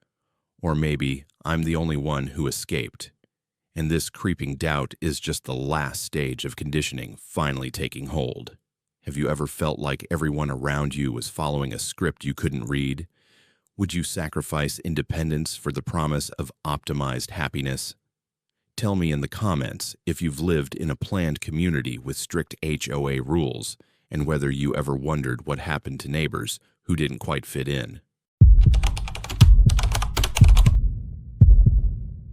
Or maybe I'm the only one who escaped, and this creeping doubt is just the last stage of conditioning finally taking hold. Have you ever felt like everyone around you was following a script you couldn't read? Would you sacrifice independence for the promise of optimized happiness? Tell me in the comments if you've lived in a planned community with strict HOA rules and whether you ever wondered what happened to neighbors who didn't quite fit in.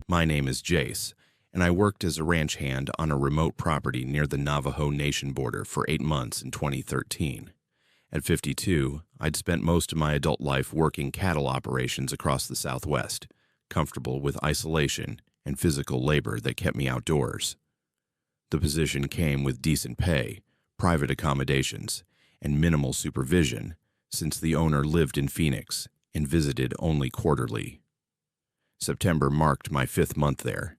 My name is Jace, and I worked as a ranch hand on a remote property near the Navajo Nation border for 8 months in 2013. At 52, I'd spent most of my adult life working cattle operations across the Southwest, comfortable with isolation and physical labor that kept me outdoors. The position came with decent pay, private accommodations, and minimal supervision, since the owner lived in Phoenix and visited only quarterly. September marked my 5th month there,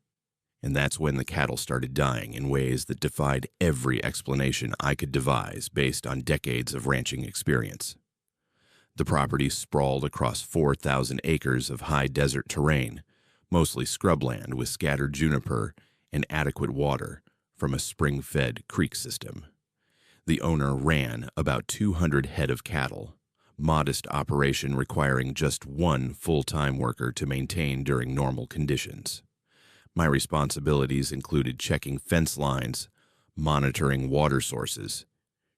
and that's when the cattle started dying in ways that defied every explanation I could devise based on decades of ranching experience. The property sprawled across 4,000 acres of high desert terrain, mostly scrubland with scattered juniper and adequate water from a spring-fed creek system. The owner ran about 200 head of cattle, modest operation requiring just one full-time worker to maintain during normal conditions. My responsibilities included checking fence lines, monitoring water sources,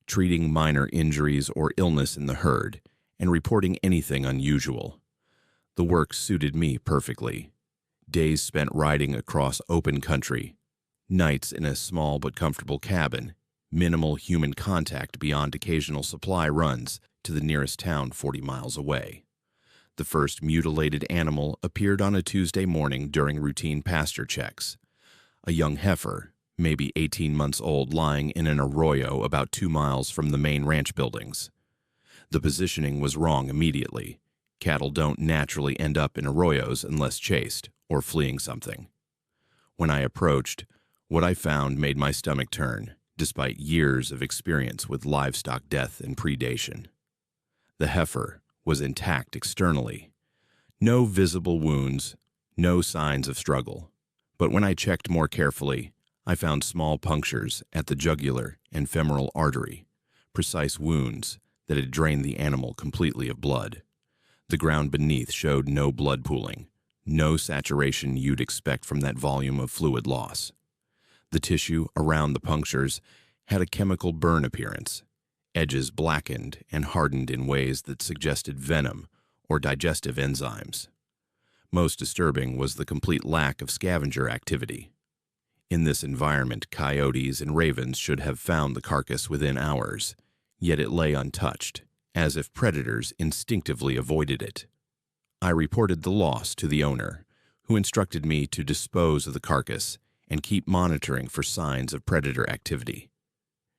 treating minor injuries or illness in the herd, and reporting anything unusual. The work suited me perfectly. Days spent riding across open country, nights in a small but comfortable cabin, minimal human contact beyond occasional supply runs to the nearest town 40 miles away. The first mutilated animal appeared on a Tuesday morning during routine pasture checks. A young heifer, maybe 18 months old, lying in an arroyo about 2 miles from the main ranch buildings. The positioning was wrong immediately. Cattle don't naturally end up in arroyos unless chased or fleeing something. When I approached, what I found made my stomach turn, despite years of experience with livestock death and predation. The heifer was intact externally. No visible wounds, no signs of struggle. But when I checked more carefully, I found small punctures at the jugular and femoral artery, precise wounds that had drained the animal completely of blood. The ground beneath showed no blood pooling, no saturation you'd expect from that volume of fluid loss. The tissue around the punctures had a chemical burn appearance, edges blackened and hardened in ways that suggested venom or digestive enzymes. Most disturbing was the complete lack of scavenger activity. In this environment, coyotes and ravens should have found the carcass within hours, yet it lay untouched, as if predators instinctively avoided it. I reported the loss to the owner, who instructed me to dispose of the carcass and keep monitoring for signs of predator activity.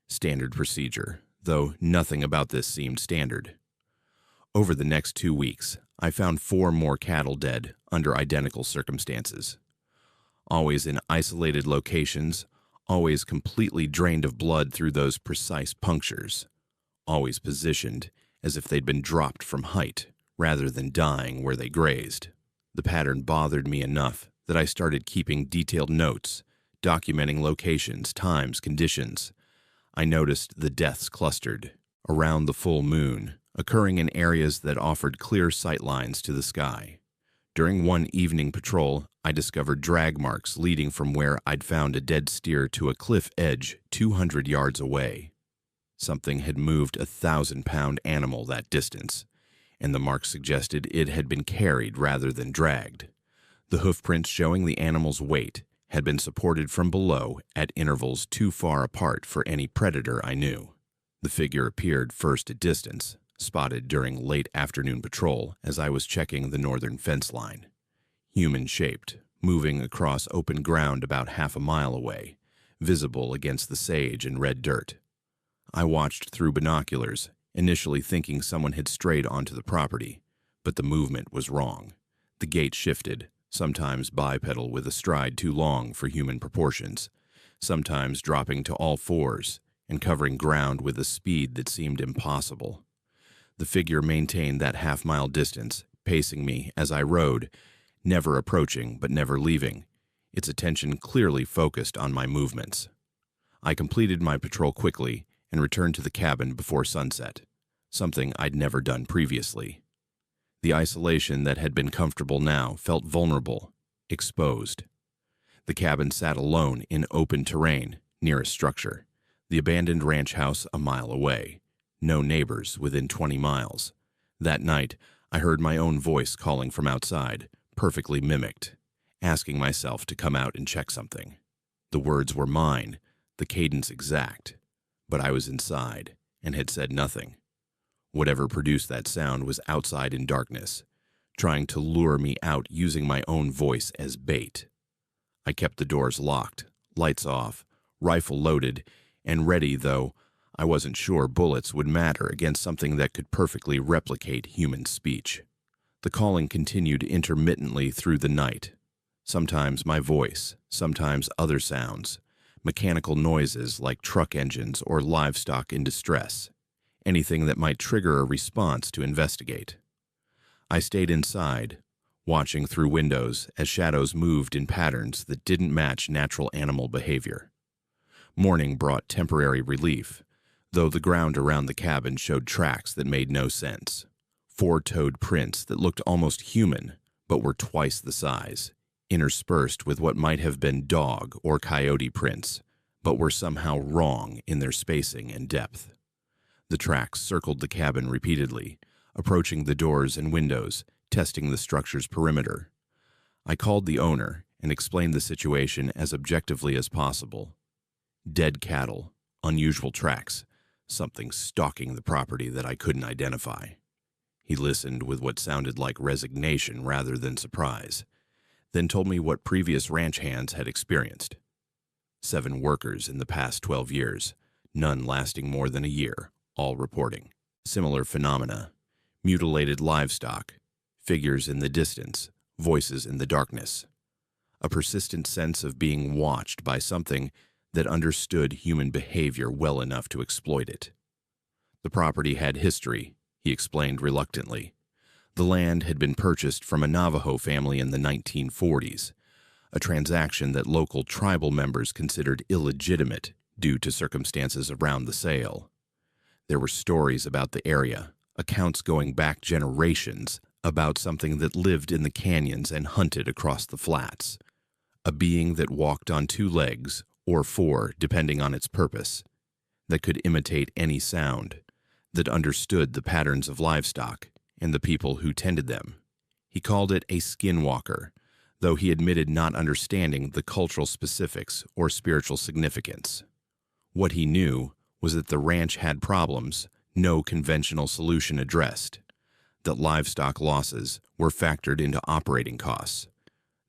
Standard procedure, though nothing about this seemed standard. Over the next 2 weeks, I found 4 more cattle dead under identical circumstances. Always in isolated locations, always completely drained of blood through those precise punctures, always positioned as if they'd been dropped from height rather than dying where they grazed. The pattern bothered me enough that I started keeping detailed notes, documenting locations, times, conditions. I noticed the deaths clustered around the full moon, occurring in areas that offered clear sightlines to the sky. During one evening patrol, I discovered drag marks leading from where I'd found a dead steer to a cliff edge 200 yards away. Something had moved a 1,000-pound animal that distance, and the marks suggested it had been carried rather than dragged. The hoofprints showing the animal's weight had been supported from below at intervals too far apart for any predator I knew. The figure appeared first at distance, spotted during late afternoon patrol as I was checking the northern fence line. Human-shaped, moving across open ground about half a mile away, visible against the sage and red dirt. I watched through binoculars, initially thinking someone had strayed onto the property, but the movement was wrong. The gait shifted, sometimes bipedal with a stride too long for human proportions, sometimes dropping to all fours and covering ground with a speed that seemed impossible. The figure maintained that half-mile distance, pacing me as I rode, never approaching but never leaving, its attention clearly focused on my movements. I completed my patrol quickly and returned to the cabin before sunset, something I'd never done previously. The isolation that had been comfortable now felt vulnerable, exposed. The cabin sat alone in open terrain, near a structure, the abandoned ranch house a mile away. No neighbors within 20 miles. That night, I heard my own voice calling from outside, perfectly mimicked, asking myself to come out and check something. The words were mine, the cadence exact, but I was inside and had said nothing. Whatever produced that sound was outside in darkness, trying to lure me out using my own voice as bait. I kept the doors locked, lights off, rifle loaded, and ready, though I wasn't sure bullets would matter against something that could perfectly replicate human speech. The calling continued intermittently through the night. Sometimes my voice, sometimes other sounds, mechanical noises like truck engines or livestock in distress, anything that might trigger a response to investigate. I stayed inside, watching through windows as shadows moved in patterns that didn't match natural animal behavior. Morning brought temporary relief, though the ground around the cabin showed tracks that made no sense. Four-toed prints that looked almost human, but were twice the size, interspersed with what might have been dog or coyote prints, but were somehow wrong in their spacing and depth. The tracks circled the cabin repeatedly, approaching the doors and windows, testing the structure's perimeter. I called the owner and explained the situation as objectively as possible. Dead cattle, unusual tracks, something stalking the property that I couldn't identify. He listened with what sounded like resignation rather than surprise, then told me what previous ranch hands had experienced. 7 workers in the past 12 years, none lasting more than a year, all reporting similar phenomena: mutilated livestock, figures in the distance, voices in the darkness. A persistent sense of being watched by something that understood human behavior well enough to exploit it. The property had history, he explained reluctantly. The land had been purchased from a Navajo family in the 1940s, a transaction that local tribal members considered illegitimate due to circumstances around the sale. There were stories about the area, accounts going back generations about something that lived in the canyons and hunted across the flats, a being that walked on 2 legs, or 4 depending on its purpose, that could imitate any sound, that understood the patterns of livestock and the people who tended them. He called it a skinwalker, though he admitted not understanding the cultural specifics or spiritual significance. What he knew was that the ranch had problems no conventional solution addressed, that livestock losses were factored into operating costs,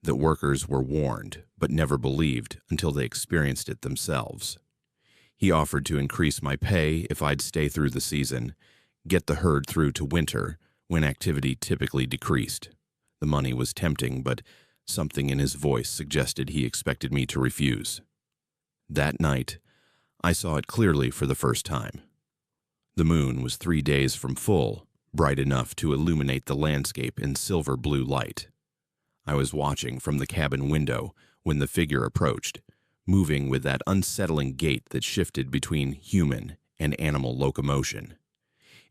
that workers were warned but never believed until they experienced it themselves. He offered to increase my pay if I'd stay through the season, get the herd through to winter when activity typically decreased. The money was tempting, but something in his voice suggested he expected me to refuse. That night, I saw it clearly for the first time. The moon was 3 days from full, bright enough to illuminate the landscape in silver blue light. I was watching from the cabin window when the figure approached, moving with that unsettling gait that shifted between human and animal locomotion.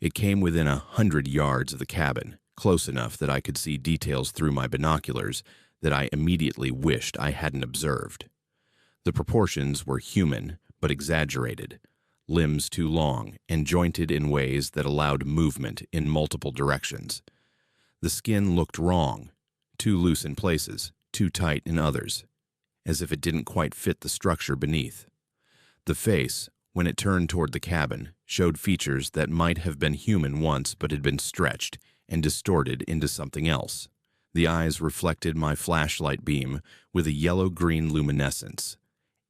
It came within 100 yards of the cabin, close enough that I could see details through my binoculars that I immediately wished I hadn't observed. The proportions were human, but exaggerated, limbs too long and jointed in ways that allowed movement in multiple directions. The skin looked wrong, too loose in places, too tight in others, as if it didn't quite fit the structure beneath. The face, when it turned toward the cabin, showed features that might have been human once but had been stretched and distorted into something else. The eyes reflected my flashlight beam with a yellow-green luminescence.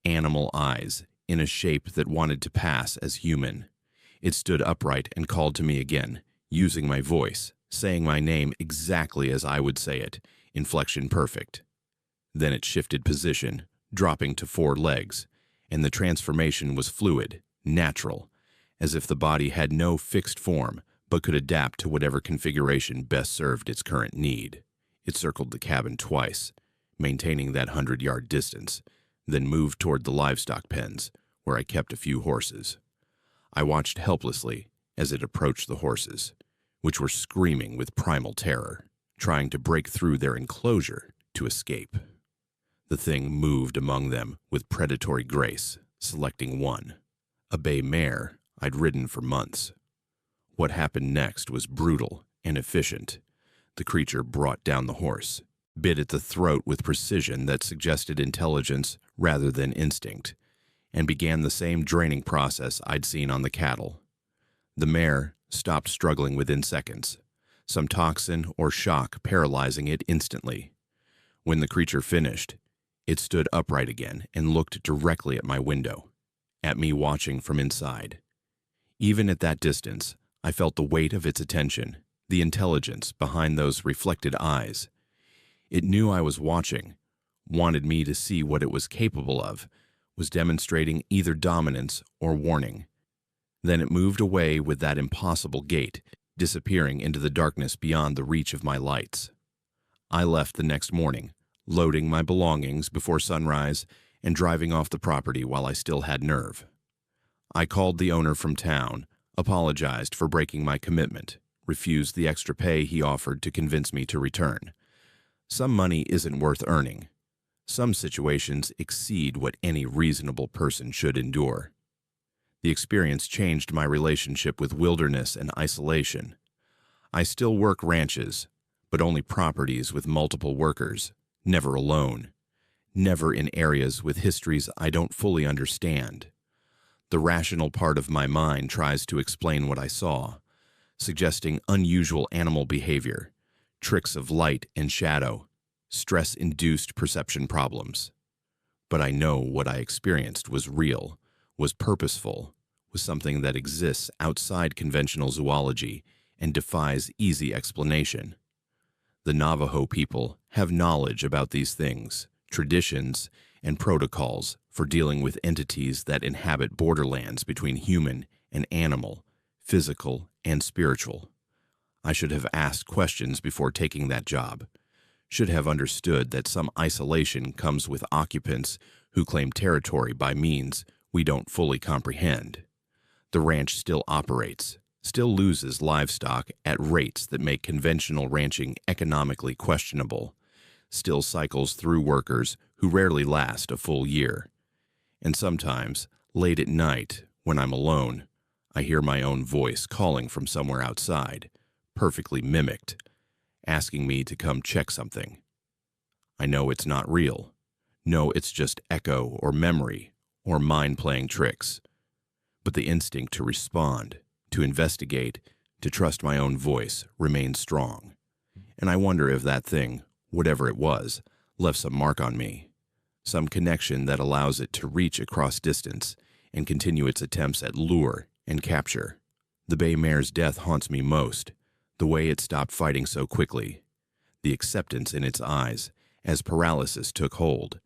Animal eyes, in a shape that wanted to pass as human. It stood upright and called to me again, using my voice, saying my name exactly as I would say it, inflection perfect. Then it shifted position, dropping to 4 legs, and the transformation was fluid, natural, as if the body had no fixed form, but could adapt to whatever configuration best served its current need. It circled the cabin twice, maintaining that 100-yard distance, then moved toward the livestock pens, where I kept a few horses. I watched helplessly as it approached the horses, which were screaming with primal terror, trying to break through their enclosure to escape. The thing moved among them with predatory grace, selecting one, a bay mare I'd ridden for months. What happened next was brutal and efficient. The creature brought down the horse, bit at the throat with precision that suggested intelligence rather than instinct, and began the same draining process I'd seen on the cattle. The mare stopped struggling within seconds, some toxin or shock paralyzing it instantly. When the creature finished, it stood upright again and looked directly at my window, at me watching from inside. Even at that distance, I felt the weight of its attention, the intelligence behind those reflected eyes. It knew I was watching, wanted me to see what it was capable of, was demonstrating either dominance or warning. Then it moved away with that impossible gait, disappearing into the darkness beyond the reach of my lights. I left the next morning, loading my belongings before sunrise and driving off the property while I still had nerve. I called the owner from town, apologized for breaking my commitment, refused the extra pay he offered to convince me to return. Some money isn't worth earning. Some situations exceed what any reasonable person should endure. The experience changed my relationship with wilderness and isolation. I still work ranches, but only properties with multiple workers, never alone, never in areas with histories I don't fully understand. The rational part of my mind tries to explain what I saw, suggesting unusual animal behavior, tricks of light and shadow, stress-induced perception problems. But I know what I experienced was real, was purposeful, was something that exists outside conventional zoology and defies easy explanation. The Navajo people have knowledge about these things, traditions, and protocols for dealing with entities that inhabit borderlands between human and animal, physical and spiritual. I should have asked questions before taking that job, should have understood that some isolation comes with occupants who claim territory by means we don't fully comprehend. The ranch still operates, still loses livestock at rates that make conventional ranching economically questionable, still cycles through workers who rarely last a full year. And sometimes, late at night, when I'm alone, I hear my own voice calling from somewhere outside, perfectly mimicked, asking me to come check something. I know it's not real. No, it's just echo or memory or mind playing tricks. But the instinct to respond, to investigate, to trust my own voice remains strong. And I wonder if that thing, whatever it was, left some mark on me, some connection that allows it to reach across distance and continue its attempts at lure and capture. The bay mare's death haunts me most, the way it stopped fighting so quickly, the acceptance in its eyes as paralysis took hold.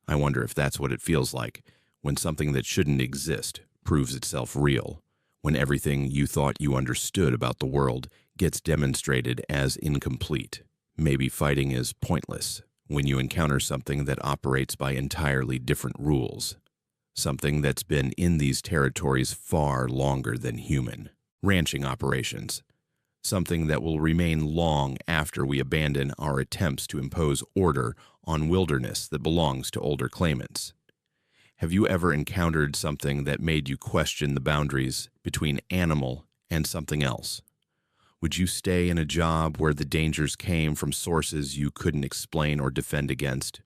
I wonder if that's what it feels like when something that shouldn't exist proves itself real, when everything you thought you understood about the world gets demonstrated as incomplete. Maybe fighting is pointless when you encounter something that operates by entirely different rules, something that's been in these territories far longer than human. Ranching operations, something that will remain long after we abandon our attempts to impose order on wilderness that belongs to older claimants. Have you ever encountered something that made you question the boundaries between animal and something else? Would you stay in a job where the dangers came from sources you couldn't explain or defend against?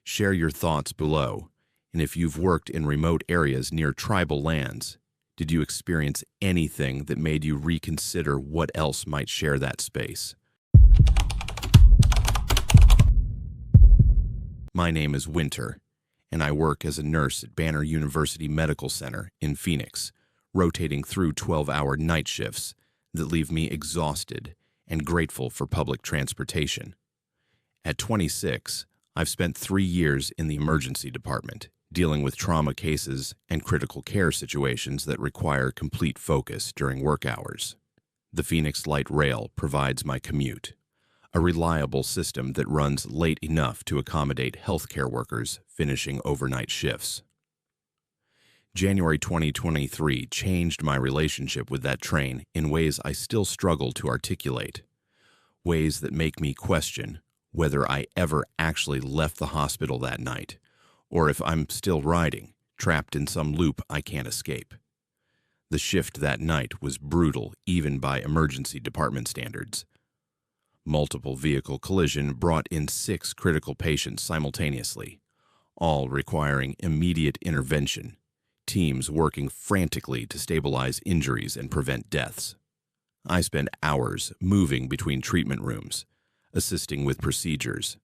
Share your thoughts below, and if you've worked in remote areas near tribal lands, did you experience anything that made you reconsider what else might share that space? My name is Winter, and I work as a nurse at Banner University Medical Center in Phoenix, rotating through 12-hour night shifts that leave me exhausted and grateful for public transportation. At 26, I've spent 3 years in the emergency department, dealing with trauma cases and critical care situations that require complete focus during work hours. The Phoenix Light Rail provides my commute, a reliable system that runs late enough to accommodate healthcare workers finishing overnight shifts. January 2023 changed my relationship with that train in ways I still struggle to articulate, ways that make me question whether I ever actually left the hospital that night, or if I'm still riding, trapped in some loop I can't escape. The shift that night was brutal even by emergency department standards. Multiple vehicle collision brought in 6 critical patients simultaneously, all requiring immediate intervention, teams working frantically to stabilize injuries and prevent deaths. I spent hours moving between treatment rooms, assisting with procedures,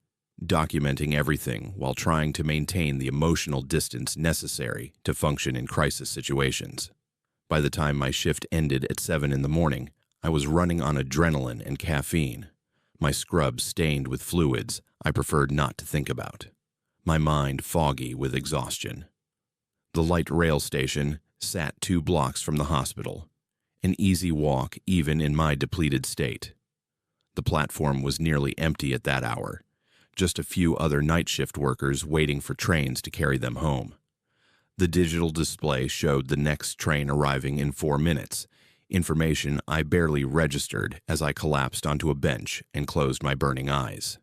documenting everything while trying to maintain the emotional distance necessary to function in crisis situations. By the time my shift ended at 7 in the morning, I was running on adrenaline and caffeine, my scrubs stained with fluids I preferred not to think about, my mind foggy with exhaustion. The light rail station sat 2 blocks from the hospital, an easy walk even in my depleted state. The platform was nearly empty at that hour, just a few other night shift workers waiting for trains to carry them home. The digital display showed the next train arriving in 4 minutes, information I barely registered as I collapsed onto a bench and closed my burning eyes.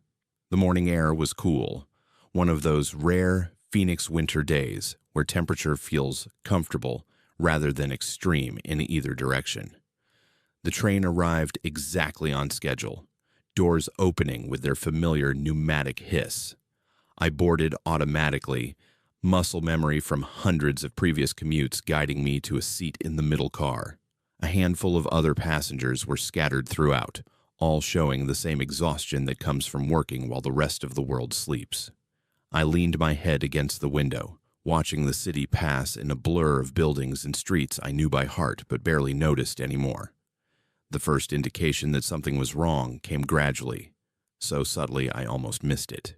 The morning air was cool, one of those rare Phoenix winter days where temperature feels comfortable rather than extreme in either direction. The train arrived exactly on schedule, doors opening with their familiar pneumatic hiss. I boarded automatically, muscle memory from hundreds of previous commutes guiding me to a seat in the middle car. A handful of other passengers were scattered throughout, all showing the same exhaustion that comes from working while the rest of the world sleeps. I leaned my head against the window, watching the city pass in a blur of buildings and streets I knew by heart but barely noticed anymore. The first indication that something was wrong came gradually, so subtly I almost missed it.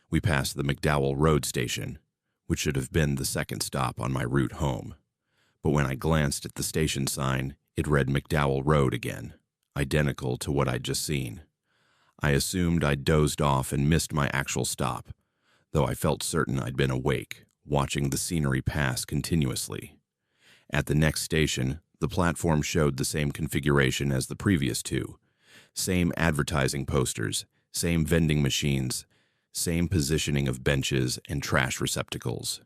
We passed the McDowell Road station, which should have been the second stop on my route home. But when I glanced at the station sign, it read McDowell Road again, identical to what I'd just seen. I assumed I'd dozed off and missed my actual stop, though I felt certain I'd been awake, watching the scenery pass continuously. At the next station, the platform showed the same configuration as the previous 2. Same advertising posters, same vending machines, same positioning of benches and trash receptacles.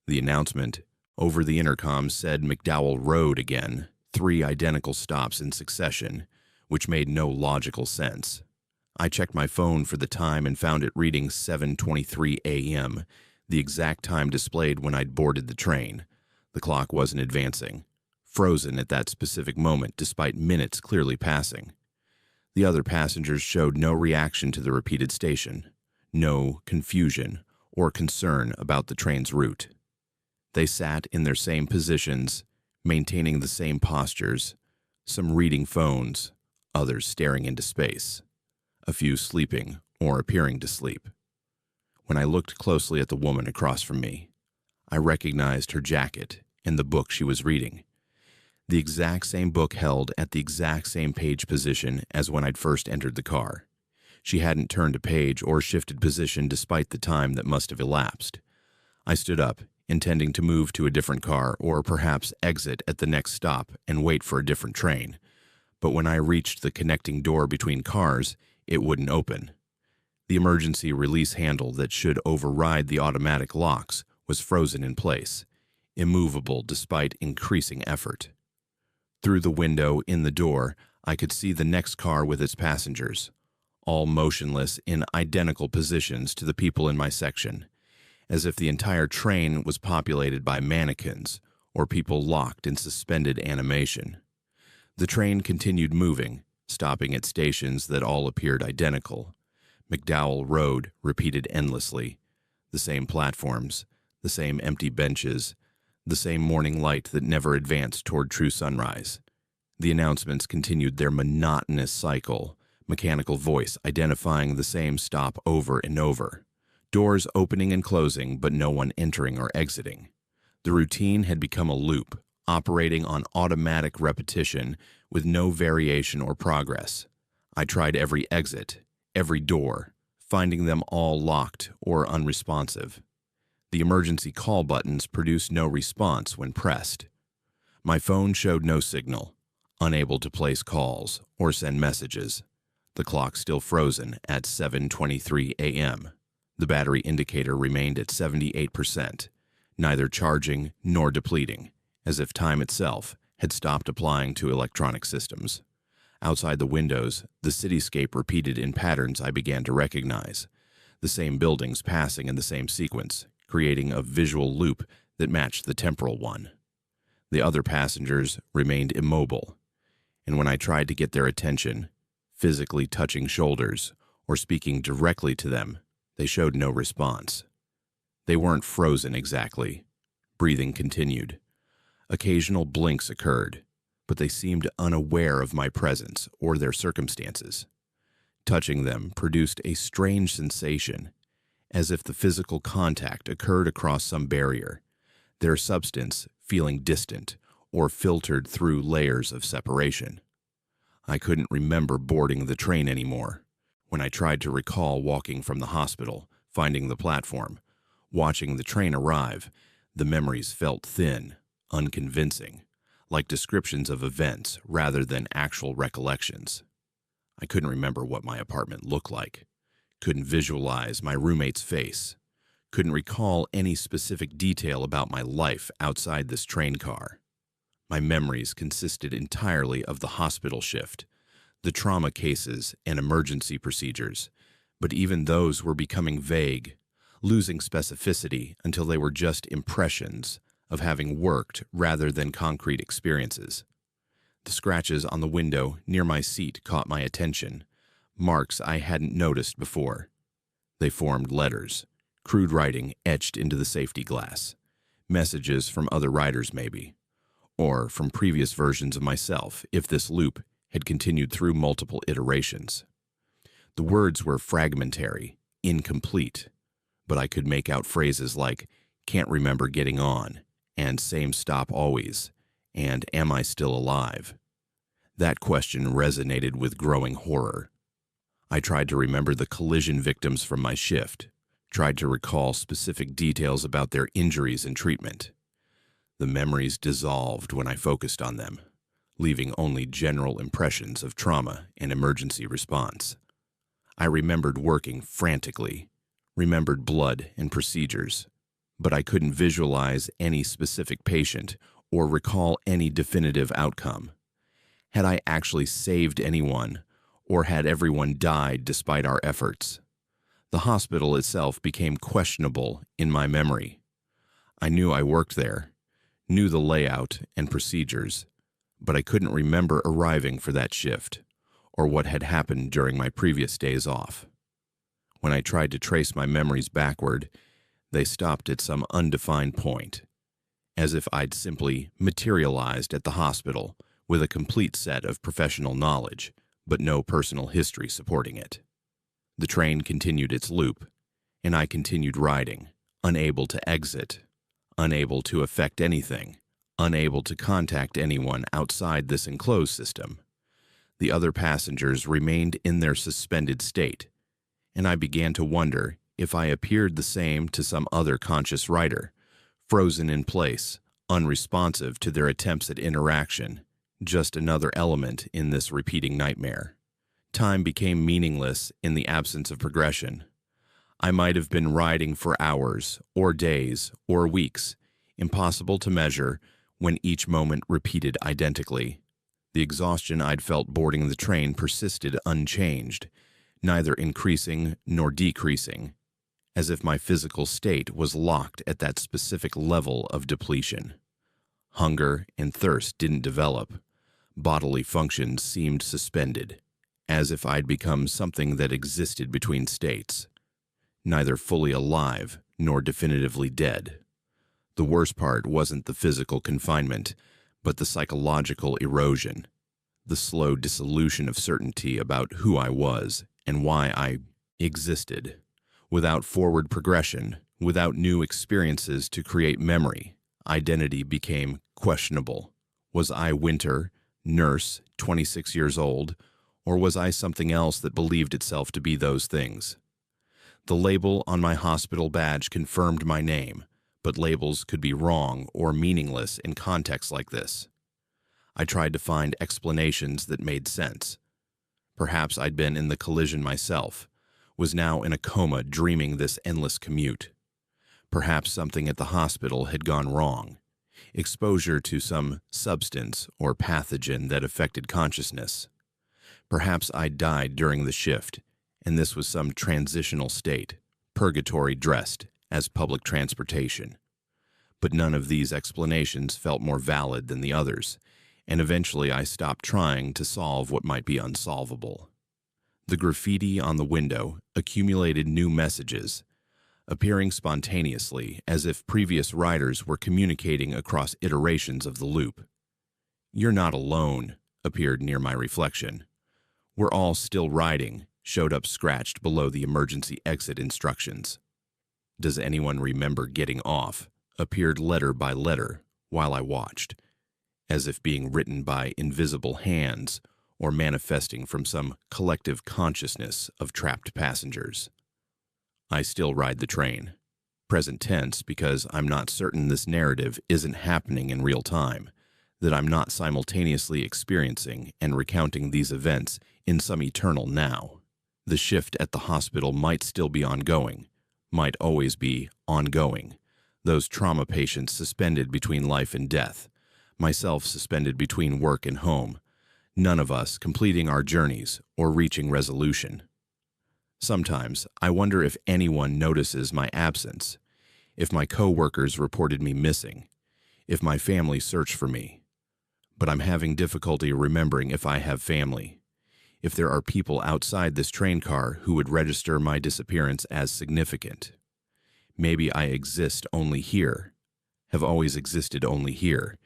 The announcement over the intercom said McDowell Road again, 3 identical stops in succession, which made no logical sense. I checked my phone for the time and found it reading 7:23 a.m., the exact time displayed when I'd boarded the train. The clock wasn't advancing, frozen at that specific moment despite minutes clearly passing. The other passengers showed no reaction to the repeated station, no confusion or concern about the train's route. They sat in their same positions, maintaining the same postures, some reading phones, others staring into space, a few sleeping or appearing to sleep. When I looked closely at the woman across from me, I recognized her jacket and the book she was reading. The exact same book held at the exact same page position as when I'd first entered the car. She hadn't turned a page or shifted position despite the time that must have elapsed. I stood up, intending to move to a different car or perhaps exit at the next stop and wait for a different train. But when I reached the connecting door between cars, it wouldn't open. The emergency release handle that should override the automatic locks was frozen in place, immovable despite increasing effort. Through the window in the door, I could see the next car with its passengers, all motionless in identical positions to the people in my section, as if the entire train was populated by mannequins or people locked in suspended animation. The train continued moving, stopping at stations that all appeared identical. McDowell Road repeated endlessly, the same platforms, the same empty benches, the same morning light that never advanced toward true sunrise. The announcements continued their monotonous cycle, mechanical voice identifying the same stop over and over. Doors opening and closing, but no one entering or exiting. The routine had become a loop, operating on automatic repetition with no variation or progress. I tried every exit, every door, finding them all locked or unresponsive. The emergency call buttons produced no response when pressed. My phone showed no signal, unable to place calls or send messages. The clock still frozen at 7:23 a.m. The battery indicator remained at 78%, neither charging nor depleting, as if time itself had stopped applying to electronic systems. Outside the windows, the cityscape repeated in patterns I began to recognize, the same buildings passing in the same sequence, creating a visual loop that matched the temporal one. The other passengers remained immobile, and when I tried to get their attention, physically touching shoulders or speaking directly to them, they showed no response. They weren't frozen exactly. Breathing continued. Occasional blinks occurred, but they seemed unaware of my presence or their circumstances. Touching them produced a strange sensation, as if the physical contact occurred across some barrier, their substance feeling distant or filtered through layers of separation. I couldn't remember boarding the train anymore. When I tried to recall walking from the hospital, finding the platform, watching the train arrive, the memories felt thin, unconvincing, like descriptions of events rather than actual recollections. I couldn't remember what my apartment looked like, couldn't visualize my roommate's face, couldn't recall any specific detail about my life outside this train car. My memories consisted entirely of the hospital shift, the trauma cases and emergency procedures, but even those were becoming vague, losing specificity until they were just impressions of having worked rather than concrete experiences. The scratches on the window near my seat caught my attention, marks I hadn't noticed before. They formed letters, crude writing etched into the safety glass, messages from other riders maybe, or from previous versions of myself if this loop had continued through multiple iterations. The words were fragmentary, incomplete, but I could make out phrases like, "can't remember getting on," and "same stop always," and "am I still alive?" That question resonated with growing horror. I tried to remember the collision victims from my shift, tried to recall specific details about their injuries and treatment. The memories dissolved when I focused on them, leaving only general impressions of trauma and emergency response. I remembered working frantically, remembered blood and procedures, but I couldn't visualize any specific patient or recall any definitive outcome. Had I actually saved anyone, or had everyone died despite our efforts? The hospital itself became questionable in my memory. I knew I worked there, knew the layout and procedures, but I couldn't remember arriving for that shift or what had happened during my previous days off. When I tried to trace my memories backward, they stopped at some undefined point, as if I'd simply materialized at the hospital with a complete set of professional knowledge, but no personal history supporting it. The train continued its loop, and I continued riding, unable to exit, unable to affect anything, unable to contact anyone outside this enclosed system. The other passengers remained in their suspended state, and I began to wonder if I appeared the same to some other conscious rider, frozen in place, unresponsive to their attempts at interaction, just another element in this repeating nightmare. Time became meaningless in the absence of progression. I might have been riding for hours, or days, or weeks, impossible to measure, when each moment repeated identically. The exhaustion I'd felt boarding the train persisted unchanged, neither increasing nor decreasing, as if my physical state was locked at that specific level of depletion. Hunger and thirst didn't develop. Bodily functions seemed suspended, as if I'd become something that existed between states, neither fully alive nor definitively dead. The worst part wasn't the physical confinement, but the psychological erosion, the slow dissolution of certainty about who I was and why I existed. Without forward progression, without new experiences to create memory, Identity became questionable. Was I Winter, nurse, 26 years old, or was I something else that believed itself to be those things? The label on my hospital badge confirmed my name, but labels could be wrong or meaningless in contexts like this. I tried to find explanations that made sense. Perhaps I'd been in the collision myself, was now in a coma dreaming this endless commute. Perhaps something at the hospital had gone wrong. Exposure to some substance or pathogen that affected consciousness. Perhaps I died during the shift, and this was some transitional state, purgatory dressed as public transportation. But none of these explanations felt more valid than the others, and eventually I stopped trying to solve what might be unsolvable. The graffiti on the window accumulated new messages, appearing spontaneously as if previous writers were communicating across iterations of the loop. "You're not alone," appeared near my reflection. "We're all still riding," showed up scratched below the emergency exit instructions. "Does anyone remember getting off?" appeared letter by letter while I watched, as if being written by invisible hands or manifesting from some collective consciousness of trapped passengers. I still ride the train. Present tense because I'm not certain this narrative isn't happening in real time, that I'm not simultaneously experiencing and recounting these events in some eternal now. The shift at the hospital might still be ongoing, might always be ongoing. Those trauma patients suspended between life and death, myself suspended between work and home, none of us completing our journeys or reaching resolution. Sometimes I wonder if anyone notices my absence, if my co-workers reported me missing, if my family searched for me. But I'm having difficulty remembering if I have family, if there are people outside this train car who would register my disappearance as significant. Maybe I exist only here, have always existed only here,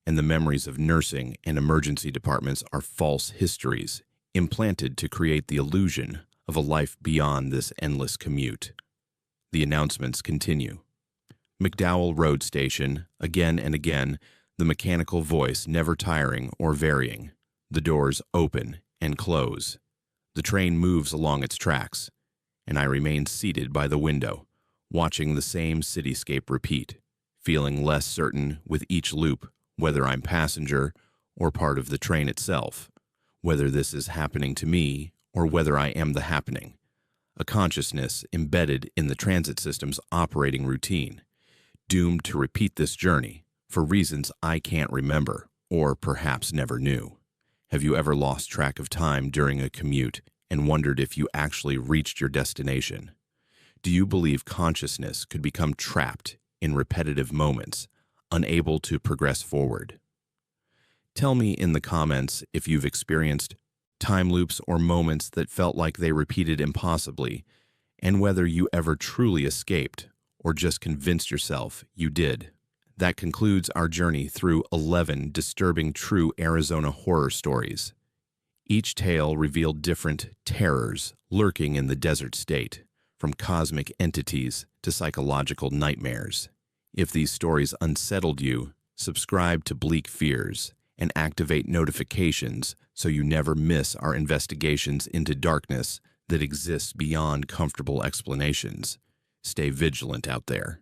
and the memories of nursing and emergency departments are false histories implanted to create the illusion of a life beyond this endless commute. The announcements continue. McDowell Road Station, again and again, the mechanical voice never tiring or varying. The doors open and close. The train moves along its tracks, and I remain seated by the window, watching the same cityscape repeat, feeling less certain with each loop whether I'm passenger or part of the train itself, whether this is happening to me or whether I am the happening, a consciousness embedded in the transit system's operating routine, doomed to repeat this journey for reasons I can't remember or perhaps never knew. Have you ever lost track of time during a commute and wondered if you actually reached your destination? Do you believe consciousness could become trapped in repetitive moments, unable to progress forward? Tell me in the comments if you've experienced time loops or moments that felt like they repeated impossibly, and whether you ever truly escaped or just convinced yourself you did. That concludes our journey through 11 disturbing true Arizona horror stories. Each tale revealed different terrors lurking in the desert state, from cosmic entities to psychological nightmares. If these stories unsettled you, subscribe to Bleak Fears and activate notifications so you never miss our investigations into darkness that exists beyond comfortable explanations. Stay vigilant out there.